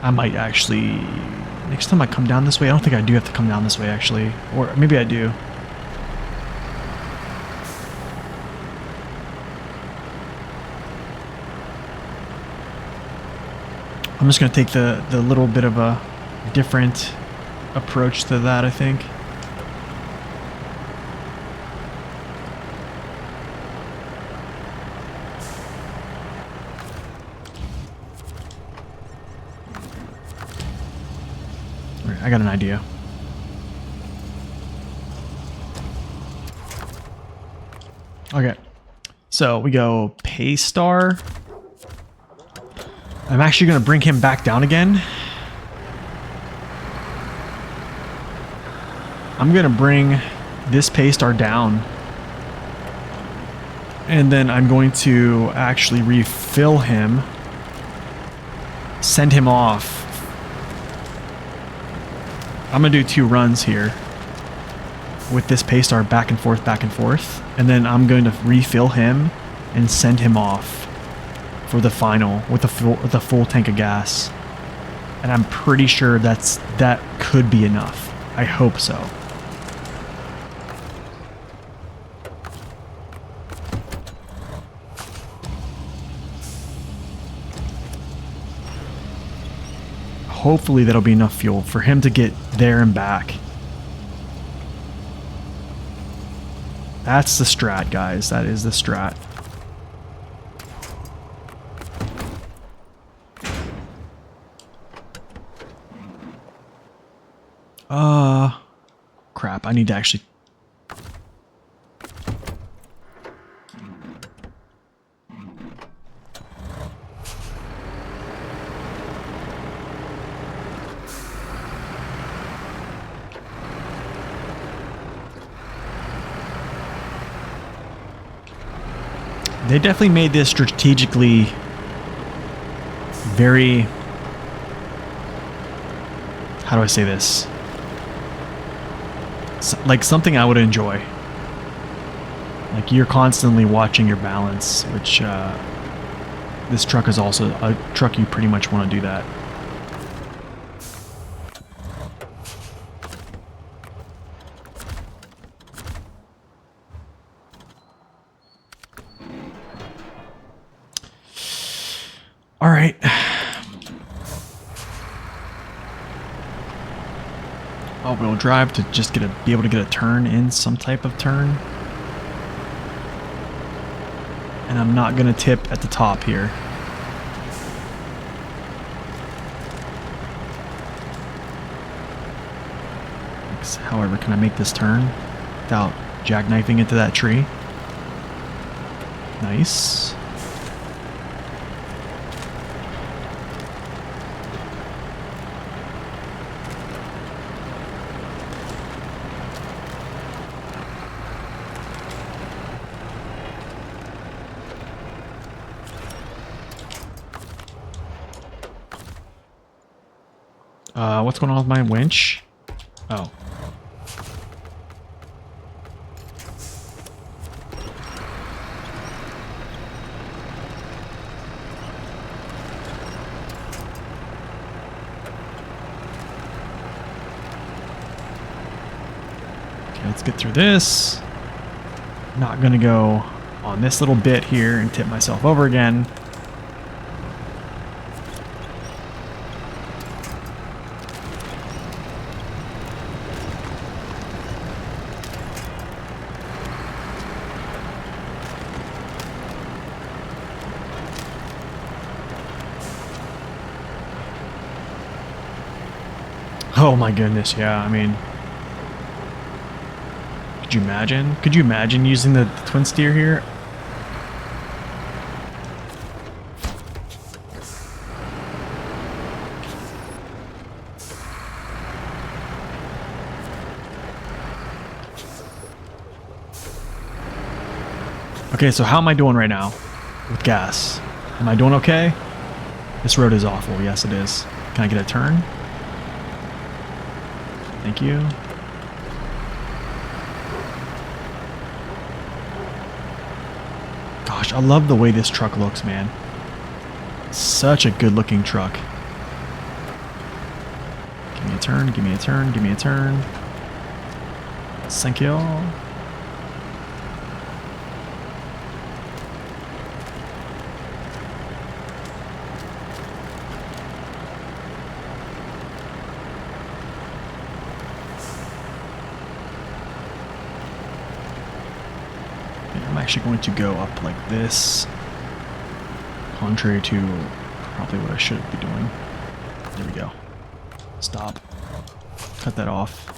I might actually... Next time I come down this way, I don't think I do have to come down this way, actually. Or maybe I do. I'm just going to take the little bit of a different approach to that, I think. I got an idea. Okay, so we go Paystar. I'm actually going to bring him back down again. I'm going to bring this Paystar down. And then I'm going to actually refill him. Send him off. I'm going to do 2 runs here. With this Paystar back and forth. And then I'm going to refill him and send him off. For the final with a full tank of gas, and I'm pretty sure that could be enough. I hope so. Hopefully that'll be enough fuel for him to get there and back. That's the strat, guys. That is the strat. Crap, I need to actually... They definitely made this strategically very... How do I say this? Like something I would enjoy. Like you're constantly watching your balance, which this truck is also a truck you pretty much want to do that. All right. All-wheel drive to just be able to get a turn in some type of turn. And I'm not gonna tip at the top here. However, can I make this turn without jackknifing into that tree? Nice. What's going on with my winch? Oh. Okay, let's get through this. Not gonna go on this little bit here and tip myself over again. Oh my goodness, yeah, I mean, could you imagine? Could you imagine using the twin steer here? Okay, so how am I doing right now with gas? Am I doing okay? This road is awful. Yes, it is. Can I get a turn? Thank you. Gosh, I love the way this truck looks, man. Such a good looking truck. Give me a turn, give me a turn, give me a turn. Thank you. I'm actually going to go up like this, contrary to probably what I should be doing. There we go. Stop. Cut that off.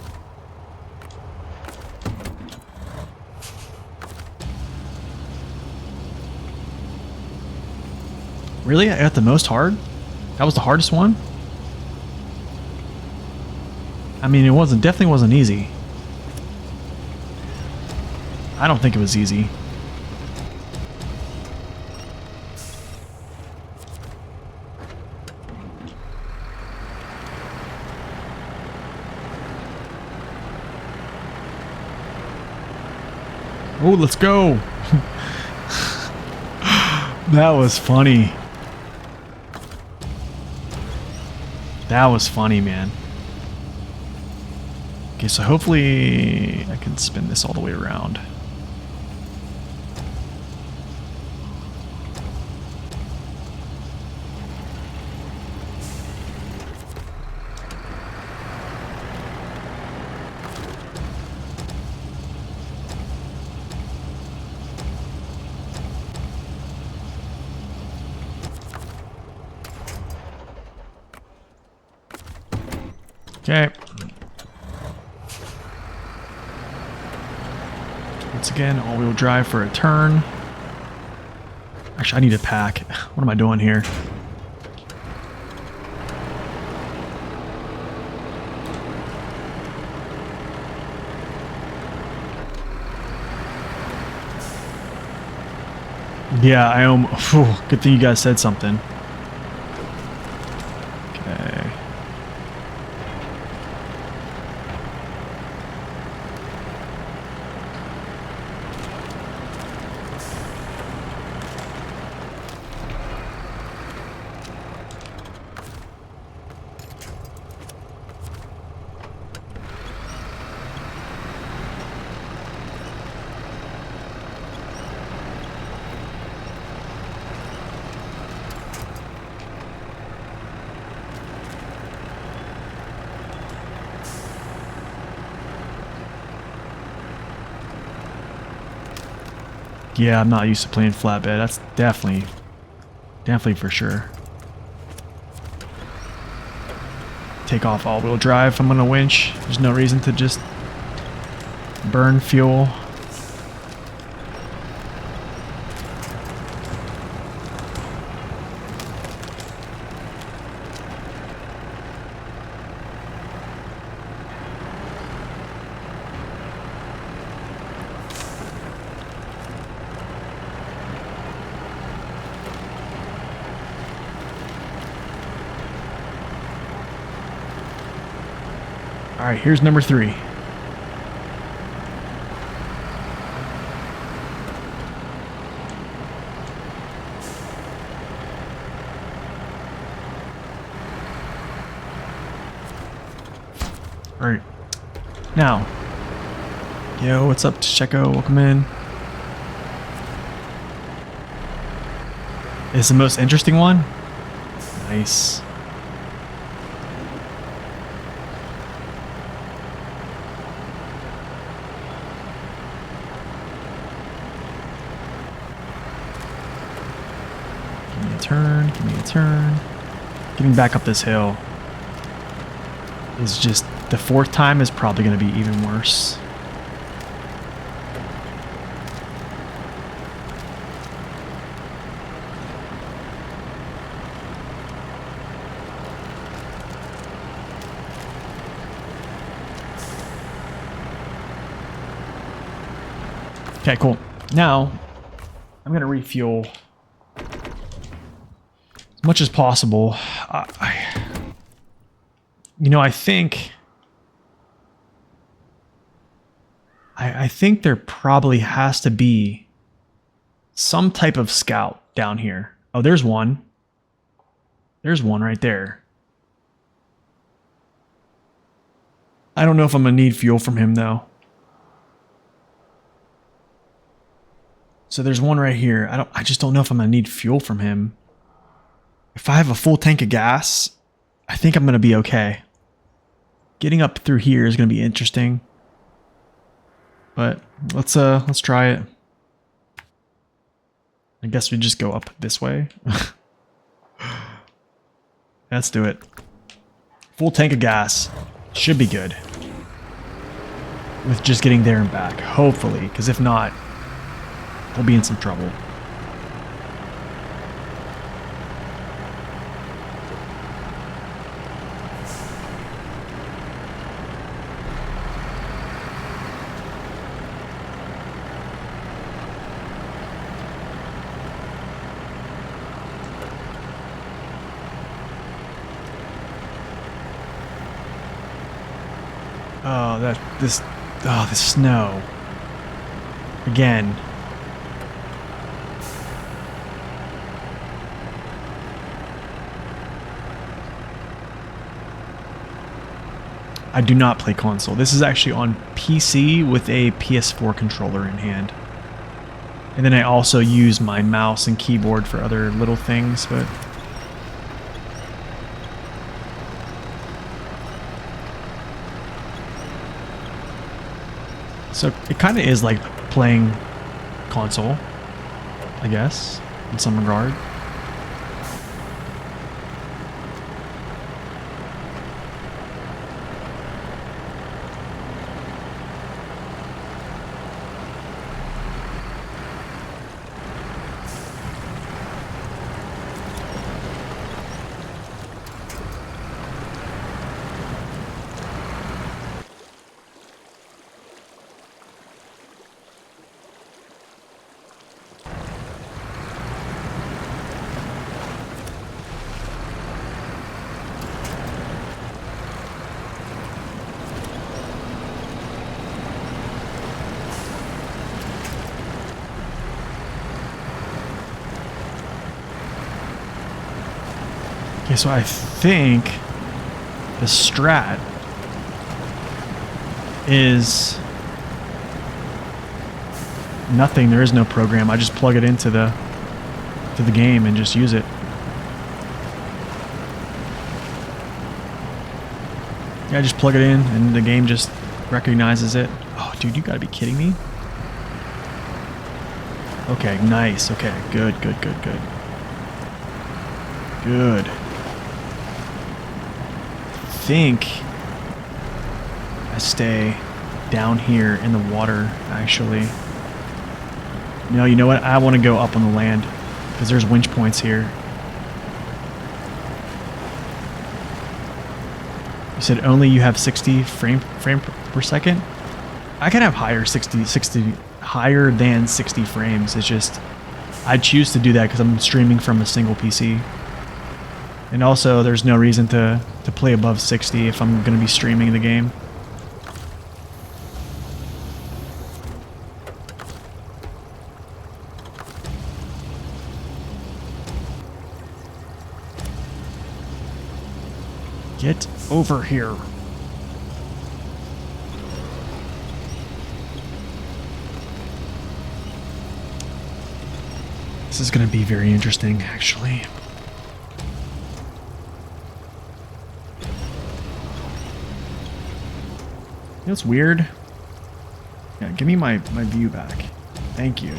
Really? I got the most hard? That was the hardest one? I mean, definitely wasn't easy. I don't think it was easy. Oh, let's go. That was funny. That was funny, man. Okay, so hopefully I can spin this all the way around. Okay. Once again, all-wheel drive for a turn. Actually, I need a pack. What am I doing here? Yeah, I am. Good thing you guys said something. Okay. Yeah, I'm not used to playing flatbed. That's definitely for sure. Take off all-wheel drive if I'm on a winch. There's no reason to just burn fuel. All right, here's number 3. All right, now, yo, what's up, Checo? Welcome in. Is the most interesting one? Nice. Give me a turn. Getting back up this hill is just, the 4th time is probably going to be even worse. Okay, cool. Now, I'm going to refuel as much as possible. I think there probably has to be some type of scout down here. Oh, there's one. There's one right there. I don't know if I'm going to need fuel from him, though. So there's one right here. I just don't know if I'm going to need fuel from him. If I have a full tank of gas, I think I'm going to be okay. Getting up through here is going to be interesting. But let's try it. I guess we just go up this way. Let's do it. Full tank of gas. Should be good. With just getting there and back. Hopefully. Because if not, we'll be in some trouble. Oh, the snow. Again. I do not play console. This is actually on PC with a PS4 controller in hand. And then I also use my mouse and keyboard for other little things, but... So it kind of is like playing console, I guess, in some regard. Okay, so I think the strat is nothing. There is no program. I just plug it into the game and just use it. Yeah, I just plug it in and the game just recognizes it. Oh, dude, you gotta be kidding me. Okay, nice. Okay, good, good, good, good. Good. I think I stay down here in the water, actually. No, you know what? I want to go up on the land because there's winch points here. You said only you have 60 frame per second? I can have higher higher than 60 frames. It's just I choose to do that because I'm streaming from a single PC. And also there's no reason to play above 60 if I'm going to be streaming the game. Get over here. This is going to be very interesting, actually. You know what's weird? Yeah, give me my view back. Thank you.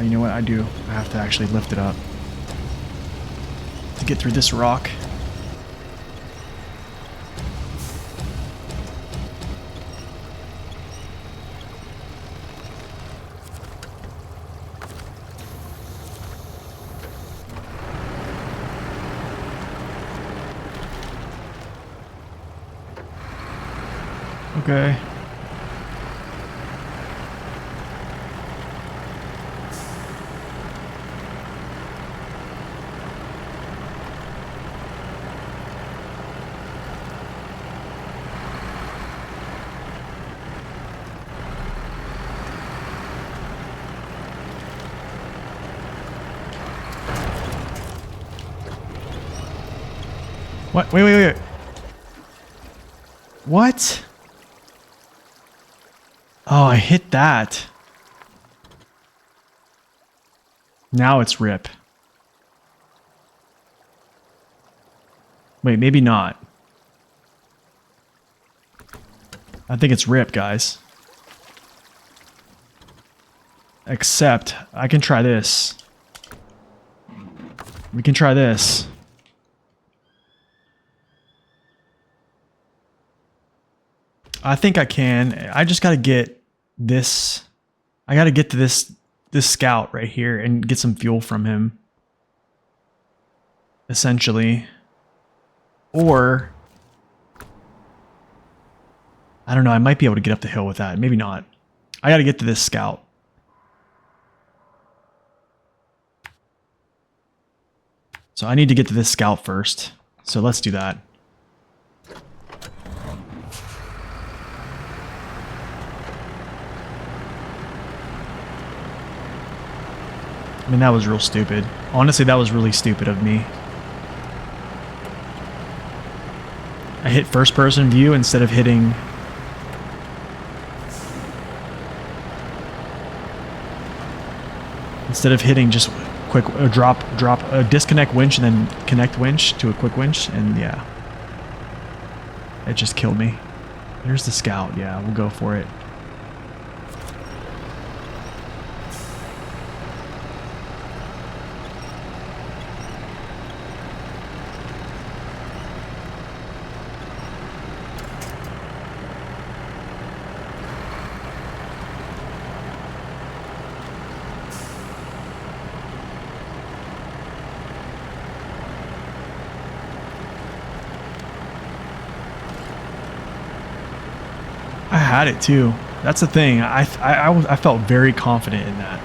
You know what I do? I have to actually lift it up to get through this rock. Okay. What? Wait. What? Oh, I hit that. Now it's rip. Wait, maybe not. I think it's rip, guys. Except, I can try this. We can try this. I think I can. I just gotta get this. I gotta get to this scout right here and get some fuel from him. Essentially. Or I don't know, I might be able to get up the hill with that. Maybe not. I gotta get to this scout. So I need to get to this scout first. So let's do that. I mean, that was real stupid. Honestly, that was really stupid of me. I hit first person view instead of hitting... Instead of hitting just quick drop, disconnect winch and then connect winch to a quick winch, and yeah. It just killed me. There's the scout, yeah, we'll go for it. I had it too. That's the thing. I felt very confident in that.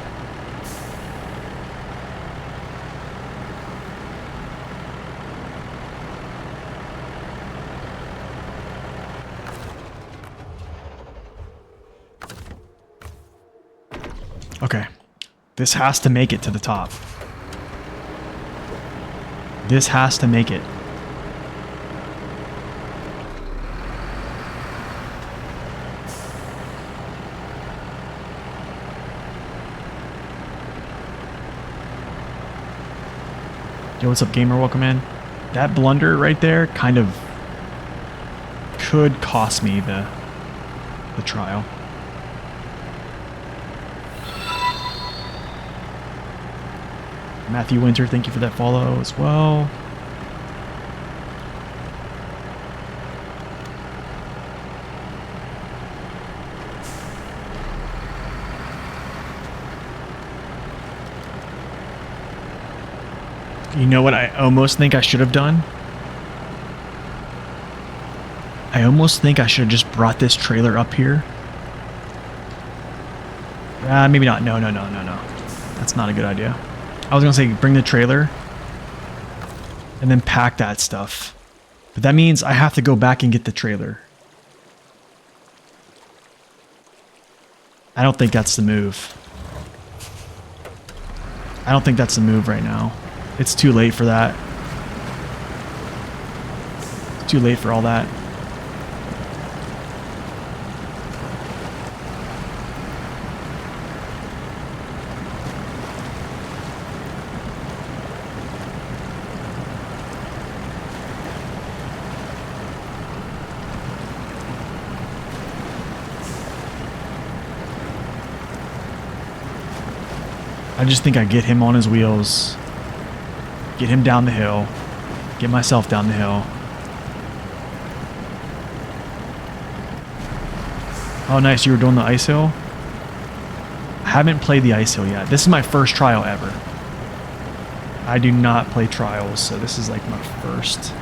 Okay. This has to make it to the top. This has to make it. Yo, what's up, gamer? Welcome in. That blunder right there kind of could cost me the trial. Matthew Winter, thank you for that follow as well. You know what I almost think I should have done? I almost think I should have just brought this trailer up here. Maybe not. No. That's not a good idea. I was going to say bring the trailer and then pack that stuff. But that means I have to go back and get the trailer. I don't think that's the move. I don't think that's the move right now. It's too late for that. It's too late for all that. I just think I get him on his wheels. Get him down the hill. Get myself down the hill. Oh, nice. You were doing the ice hill? I haven't played the ice hill yet. This is my first trial ever. I do not play trials, so this is like my first.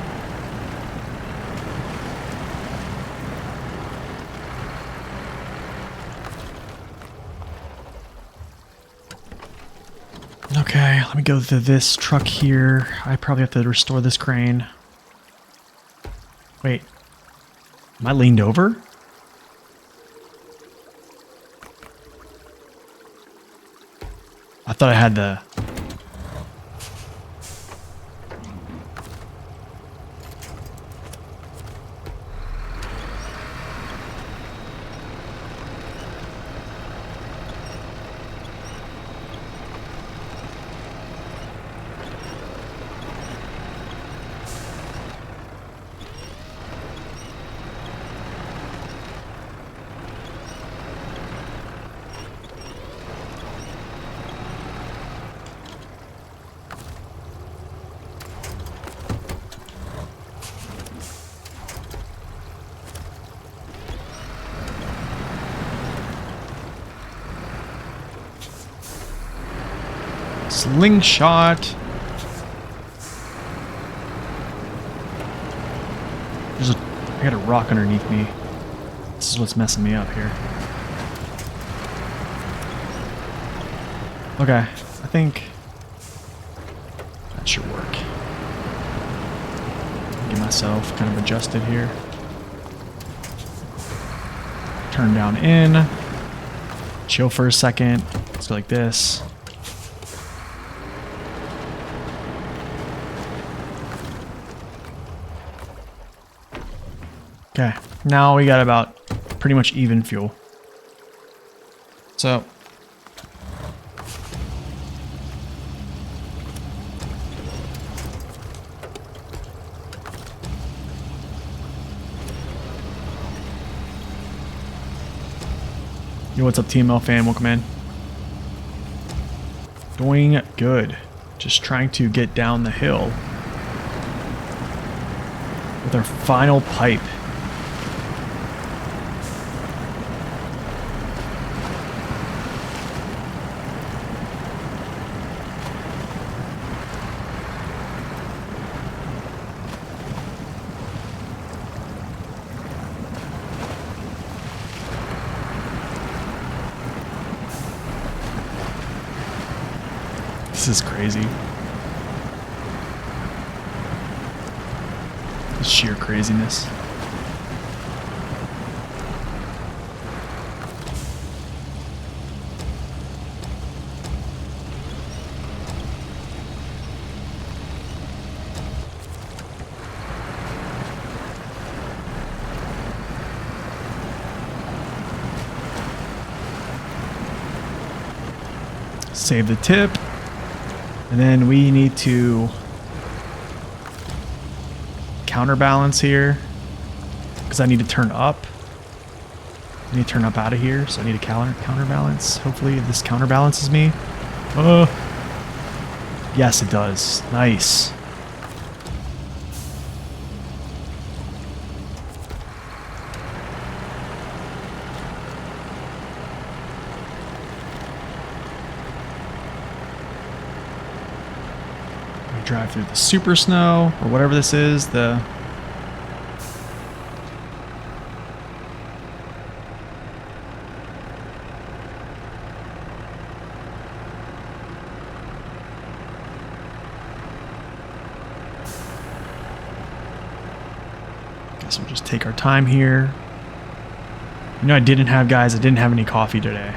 Okay, let me go to this truck here. I probably have to restore this crane. Wait. Am I leaned over? I thought I had the... Slingshot. I got a rock underneath me. This is what's messing me up here. Okay, I think that should work. Get myself kind of adjusted here. Turn down in. Chill for a second. Let's go like this. Okay, now we got about pretty much even fuel. So, yo, what's up, TML fan? Welcome in. Doing good. Just trying to get down the hill with our final pipe. This is crazy. The sheer craziness. Save the tip. And then we need to counterbalance here because I need to turn up. I need to turn up out of here, so I need a counterbalance. Hopefully this counterbalances me. Yes, it does. Nice. We drive through the super snow, or whatever this is, the... Guess we'll just take our time here. You know, I didn't have any coffee today.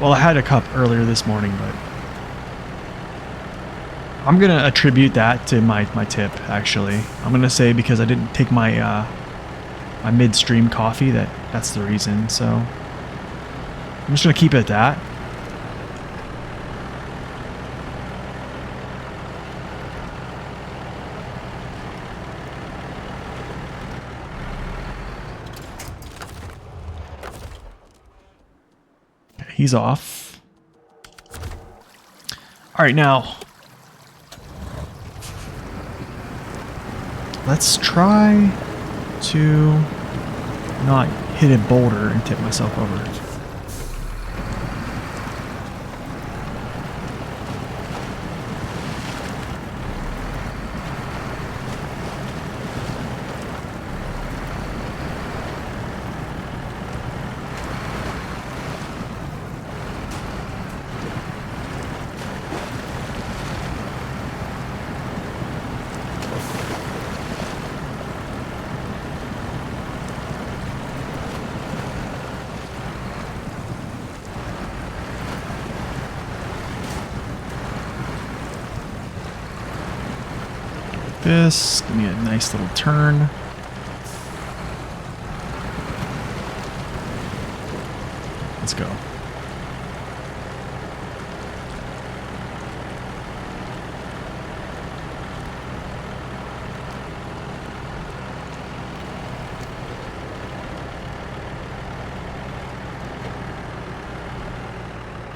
Well, I had a cup earlier this morning, but I'm going to attribute that to my tip, actually. I'm going to say because I didn't take my my midstream coffee, that's the reason. So I'm just going to keep it at that. He's off. All right, now let's try to not hit a boulder and tip myself over. This, give me a nice little turn. Let's go.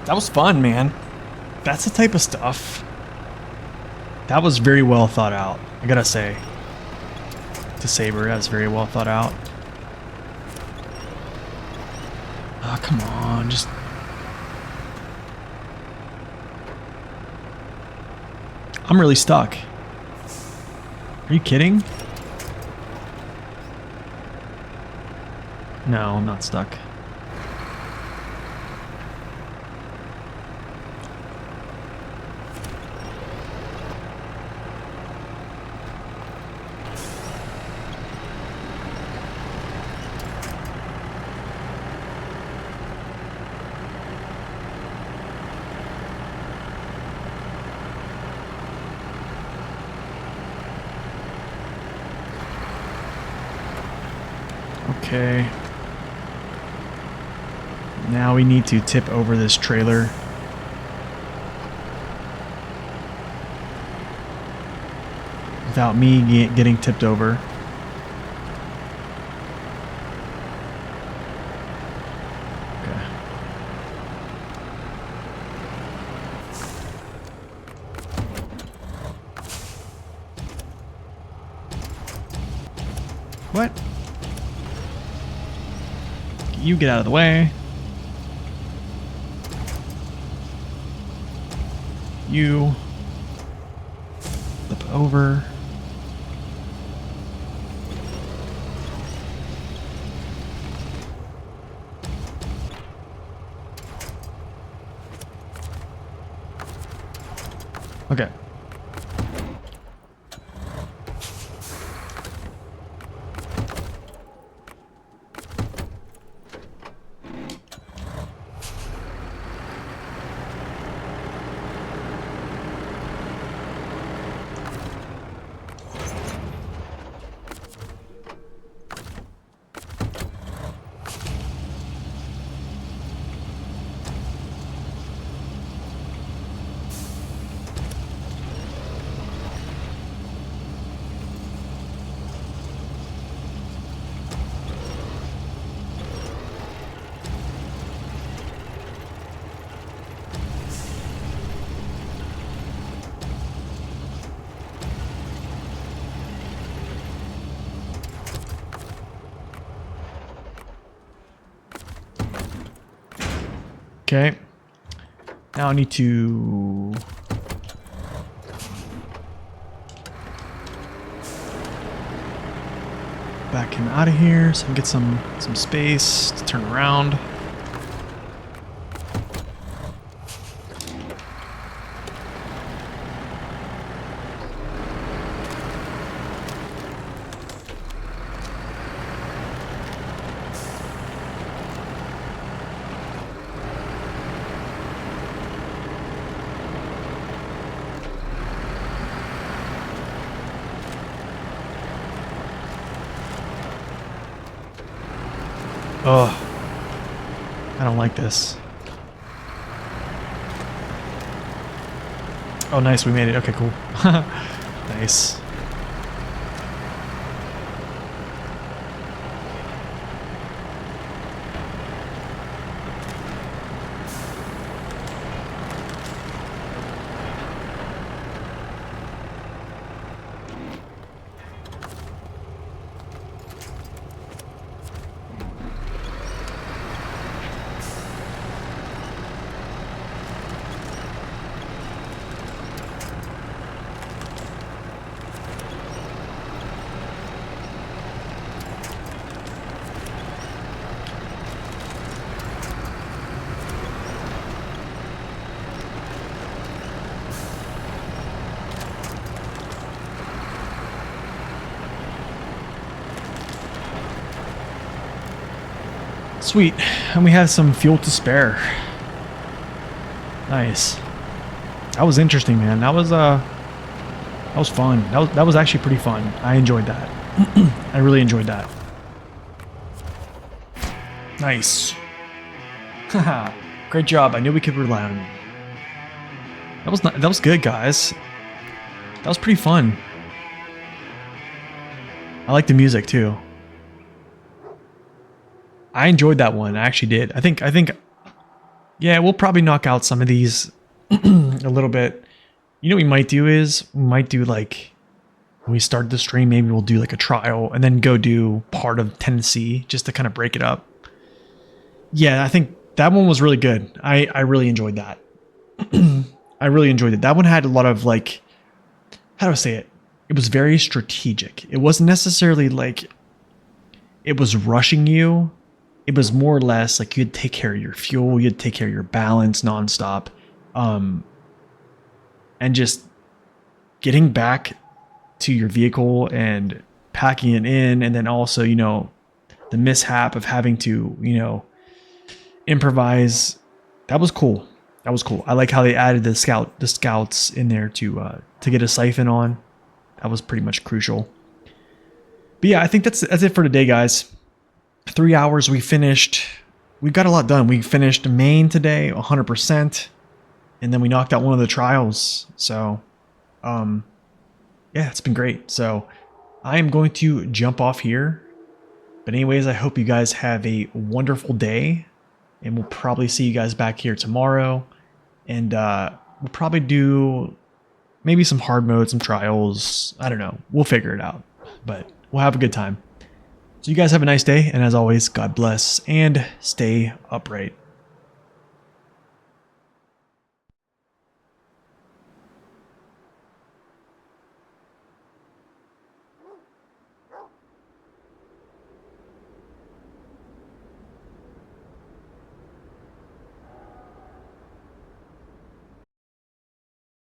That was fun, man. That's the type of stuff. That was very well thought out, I gotta say. To Saber, that's very well thought out. Oh, come on, just... I'm really stuck. Are you kidding? No, I'm not stuck. Okay. Now we need to tip over this trailer. Without me getting tipped over. Okay. What? You get out of the way. You flip over. Okay. Okay. Now I need to... back him out of here so I can get some space to turn around. Ugh. I don't like this. Oh, nice. We made it. Okay, cool. Nice. Sweet. And we have some fuel to spare. Nice. That was interesting, man. That was fun. That was actually pretty fun. I enjoyed that. I really enjoyed that. Nice. Haha. Great job. I knew we could rely on you. That was good, guys. That was pretty fun. I like the music too. I enjoyed that one. I actually did. I think yeah, we'll probably knock out some of these a little bit. You know what we might do is we might do like when we start the stream, maybe we'll do like a trial and then go do part of Tennessee just to kind of break it up. Yeah, I think that one was really good. I really enjoyed that. I really enjoyed it. That one had a lot of like, how do I say it? It was very strategic. It wasn't necessarily like it was rushing you. It was more or less like you'd take care of your fuel, you'd take care of your balance nonstop, and just getting back to your vehicle and packing it in, and then also, you know, the mishap of having to, you know, improvise. That was cool. That was cool. I like how they added the scouts in there to get a siphon on. That was pretty much crucial. But yeah, I think that's it for today, guys. 3 hours we finished. We got a lot done. We finished Maine today 100%, and then we knocked out one of the trials. So yeah, it's been great. So I am going to jump off here, but anyways, I hope you guys have a wonderful day, and we'll probably see you guys back here tomorrow, and we'll probably do maybe some hard mode, some trials. I don't know, we'll figure it out, but we'll have a good time. So you guys have a nice day, and as always, God bless and stay upright.